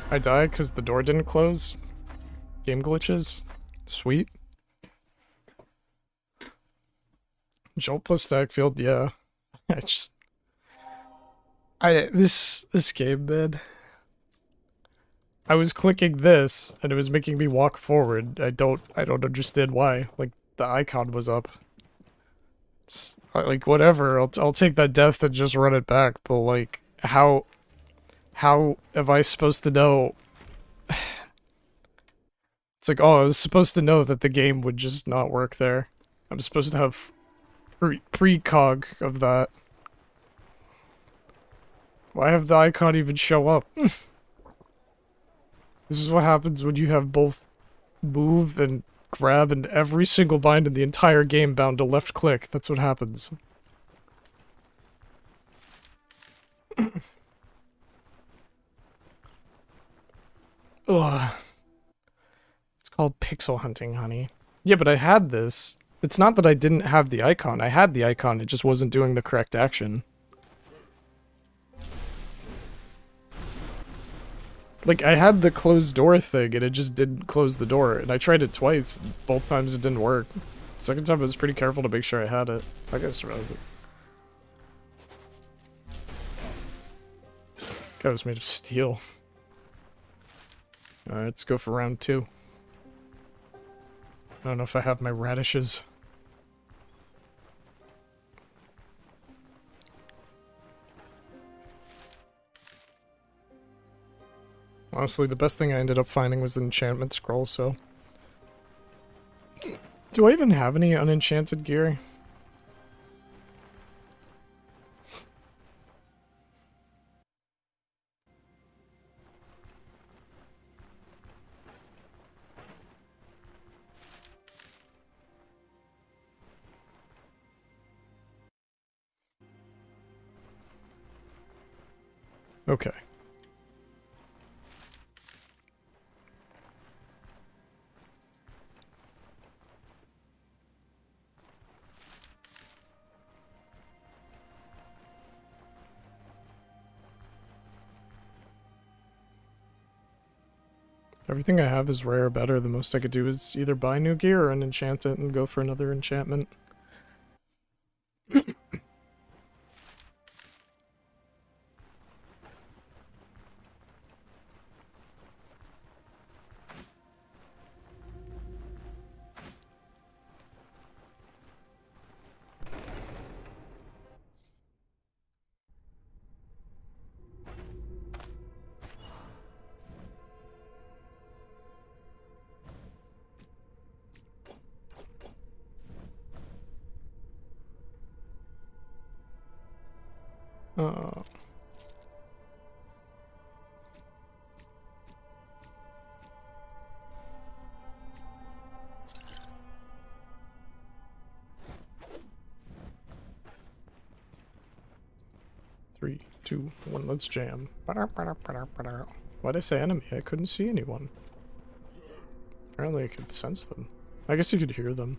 I died because the door didn't close. Game glitches. Sweet. Jolt plus stack field, yeah. This game, man. I was clicking this and it was making me walk forward. I don't understand why. Like the icon was up. It's, like whatever. I'll take that death and just run it back. But like how am I supposed to know? It's like, oh, I was supposed to know that the game would just not work there. I'm supposed to have precog of that. Why have the icon even show up? This is what happens when you have both move and grab and every single bind in the entire game bound to left click. That's what happens. Ugh. It's called pixel hunting, honey. Yeah, but I had this. It's not that I didn't have the icon. I had the icon, it just wasn't doing the correct action. Like, I had the closed door thing, and it just didn't close the door. And I tried it twice. Both times it didn't work. Second time I was pretty careful to make sure I had it. I guess relevant. Guy was made of steel. Alright, let's go for round 2. I don't know if I have my radishes. Honestly, the best thing I ended up finding was the enchantment scroll, so... Do I even have any unenchanted gear? Okay. Everything I have is rare or better. The most I could do is either buy new gear or unenchant it and go for another enchantment. Uh... 3, 2, 1, let's jam. Why'd I say enemy? I couldn't see anyone. Apparently I could sense them. I guess you could hear them.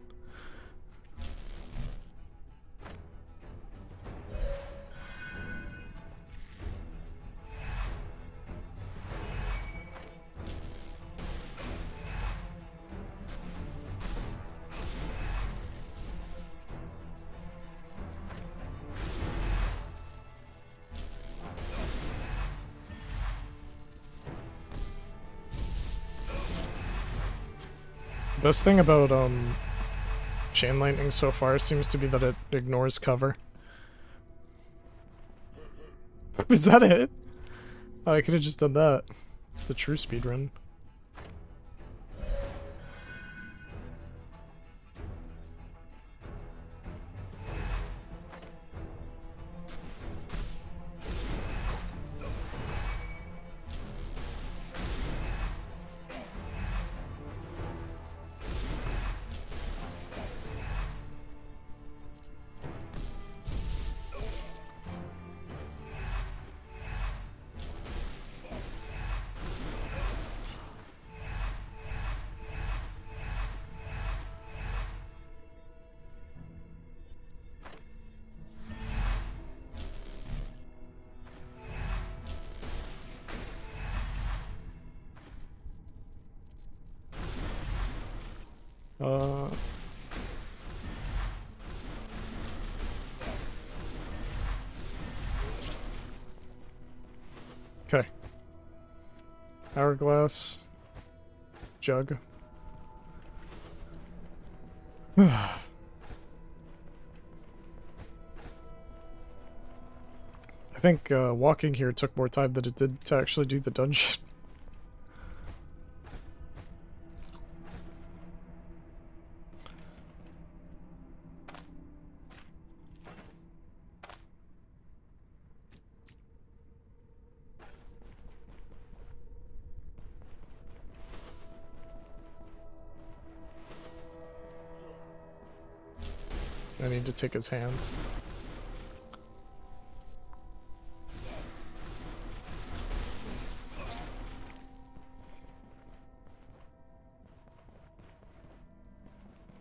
Best thing about chain lightning so far seems to be that it ignores cover. Is that it? Oh, I could have just done that. It's the true speedrun. Okay. Hourglass. Jug. I think walking here took more time than it did to actually do the dungeon. I need to take his hand.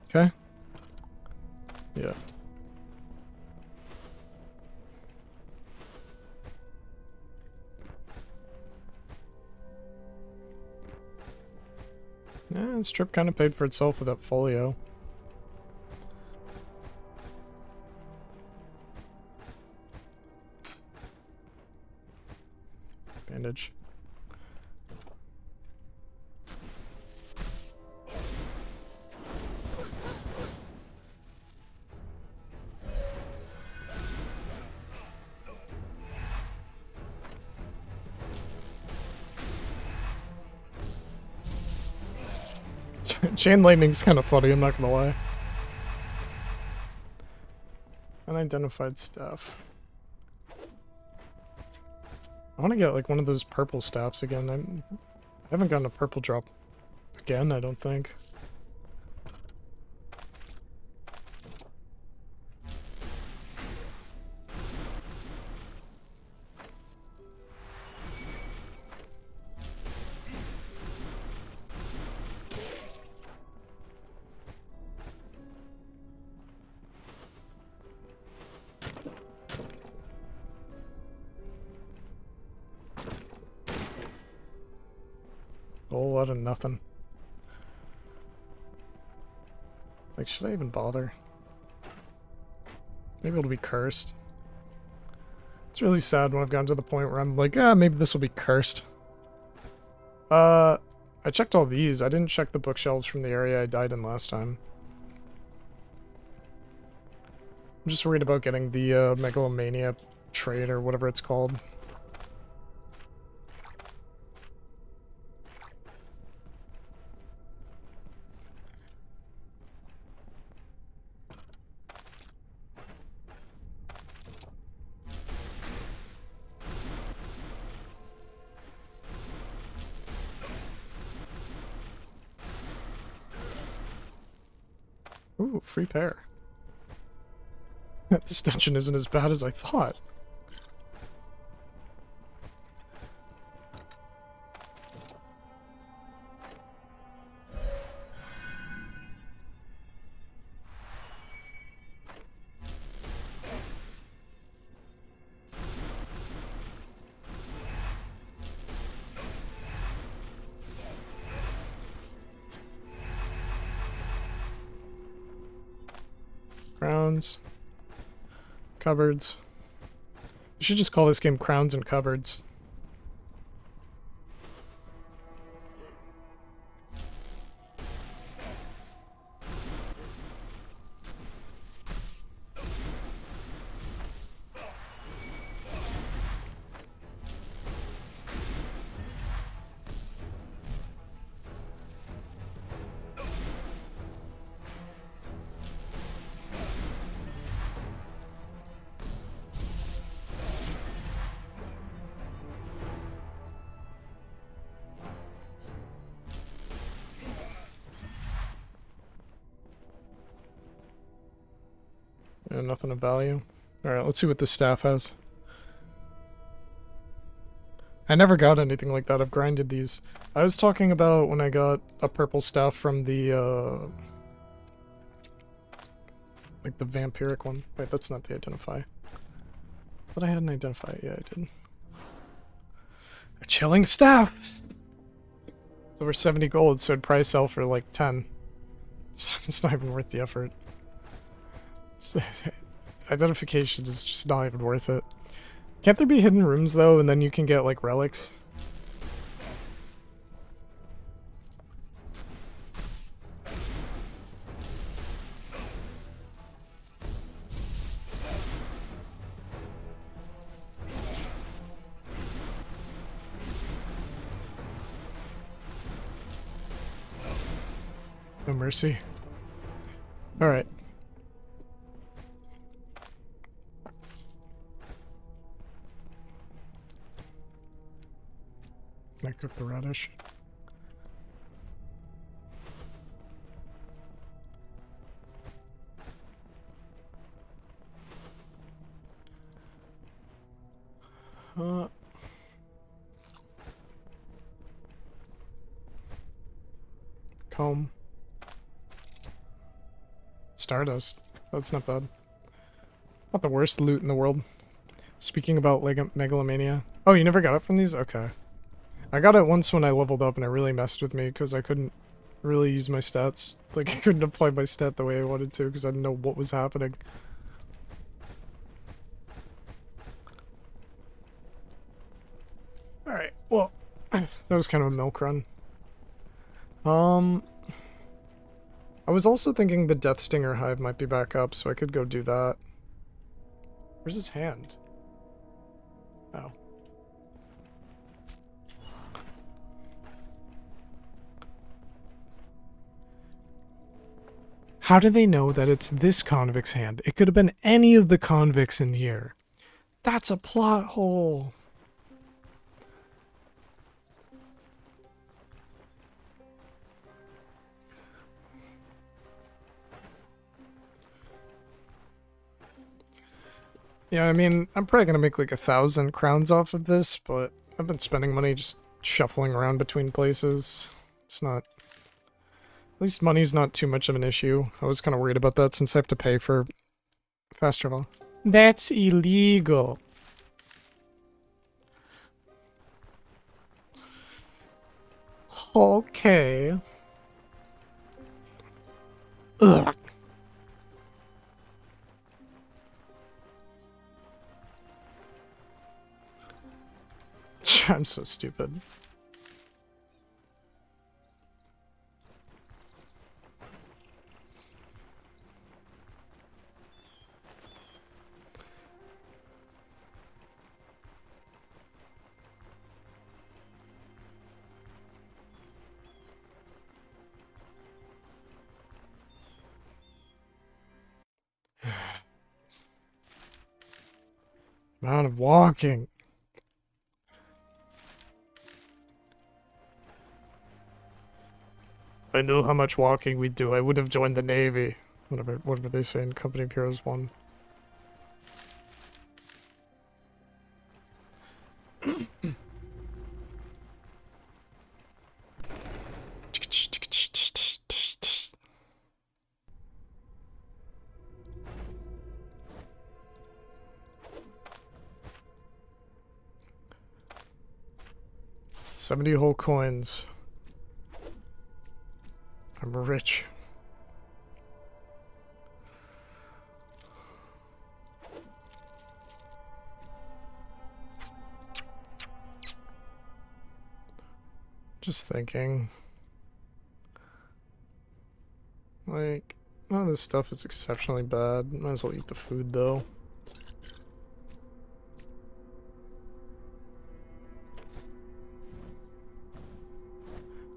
Okay. Yeah. Yeah, this trip kind of paid for itself with that folio. Bandage. Chain lightning's kind of funny, I'm not gonna lie. Unidentified staff. I want to get like one of those purple staffs again. I haven't gotten a purple drop again, I don't think. A whole lot of nothing. Like, should I even bother? Maybe it'll be cursed. It's really sad when I've gotten to the point where I'm like, ah, maybe this will be cursed. I checked all these. I didn't check the bookshelves from the area I died in last time. I'm just worried about getting the Megalomania trait or whatever it's called. Ooh, free pair. This dungeon isn't as bad as I thought. Crowns. Cupboards. You should just call this game Crowns and Cupboards. Yeah, nothing of value. Alright, let's see what this staff has. I never got anything like that. I've grinded these. I was talking about when I got a purple staff from the, like the vampiric one. Wait, that's not the identify. But I had an identify. Yeah, I did. A chilling staff! Over 70 gold, so I'd probably sell for like 10. It's not even worth the effort. Identification is just not even worth it. Can't there be hidden rooms though, and then you can get like relics? No mercy. Alright. Can I cook the radish? Comb. Stardust. That's not bad. Not the worst loot in the world. Speaking about megalomania. Oh, you never got it from these? Okay. I got it once when I leveled up and it really messed with me because I couldn't really use my stats. Like, I couldn't apply my stat the way I wanted to because I didn't know what was happening. Alright, well, that was kind of a milk run. I was also thinking the Death Stinger hive might be back up, so I could go do that. Where's his hand? Oh. How do they know that it's this convict's hand? It could have been any of the convicts in here. That's a plot hole. Yeah, I mean, I'm probably gonna make like 1,000 crowns off of this, but I've been spending money just shuffling around between places. It's not... At least money's not too much of an issue. I was kind of worried about that since I have to pay for fast travel. That's illegal. Okay. Ugh. I'm so stupid. Amount of walking. If I knew how much walking we'd do, I would have joined the Navy. Whatever they say in Company of Heroes 1. $70 whole coins. I'm rich. Just thinking. Like, none of this stuff is exceptionally bad. Might as well eat the food though.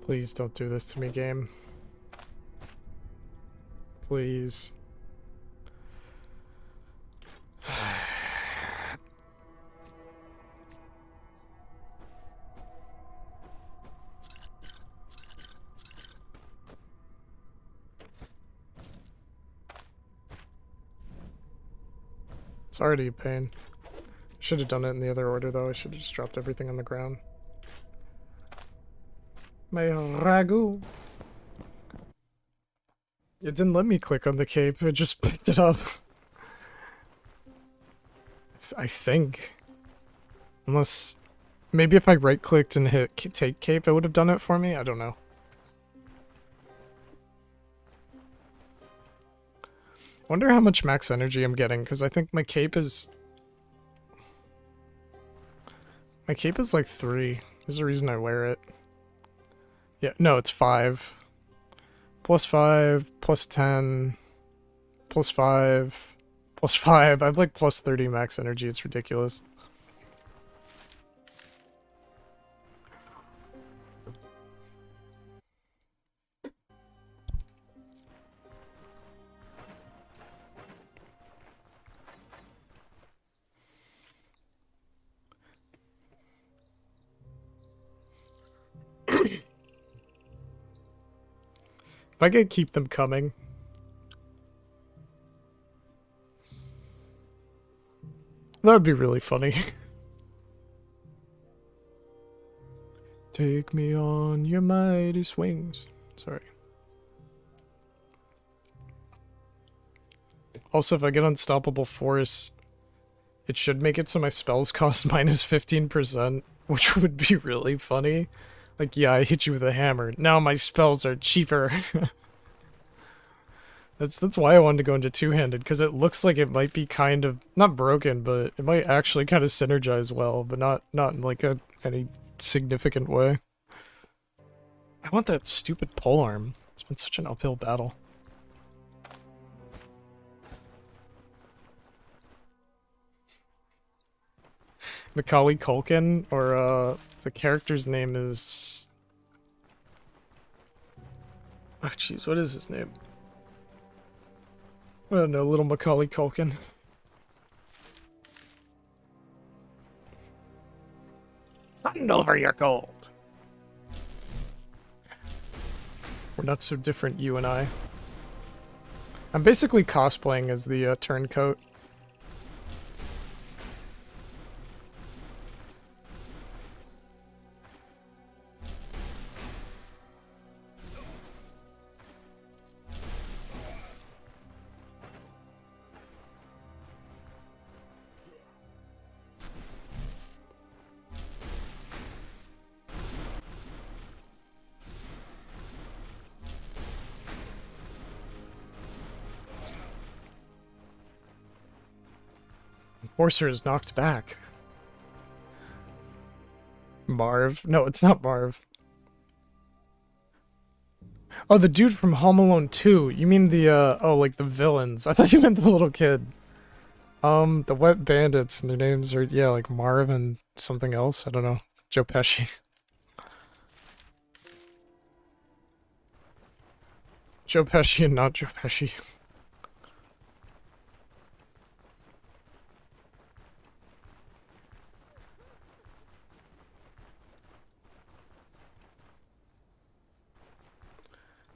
Please don't do this to me, game. Please. It's already a pain. I should have done it in the other order though. I should have just dropped everything on the ground. My ragu. It didn't let me click on the cape, it just picked it up. I think. Unless... Maybe if I right-clicked and hit take cape, it would have done it for me? I don't know. Wonder how much max energy I'm getting, because I think my cape is... My cape is like 3. There's a reason I wear it. Yeah, no, it's 5. Plus 5, plus 10, plus 5, plus 5. I have like plus 30 max energy, it's ridiculous. If I could keep them coming. That would be really funny. Take me on your mighty swings. Sorry. Also, if I get Unstoppable Force, it should make it so my spells cost minus 15%, which would be really funny. Like, yeah, I hit you with a hammer. Now my spells are cheaper. That's why I wanted to go into two-handed, because it looks like it might be kind of, not broken, but it might actually kind of synergize well, but not in like any significant way. I want that stupid polearm. It's been such an uphill battle. Macaulay Culkin, or the character's name is... Oh jeez, what is his name? I don't know, little Macaulay Culkin. Hand over your gold. We're not so different, you and I. I'm basically cosplaying as the turncoat. Enforcer is knocked back. Marv? No, it's not Marv. Oh, the dude from Home Alone 2. You mean the, oh, like the villains. I thought you meant the little kid. The Wet Bandits, and their names are, yeah, like Marv and something else. I don't know. Joe Pesci. Joe Pesci and not Joe Pesci.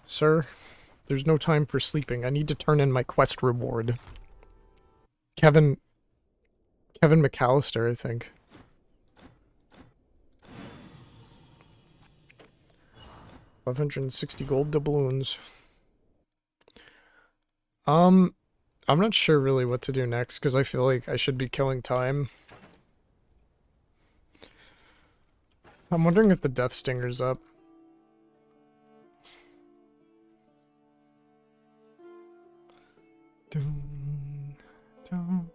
Sir, there's no time for sleeping. I need to turn in my quest reward. Kevin McAllister, I think. $560 gold doubloons. I'm not sure really what to do next, because I feel like I should be killing time. I'm wondering if the Death Stinger's up. Dun, dun.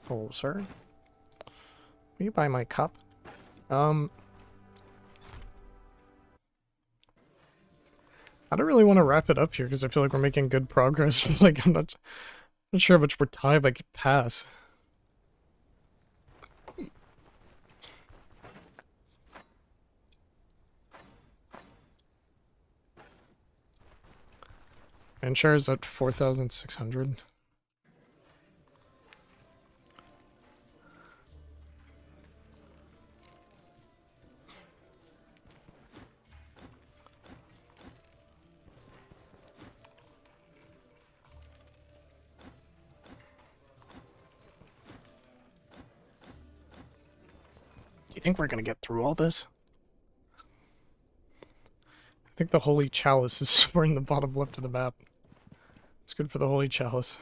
Oh, sir? Will you buy my cup? I don't really want to wrap it up here because I feel like we're making good progress. Like, I'm not sure how much more time I could pass. Manchar is at 4,600. Do you think we're gonna get through all this? I think the Holy Chalice is somewhere in the bottom left of the map. It's good for the Holy Chalice.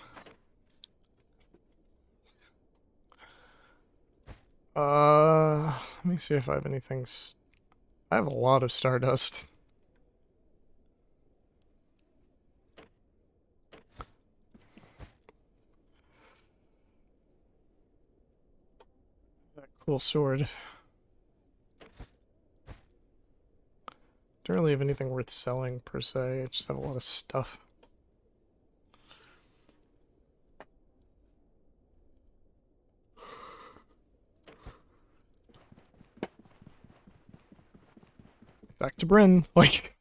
Let me see if I have anything. I have a lot of Stardust. That cool sword. Don't really have anything worth selling per se. I just have a lot of stuff. Back to Bryn, like.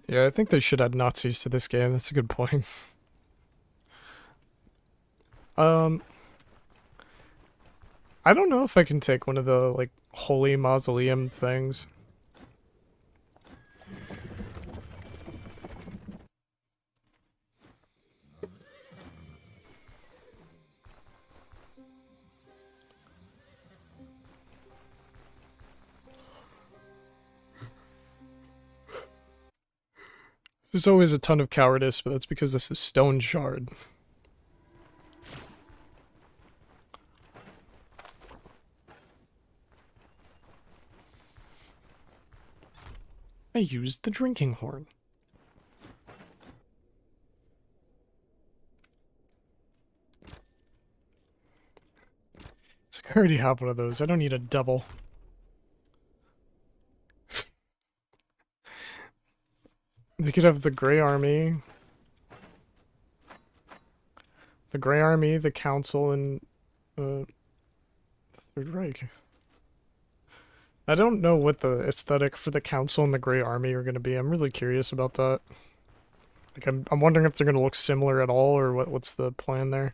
Yeah, I think they should add Nazis to this game. That's a good point. I don't know if I can take one of the, like, holy mausoleum things. There's always a ton of cowardice, but that's because this is Stoneshard. I used the drinking horn. It's like I already have one of those. I don't need a double. They could have the Grey Army. The Grey Army, the Council, and the Third Reich. I don't know what the aesthetic for the Council and the Grey Army are going to be. I'm really curious about that. Like, I'm wondering if they're going to look similar at all, or what's the plan there.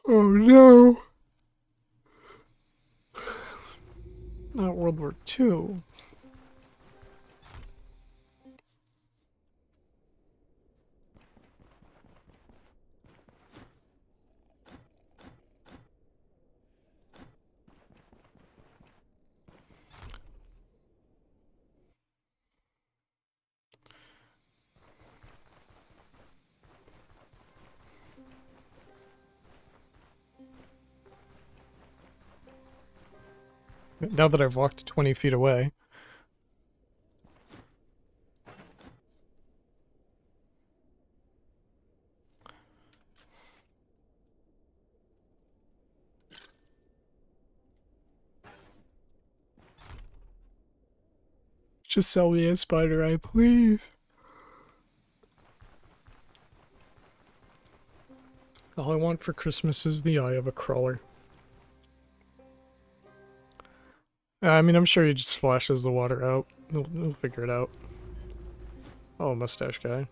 Oh no! Not World War II. Now that I've walked 20 feet away. Just sell me a spider eye, please. All I want for Christmas is the eye of a crawler. I mean, I'm sure he just splashes the water out. He'll figure it out. Oh, mustache guy.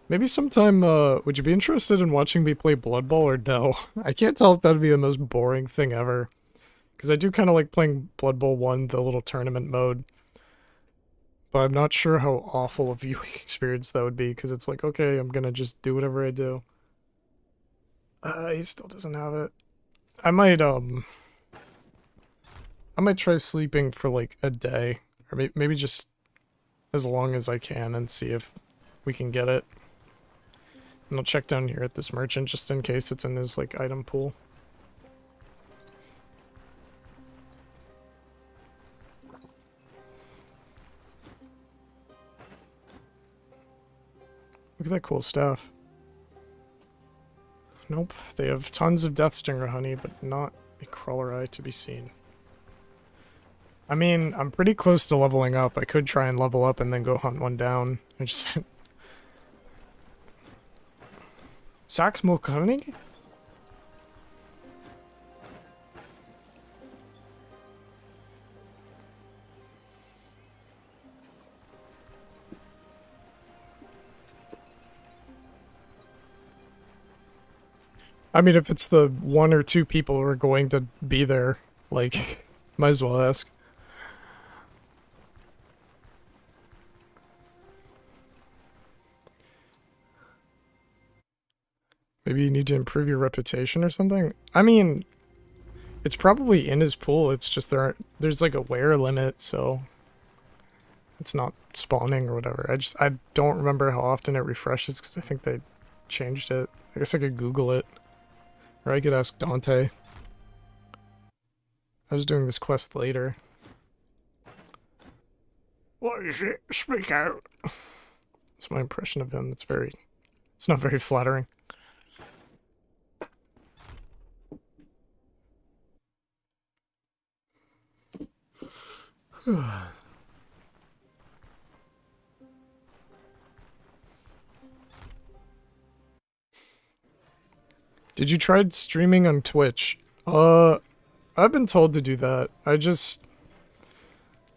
Maybe sometime, would you be interested in watching me play Blood Bowl or no? I can't tell if that'd be the most boring thing ever. Because I do kind of like playing Blood Bowl 1, the little tournament mode. But I'm not sure how awful a viewing experience that would be, because it's like, okay, I'm gonna just do whatever I do. He still doesn't have it. I might try sleeping for like a day. Or maybe just as long as I can and see if we can get it. And I'll check down here at this merchant just in case it's in his like item pool. Look at that cool stuff. Nope, they have tons of Death Stinger honey, but not a crawler eye to be seen. I mean, I'm pretty close to leveling up. I could try and level up and then go hunt one down. I just... Sax Koenig? I mean, if it's the 1 or 2 people who are going to be there, like, might as well ask. Maybe you need to improve your reputation or something? I mean, it's probably in his pool, it's just there's like a wear limit, so it's not spawning or whatever. I don't remember how often it refreshes because I think they changed it. I guess I could Google it. Or I could ask Dante. I was doing this quest later. What is it? Speak out. That's my impression of him. It's not very flattering. Did you try streaming on Twitch? I've been told to do that. I just,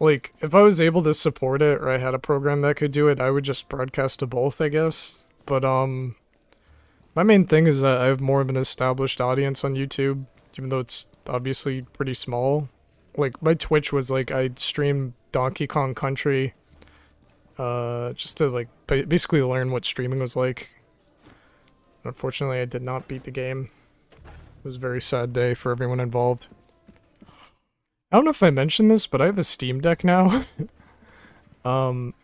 like, if I was able to support it or I had a program that could do it, I would just broadcast to both, I guess. But, my main thing is that I have more of an established audience on YouTube, even though it's obviously pretty small. Like, my Twitch was, like, I streamed Donkey Kong Country, just to, like, basically learn what streaming was like. Unfortunately, I did not beat the game. It was a very sad day for everyone involved. I don't know if I mentioned this, but I have a Steam Deck now. Which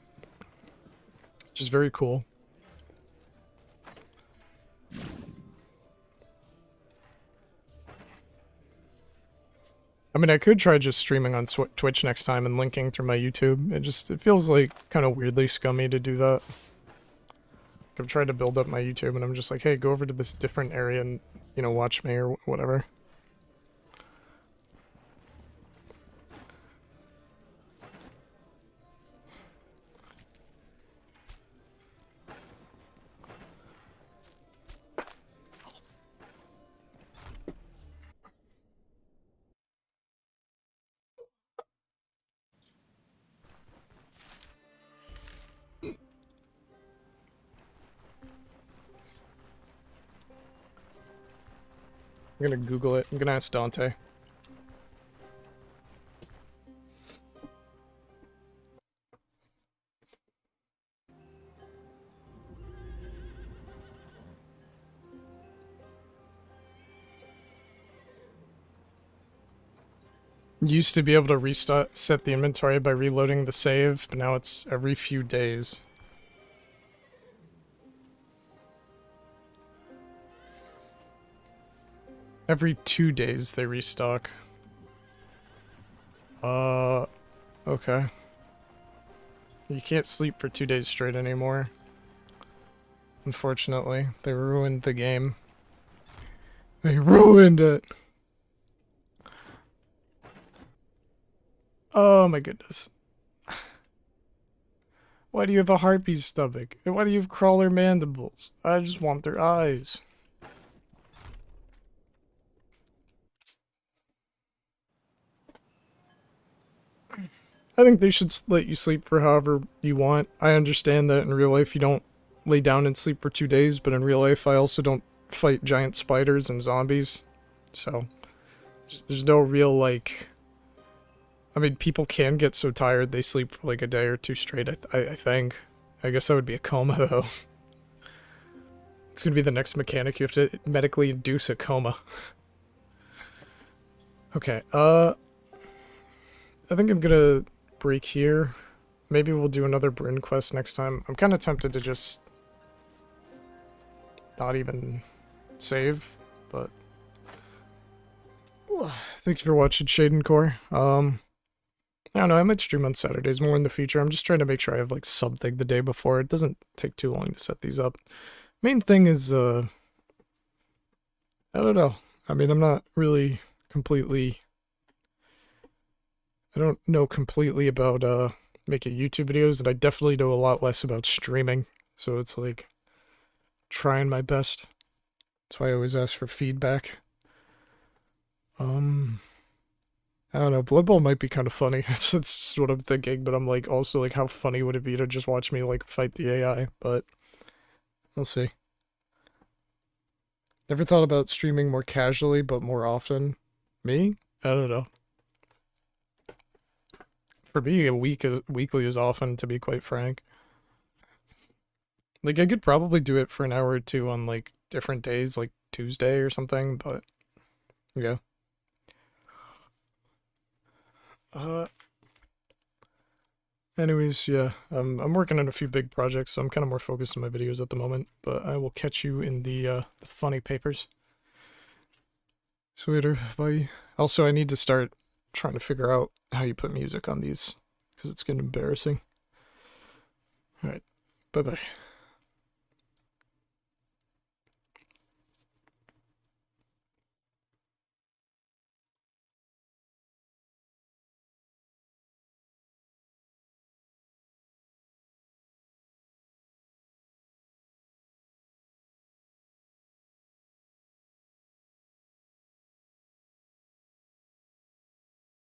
is very cool. I mean, I could try just streaming on Twitch next time and linking through my YouTube. It feels like kind of weirdly scummy to do that. I've tried to build up my YouTube and I'm just like, hey, go over to this different area and, you know, watch me or whatever. I'm gonna Google it. I'm gonna ask Dante. Used to be able to set the inventory by reloading the save, but now it's every few days. Every 2 days they restock. Okay. You can't sleep for 2 days straight anymore. Unfortunately, they ruined the game. They ruined it! Oh my goodness. Why do you have a harpy's stomach? And why do you have crawler mandibles? I just want their eyes. I think they should let you sleep for however you want. I understand that in real life you don't lay down and sleep for 2 days, but in real life I also don't fight giant spiders and zombies. So, there's no real, like... I mean, people can get so tired they sleep for like a day or 2 straight, I think. I guess that would be a coma, though. It's gonna be the next mechanic. You have to medically induce a coma. Okay, I think I'm gonna break here. Maybe we'll do another Bryn quest next time. I'm kind of tempted to just not even save, but... Thank you for watching, Shade and Core. I don't know, I might stream on Saturdays more in the future. I'm just trying to make sure I have, like, something the day before. It doesn't take too long to set these up. Main thing is, I don't know. I mean, I'm not really completely... I don't know completely about, making YouTube videos, and I definitely know a lot less about streaming. So it's, like, trying my best. That's why I always ask for feedback. I don't know, Blood Bowl might be kind of funny. That's just what I'm thinking, but I'm like, also, like, how funny would it be to just watch me, like, fight the AI? But, we'll see. Never thought about streaming more casually, but more often. Me? I don't know. For me, weekly is often, to be quite frank. Like, I could probably do it for an hour or two on, like, different days, like Tuesday or something, but yeah. Uh, Anyways, yeah, I'm working on a few big projects, so I'm kind of more focused on my videos at the moment, but I will catch you in the funny papers. So later, bye. Also, I need to start trying to figure out how you put music on these, because it's getting embarrassing. Alright, bye-bye.